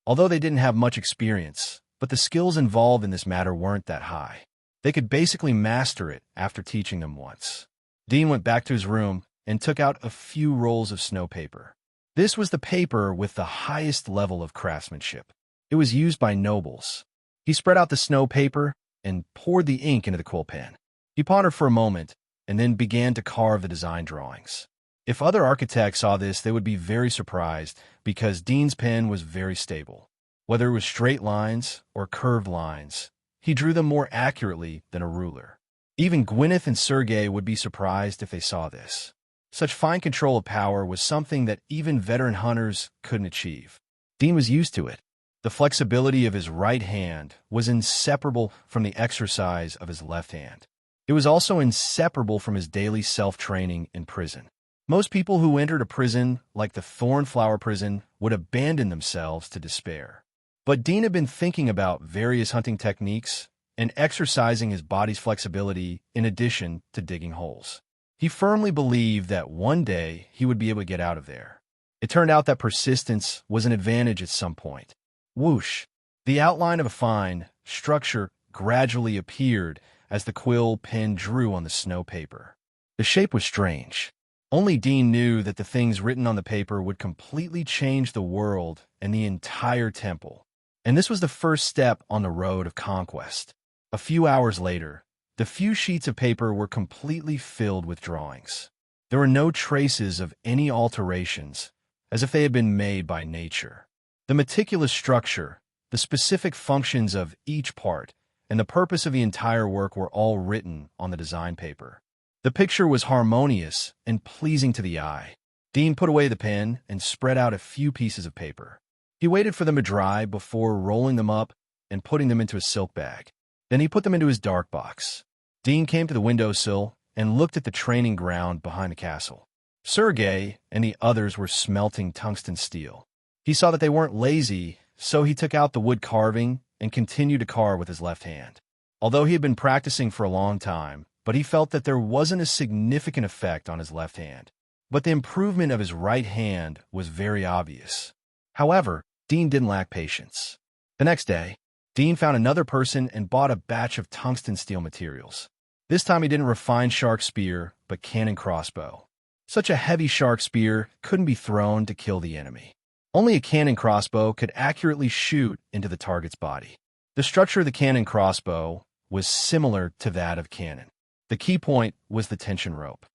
Although they didn't have much experience, but the skills involved in this matter weren't that high. They could basically master it after teaching them once. Dean went back to his room and took out a few rolls of snow paper. This was the paper with the highest level of craftsmanship. It was used by nobles. He spread out the snow paper and poured the ink into the quill pen. He pondered for a moment and then began to carve the design drawings. If other architects saw this, they would be very surprised because Dean's pen was very stable. Whether it was straight lines or curved lines, he drew them more accurately than a ruler. Even Gwyneth and Sergei would be surprised if they saw this. Such fine control of power was something that even veteran hunters couldn't achieve. Dean was used to it. The flexibility of his right hand was inseparable from the exercise of his left hand. It was also inseparable from his daily self-training in prison. Most people who entered a prison like the Thornflower prison would abandon themselves to despair. But Dean had been thinking about various hunting techniques and exercising his body's flexibility in addition to digging holes. He firmly believed that one day he would be able to get out of there. It turned out that persistence was an advantage at some point. Whoosh! The outline of a fine structure gradually appeared as the quill pen drew on the snow paper. The shape was strange. Only Dean knew that the things written on the paper would completely change the world and the entire temple. And this was the first step on the road of conquest. A few hours later, the few sheets of paper were completely filled with drawings. There were no traces of any alterations, as if they had been made by nature. The meticulous structure, the specific functions of each part, and the purpose of the entire work were all written on the design paper. The picture was harmonious and pleasing to the eye. Dean put away the pen and spread out a few pieces of paper. He waited for them to dry before rolling them up and putting them into a silk bag. Then he put them into his dark box. Dean came to the windowsill and looked at the training ground behind the castle. Sergei and the others were smelting tungsten steel. He saw that they weren't lazy, so he took out the wood carving and continued to carve with his left hand. Although he had been practicing for a long time, but he felt that there wasn't a significant effect on his left hand. But the improvement of his right hand was very obvious. However, Dean didn't lack patience. The next day, Dean found another person and bought a batch of tungsten steel materials. This time he didn't refine shark spear, but cannon crossbow. Such a heavy shark spear couldn't be thrown to kill the enemy. Only a cannon crossbow could accurately shoot into the target's body. The structure of the cannon crossbow was similar to that of cannon. The key point was the tension rope.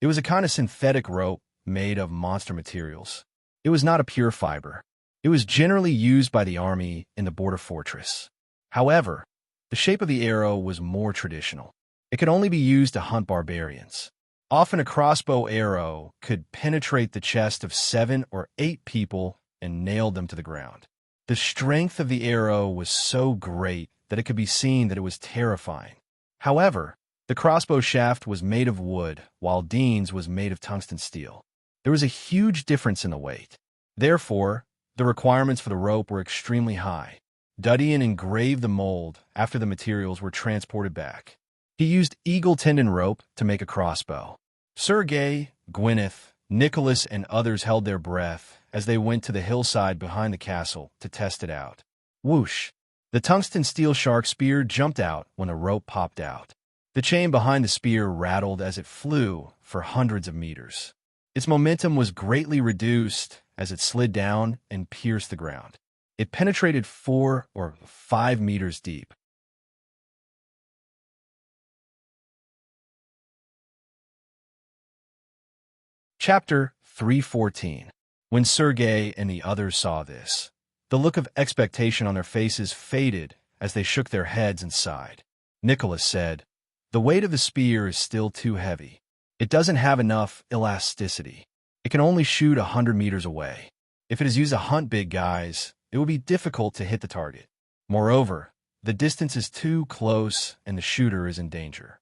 It was a kind of synthetic rope made of monster materials. It was not a pure fiber. It was generally used by the army in the border fortress. However, the shape of the arrow was more traditional. It could only be used to hunt barbarians. Often a crossbow arrow could penetrate the chest of 7 or 8 people and nail them to the ground. The strength of the arrow was so great that it could be seen that it was terrifying. However, the crossbow shaft was made of wood, while Dean's was made of tungsten steel. There was a huge difference in the weight. Therefore, the requirements for the rope were extremely high. Dudian engraved the mold after the materials were transported back. He used eagle tendon rope to make a crossbow. Sergei, Gwyneth, Nicholas, and others held their breath as they went to the hillside behind the castle to test it out. Whoosh! The tungsten steel shark spear jumped out when the rope popped out. The chain behind the spear rattled as it flew for hundreds of meters. Its momentum was greatly reduced as it slid down and pierced the ground. It penetrated 4 or 5 meters deep. Chapter 3:14. When Sergei and the others saw this, the look of expectation on their faces faded as they shook their heads and sighed. Nicholas said, "The weight of the spear is still too heavy. It doesn't have enough elasticity. It can only shoot 100 meters away. If it is used to hunt big guys, it would be difficult to hit the target. Moreover, the distance is too close and the shooter is in danger."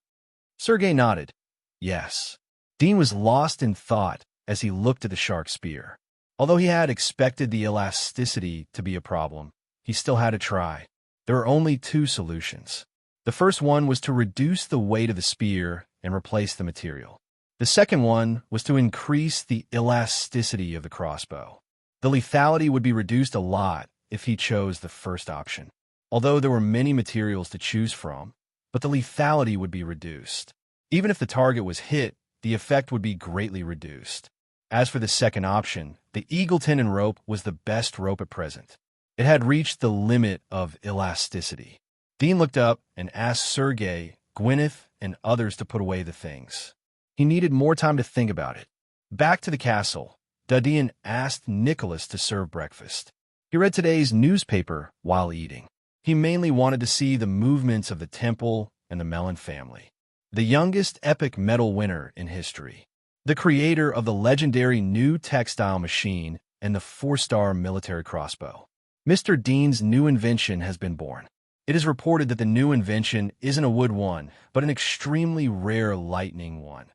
Sergei nodded. Yes. Dean was lost in thought as he looked at the shark spear. Although he had expected the elasticity to be a problem, he still had to try. There were only 2 solutions. The first one was to reduce the weight of the spear and replace the material. The second one was to increase the elasticity of the crossbow. The lethality would be reduced a lot if he chose the first option, although there were many materials to choose from, but the lethality would be reduced. Even if the target was hit, the effect would be greatly reduced. As for the second option, the eagle tendon rope was the best rope at present. It had reached the limit of elasticity. Dean looked up and asked Sergei, Gwyneth, and others to put away the things. He needed more time to think about it. Back to the castle, Dean asked Nicholas to serve breakfast. He read today's newspaper while eating. He mainly wanted to see the movements of the temple and the Mellon family. The youngest epic medal winner in history. The creator of the legendary new textile machine and the 4-star military crossbow. Mr. Dean's new invention has been born. It is reported that the new invention isn't a wood one, but an extremely rare lightning one.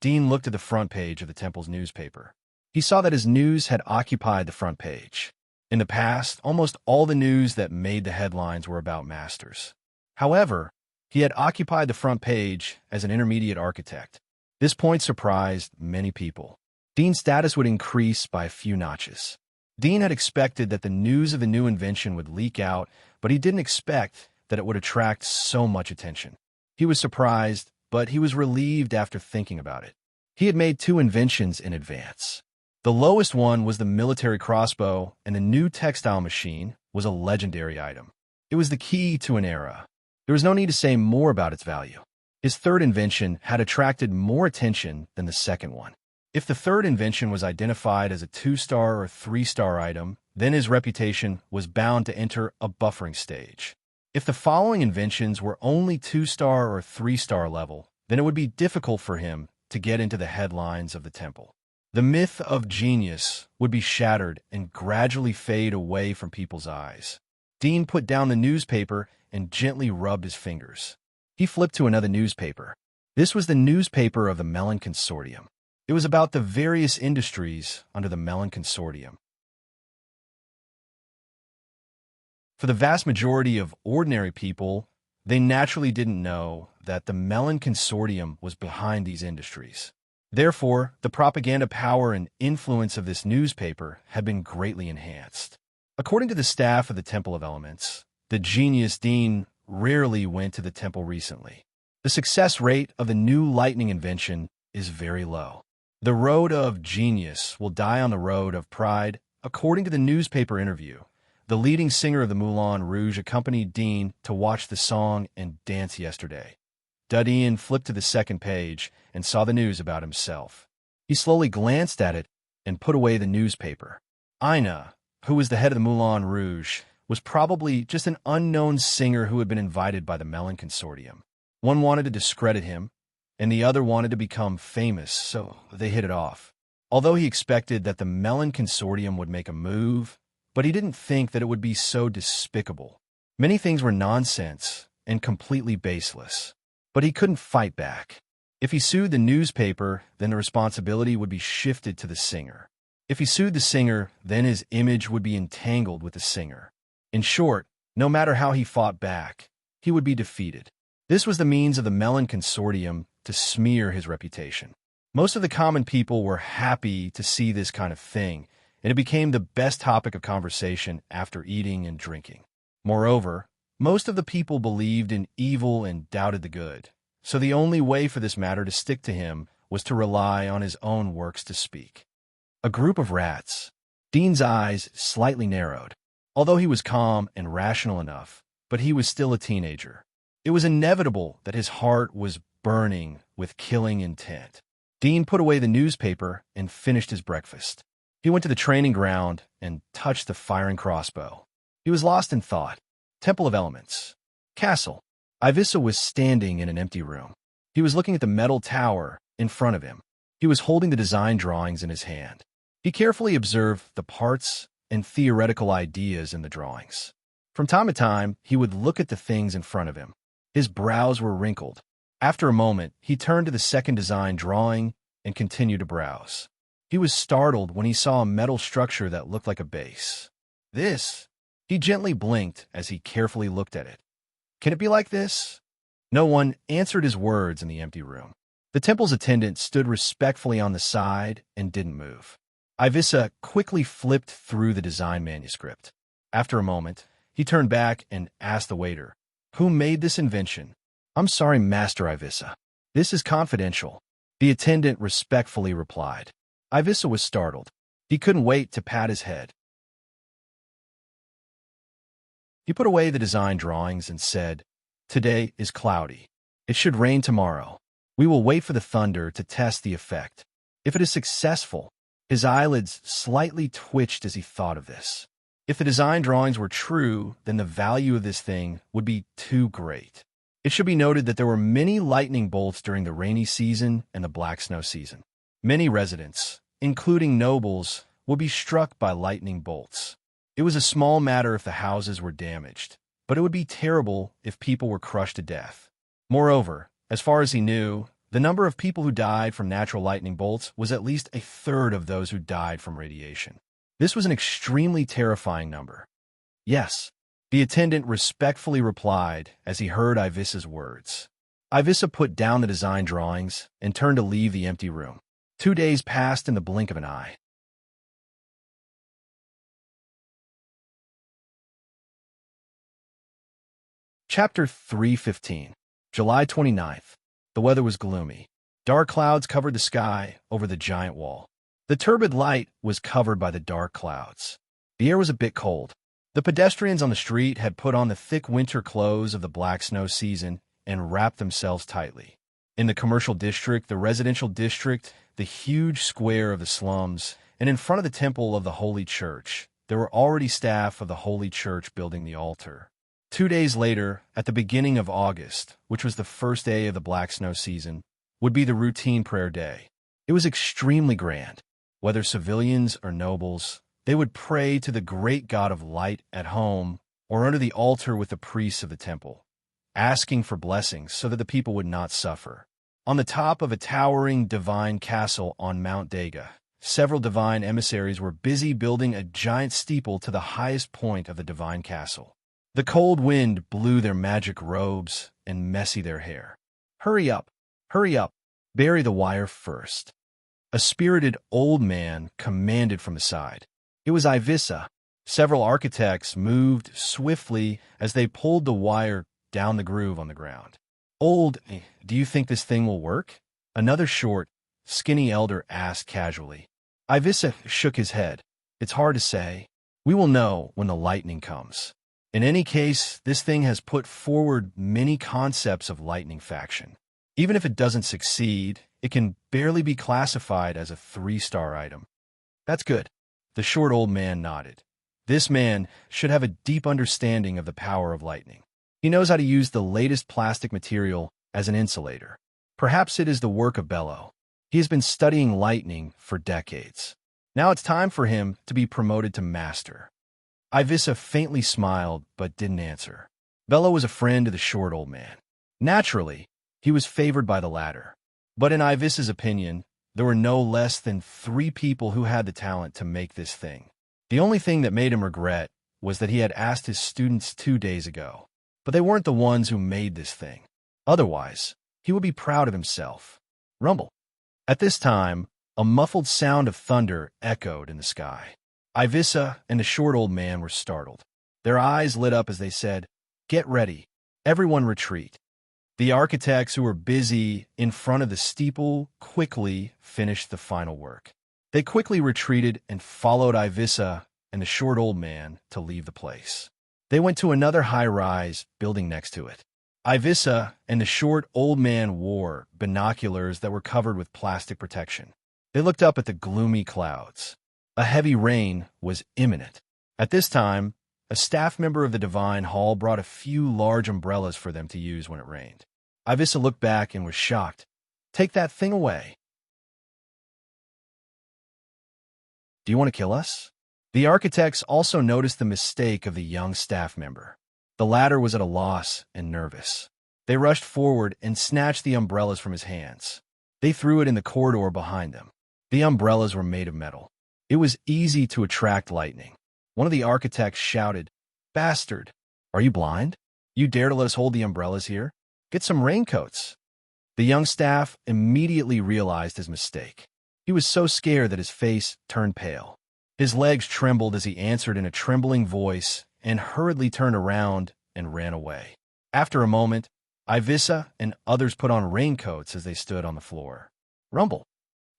Dean looked at the front page of the temple's newspaper. He saw that his news had occupied the front page. In the past, almost all the news that made the headlines were about masters. However, he had occupied the front page as an intermediate architect. This point surprised many people. Dean's status would increase by a few notches. Dean had expected that the news of the new invention would leak out, but he didn't expect that it would attract so much attention. He was surprised, but he was relieved after thinking about it. He had made 2 inventions in advance. The lowest one was the military crossbow, and the new textile machine was a legendary item. It was the key to an era. There was no need to say more about its value. His third invention had attracted more attention than the second one. If the third invention was identified as a 2-star or 3-star item, then his reputation was bound to enter a buffering stage. If the following inventions were only 2-star or 3-star level, then it would be difficult for him to get into the headlines of the temple. The myth of genius would be shattered and gradually fade away from people's eyes. Dean put down the newspaper and gently rubbed his fingers. He flipped to another newspaper. This was the newspaper of the Mellon Consortium. It was about the various industries under the Mellon Consortium. For the vast majority of ordinary people, they naturally didn't know that the Mellon Consortium was behind these industries. Therefore, the propaganda power and influence of this newspaper had been greatly enhanced. According to the staff of the Temple of Elements, the genius Dean rarely went to the temple recently. The success rate of the new lightning invention is very low. The road of genius will die on the road of pride. According to the newspaper interview, the leading singer of the Moulin Rouge accompanied Dean to watch the song and dance yesterday. Dean flipped to the second page and saw the news about himself. He slowly glanced at it and put away the newspaper. Ina, who was the head of the Moulin Rouge, was probably just an unknown singer who had been invited by the Mellon Consortium. One wanted to discredit him, and the other wanted to become famous, so they hit it off. Although he expected that the Mellon Consortium would make a move, but he didn't think that it would be so despicable. Many things were nonsense and completely baseless, but he couldn't fight back. If he sued the newspaper, then the responsibility would be shifted to the singer. If he sued the singer, then his image would be entangled with the singer. In short, no matter how he fought back, he would be defeated. This was the means of the Mellon Consortium to smear his reputation. Most of the common people were happy to see this kind of thing, and it became the best topic of conversation after eating and drinking. Moreover, most of the people believed in evil and doubted the good, so the only way for this matter to stick to him was to rely on his own works to speak. A group of rats. Dean's eyes slightly narrowed. Although he was calm and rational enough, but he was still a teenager. It was inevitable that his heart was burning with killing intent. Dean put away the newspaper and finished his breakfast. He went to the training ground and touched the firing crossbow. He was lost in thought. Temple of Elements. Castle. Ivissa was standing in an empty room. He was looking at the metal tower in front of him. He was holding the design drawings in his hand. He carefully observed the parts and theoretical ideas in the drawings. From time to time, he would look at the things in front of him. His brows were wrinkled. After a moment, he turned to the second design drawing and continued to browse. He was startled when he saw a metal structure that looked like a base. This? He gently blinked as he carefully looked at it. Can it be like this? No one answered his words in the empty room. The temple's attendant stood respectfully on the side and didn't move. Ivissa quickly flipped through the design manuscript. After a moment, he turned back and asked the waiter, "Who made this invention?" "I'm sorry, Master Ivissa. This is confidential," the attendant respectfully replied. Ivissa was startled. He couldn't wait to pat his head. He put away the design drawings and said, "Today is cloudy. It should rain tomorrow. We will wait for the thunder to test the effect. If it is successful," his eyelids slightly twitched as he thought of this. If the design drawings were true, then the value of this thing would be too great. It should be noted that there were many lightning bolts during the rainy season and the black snow season. Many residents, including nobles, would be struck by lightning bolts. It was a small matter if the houses were damaged, but it would be terrible if people were crushed to death. Moreover, as far as he knew, the number of people who died from natural lightning bolts was at least a third of those who died from radiation. This was an extremely terrifying number. "Yes," the attendant respectfully replied as he heard Ivissa's words. Ivissa put down the design drawings and turned to leave the empty room. 2 days passed in the blink of an eye. Chapter 315. July 29th. The weather was gloomy. Dark clouds covered the sky over the giant wall. The turbid light was covered by the dark clouds. The air was a bit cold. The pedestrians on the street had put on the thick winter clothes of the black snow season and wrapped themselves tightly. In the commercial district, the residential district, the huge square of the slums, and in front of the temple of the Holy Church, there were already staff of the Holy Church building the altar. 2 days later, at the beginning of August, which was the first day of the black snow season, would be the routine prayer day. It was extremely grand. Whether civilians or nobles, they would pray to the great God of light at home or under the altar with the priests of the temple, asking for blessings so that the people would not suffer. On the top of a towering divine castle on Mount Daga, several divine emissaries were busy building a giant steeple to the highest point of the divine castle. The cold wind blew their magic robes and messy their hair. "Hurry up! Hurry up! Bury the wire first," a spirited old man commanded from the side. It was Ivissa. Several architects moved swiftly as they pulled the wire down the groove on the ground. Do you think this thing will work?" Another short, skinny elder asked casually. Ivissa shook his head. "It's hard to say. We will know when the lightning comes. In any case, this thing has put forward many concepts of lightning faction. Even if it doesn't succeed, it can barely be classified as a 3-star item." "That's good." The short old man nodded. This man should have a deep understanding of the power of lightning. He knows how to use the latest plastic material as an insulator. Perhaps it is the work of Bello. He has been studying lightning for decades. Now it's time for him to be promoted to master. Ivissa faintly smiled but didn't answer. Bello was a friend to the short old man. Naturally, he was favored by the latter. But in Ivissa's opinion, there were no less than 3 people who had the talent to make this thing. The only thing that made him regret was that he had asked his students 2 days ago. But they weren't the ones who made this thing. Otherwise, he would be proud of himself. Rumble. At this time, a muffled sound of thunder echoed in the sky. Ivissa and the short old man were startled. Their eyes lit up as they said, "Get ready. Everyone retreat." The architects who were busy in front of the steeple quickly finished the final work. They quickly retreated and followed Ivissa and the short old man to leave the place. They went to another high-rise building next to it. Ivissa and the short old man wore binoculars that were covered with plastic protection. They looked up at the gloomy clouds. A heavy rain was imminent. At this time, a staff member of the Divine Hall brought a few large umbrellas for them to use when it rained. Ivissa looked back and was shocked. "Take that thing away." "Do you want to kill us?" The architects also noticed the mistake of the young staff member. The latter was at a loss and nervous. They rushed forward and snatched the umbrellas from his hands. They threw it in the corridor behind them. The umbrellas were made of metal. It was easy to attract lightning. One of the architects shouted, "Bastard! Are you blind? You dare to let us hold the umbrellas here? Get some raincoats." The young staff immediately realized his mistake. He was so scared that his face turned pale. His legs trembled as he answered in a trembling voice and hurriedly turned around and ran away. After a moment, Ivissa and others put on raincoats as they stood on the floor. Rumble,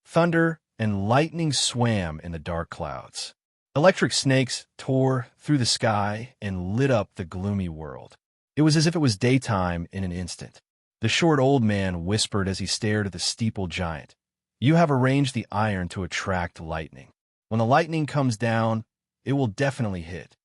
thunder, and lightning swam in the dark clouds. Electric snakes tore through the sky and lit up the gloomy world. It was as if it was daytime in an instant. The short old man whispered as he stared at the steeple giant, "You have arranged the iron to attract lightning. When the lightning comes down, it will definitely hit."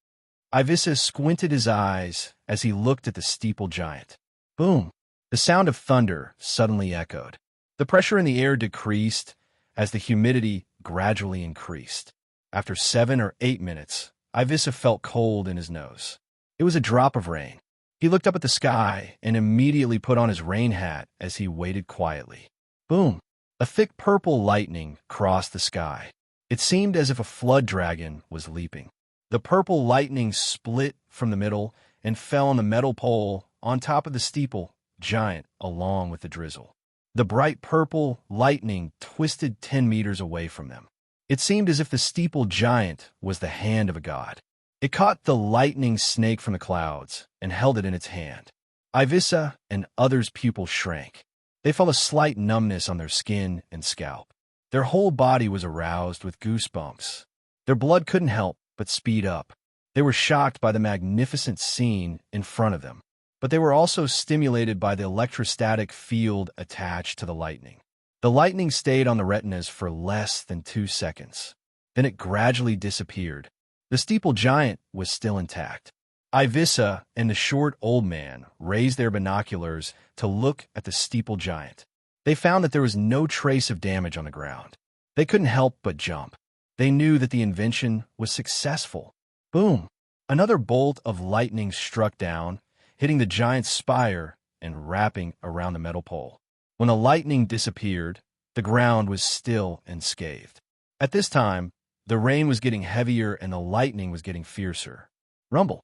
Ivissa squinted his eyes as he looked at the steeple giant. Boom! The sound of thunder suddenly echoed. The pressure in the air decreased as the humidity gradually increased. After 7 or 8 minutes, Ivissa felt cold in his nose. It was a drop of rain. He looked up at the sky and immediately put on his rain hat as he waited quietly. Boom! A thick purple lightning crossed the sky. It seemed as if a flood dragon was leaping. The purple lightning split from the middle and fell on the metal pole on top of the steeple giant along with the drizzle. The bright purple lightning twisted 10 meters away from them. It seemed as if the steeple giant was the hand of a god. It caught the lightning snake from the clouds and held it in its hand. Ivissa and others' pupils shrank. They felt a slight numbness on their skin and scalp. Their whole body was aroused with goosebumps. Their blood couldn't help but speed up. They were shocked by the magnificent scene in front of them, but they were also stimulated by the electrostatic field attached to the lightning. The lightning stayed on the retinas for less than 2 seconds. Then it gradually disappeared. The steeple giant was still intact. Ivissa and the short old man raised their binoculars to look at the steeple giant. They found that there was no trace of damage on the ground. They couldn't help but jump. They knew that the invention was successful. Boom! Another bolt of lightning struck down, hitting the giant's spire and wrapping around the metal pole. When the lightning disappeared, the ground was still and scathed. At this time, the rain was getting heavier and the lightning was getting fiercer. Rumble!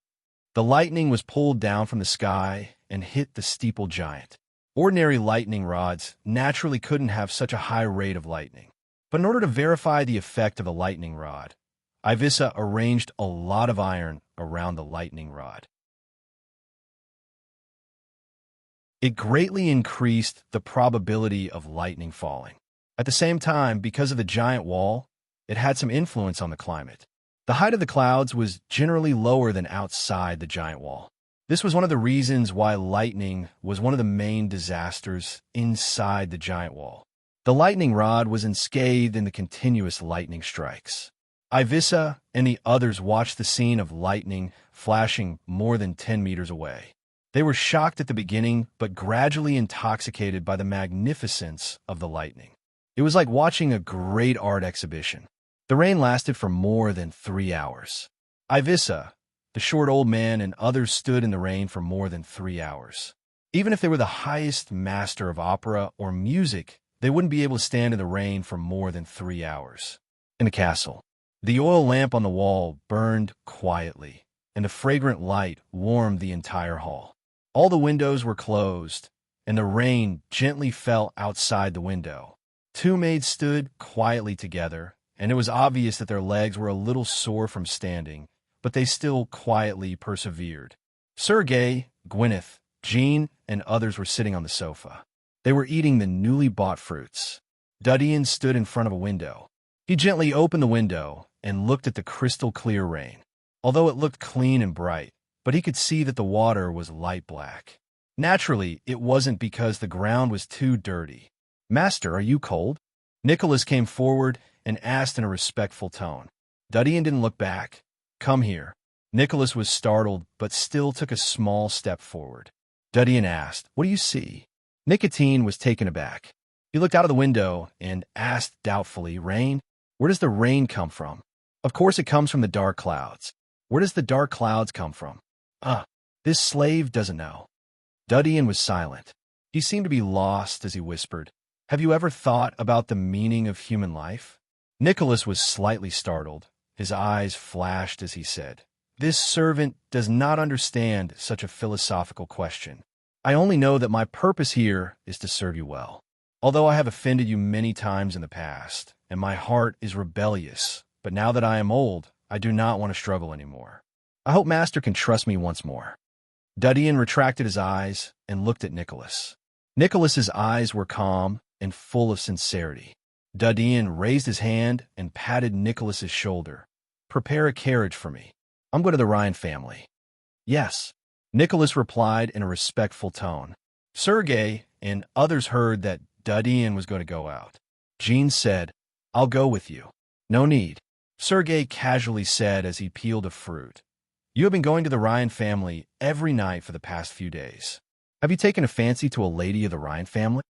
The lightning was pulled down from the sky and hit the steeple giant. Ordinary lightning rods naturally couldn't have such a high rate of lightning. But in order to verify the effect of a lightning rod, Ivissa arranged a lot of iron around the lightning rod. It greatly increased the probability of lightning falling. At the same time, because of the giant wall, it had some influence on the climate. The height of the clouds was generally lower than outside the giant wall. This was one of the reasons why lightning was one of the main disasters inside the giant wall. The lightning rod was unscathed in the continuous lightning strikes. Ivissa and the others watched the scene of lightning flashing more than 10 meters away. They were shocked at the beginning, but gradually intoxicated by the magnificence of the lightning. It was like watching a great art exhibition. The rain lasted for more than 3 hours. Ivissa, the short old man, and others stood in the rain for more than 3 hours. Even if they were the highest master of opera or music, they wouldn't be able to stand in the rain for more than 3 hours. In the castle, the oil lamp on the wall burned quietly, and the fragrant light warmed the entire hall. All the windows were closed, and the rain gently fell outside the window. 2 maids stood quietly together, and it was obvious that their legs were a little sore from standing, but they still quietly persevered. Sergei, Gwyneth, Jean, and others were sitting on the sofa. They were eating the newly bought fruits. Dudian stood in front of a window. He gently opened the window and looked at the crystal-clear rain. Although it looked clean and bright, but he could see that the water was light black. Naturally, it wasn't because the ground was too dirty. "Master, are you cold?" Nicholas came forward and asked in a respectful tone. Dudian didn't look back. "Come here." Nicholas was startled, but still took a small step forward. Dudian asked, "What do you see?" Nicotine was taken aback. He looked out of the window and asked doubtfully, "Rain? Where does the rain come from?" "Of course it comes from the dark clouds." "Where does the dark clouds come from?" This slave doesn't know." Dudian was silent. He seemed to be lost as he whispered, "Have you ever thought about the meaning of human life?" Nicholas was slightly startled. His eyes flashed as he said, "This servant does not understand such a philosophical question. I only know that my purpose here is to serve you well. Although I have offended you many times in the past, and my heart is rebellious. But now that I am old, I do not want to struggle anymore. I hope Master can trust me once more." Dudian retracted his eyes and looked at Nicholas. Nicholas's eyes were calm and full of sincerity. Dudian raised his hand and patted Nicholas's shoulder. "Prepare a carriage for me. I'm going to the Ryan family." "Yes," Nicholas replied in a respectful tone. Sergei and others heard that Dudian was going to go out. Jean said, "I'll go with you." "No need," Sergei casually said as he peeled a fruit. "You have been going to the Ryan family every night for the past few days. Have you taken a fancy to a lady of the Ryan family?"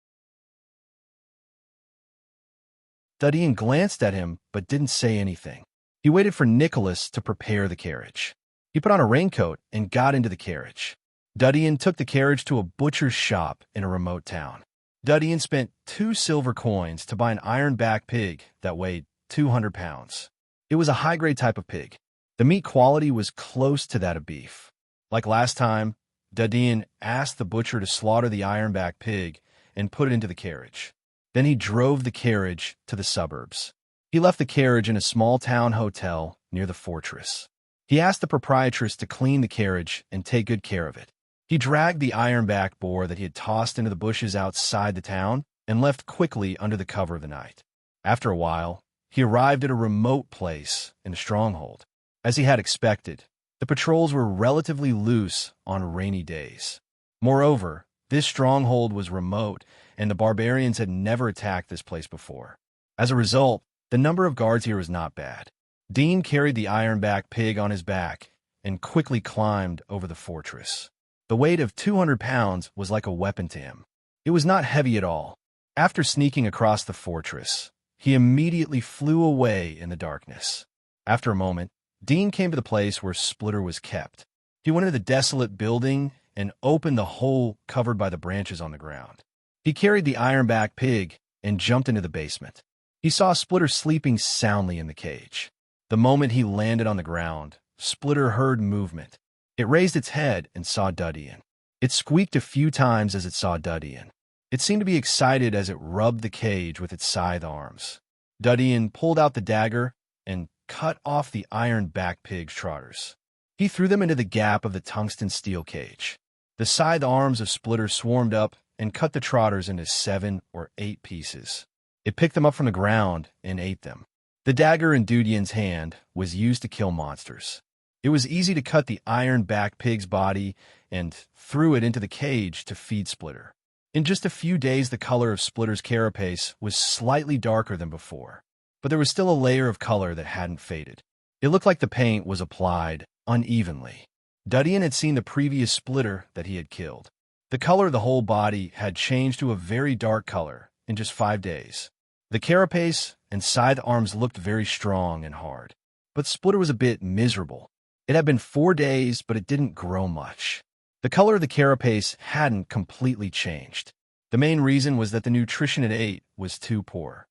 Dudian glanced at him but didn't say anything. He waited for Nicholas to prepare the carriage. He put on a raincoat and got into the carriage. Dudian took the carriage to a butcher's shop in a remote town. Dudian spent 2 silver coins to buy an iron-back pig that weighed 200 pounds. It was a high-grade type of pig. The meat quality was close to that of beef. Like last time, Dudian asked the butcher to slaughter the iron-back pig and put it into the carriage. Then he drove the carriage to the suburbs. He left the carriage in a small-town hotel near the fortress. He asked the proprietress to clean the carriage and take good care of it. He dragged the iron-back boar that he had tossed into the bushes outside the town and left quickly under the cover of the night. After a while, he arrived at a remote place in a stronghold. As he had expected, the patrols were relatively loose on rainy days. Moreover, this stronghold was remote, and the barbarians had never attacked this place before. As a result, the number of guards here was not bad. Dean carried the iron-back pig on his back and quickly climbed over the fortress. The weight of 200 pounds was like a weapon to him. It was not heavy at all. After sneaking across the fortress, he immediately flew away in the darkness. After a moment, Dean came to the place where Splitter was kept. He went into the desolate building and opened the hole covered by the branches on the ground. He carried the iron-back pig and jumped into the basement. He saw Splitter sleeping soundly in the cage. The moment he landed on the ground, Splitter heard movement. It raised its head and saw Dudian. It squeaked a few times as it saw Dudian. It seemed to be excited as it rubbed the cage with its scythe arms. Dudian pulled out the dagger and cut off the iron-back pig's trotters. He threw them into the gap of the tungsten steel cage. The scythe arms of Splitter swarmed up and cut the trotters into 7 or 8 pieces. It picked them up from the ground and ate them. The dagger in Dudian's hand was used to kill monsters. It was easy to cut the iron-back pig's body and threw it into the cage to feed Splitter. In just a few days, the color of Splitter's carapace was slightly darker than before, but there was still a layer of color that hadn't faded. It looked like the paint was applied unevenly. Dudian had seen the previous Splitter that he had killed. The color of the whole body had changed to a very dark color in just 5 days. The carapace and scythe arms looked very strong and hard, but Splitter was a bit miserable. It had been 4 days, but it didn't grow much. The color of the carapace hadn't completely changed. The main reason was that the nutrition it ate was too poor.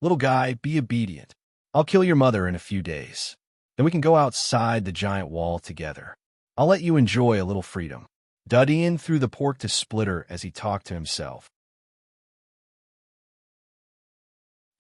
"Little guy, be obedient. I'll kill your mother in a few days. Then we can go outside the giant wall together. I'll let you enjoy a little freedom." Dudian threw the pork to Splitter as he talked to himself.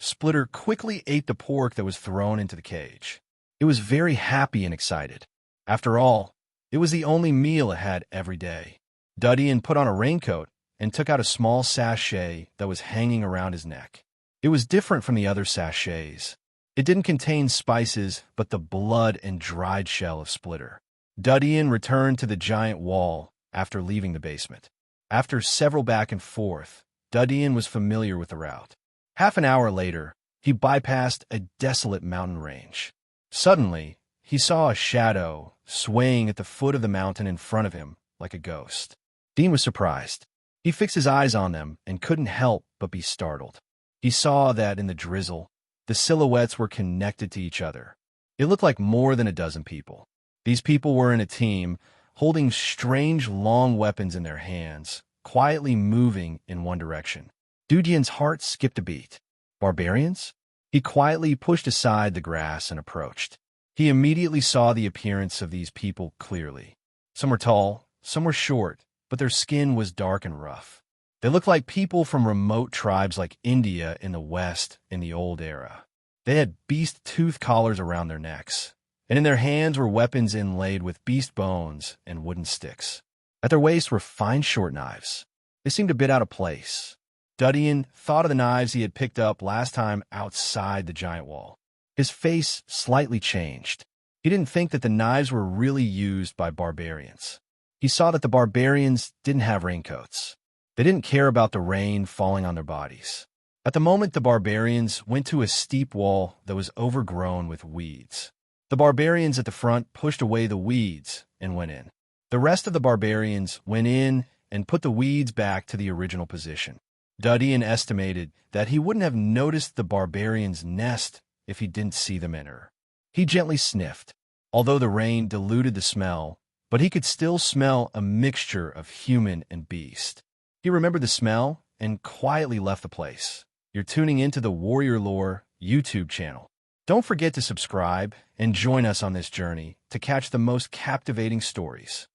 Splitter quickly ate the pork that was thrown into the cage. It was very happy and excited. After all, it was the only meal it had every day. Dudian put on a raincoat and took out a small sachet that was hanging around his neck. It was different from the other sachets. It didn't contain spices, but the blood and dried shell of Splitter. Dudian returned to the giant wall after leaving the basement. After several back and forth, Dudian was familiar with the route. Half an hour later, he bypassed a desolate mountain range. Suddenly, he saw a shadow swaying at the foot of the mountain in front of him like a ghost. Dean was surprised. He fixed his eyes on them and couldn't help but be startled. He saw that in the drizzle, the silhouettes were connected to each other. It looked like more than a dozen people. These people were in a team, holding strange long weapons in their hands, quietly moving in one direction. Dudian's heart skipped a beat. Barbarians? He quietly pushed aside the grass and approached. He immediately saw the appearance of these people clearly. Some were tall, some were short, but their skin was dark and rough. They looked like people from remote tribes like India in the West in the old era. They had beast tooth collars around their necks, and in their hands were weapons inlaid with beast bones and wooden sticks. At their waist were fine short knives. They seemed a bit out of place. Dudian thought of the knives he had picked up last time outside the giant wall. His face slightly changed. He didn't think that the knives were really used by barbarians. He saw that the barbarians didn't have raincoats. They didn't care about the rain falling on their bodies. At the moment, the barbarians went to a steep wall that was overgrown with weeds. The barbarians at the front pushed away the weeds and went in. The rest of the barbarians went in and put the weeds back to the original position. Dudian estimated that he wouldn't have noticed the barbarians' nest if he didn't see them enter. He gently sniffed, although the rain diluted the smell, but he could still smell a mixture of human and beast. He remembered the smell and quietly left the place. You're tuning into the Warrior Lore YouTube channel. Don't forget to subscribe and join us on this journey to catch the most captivating stories.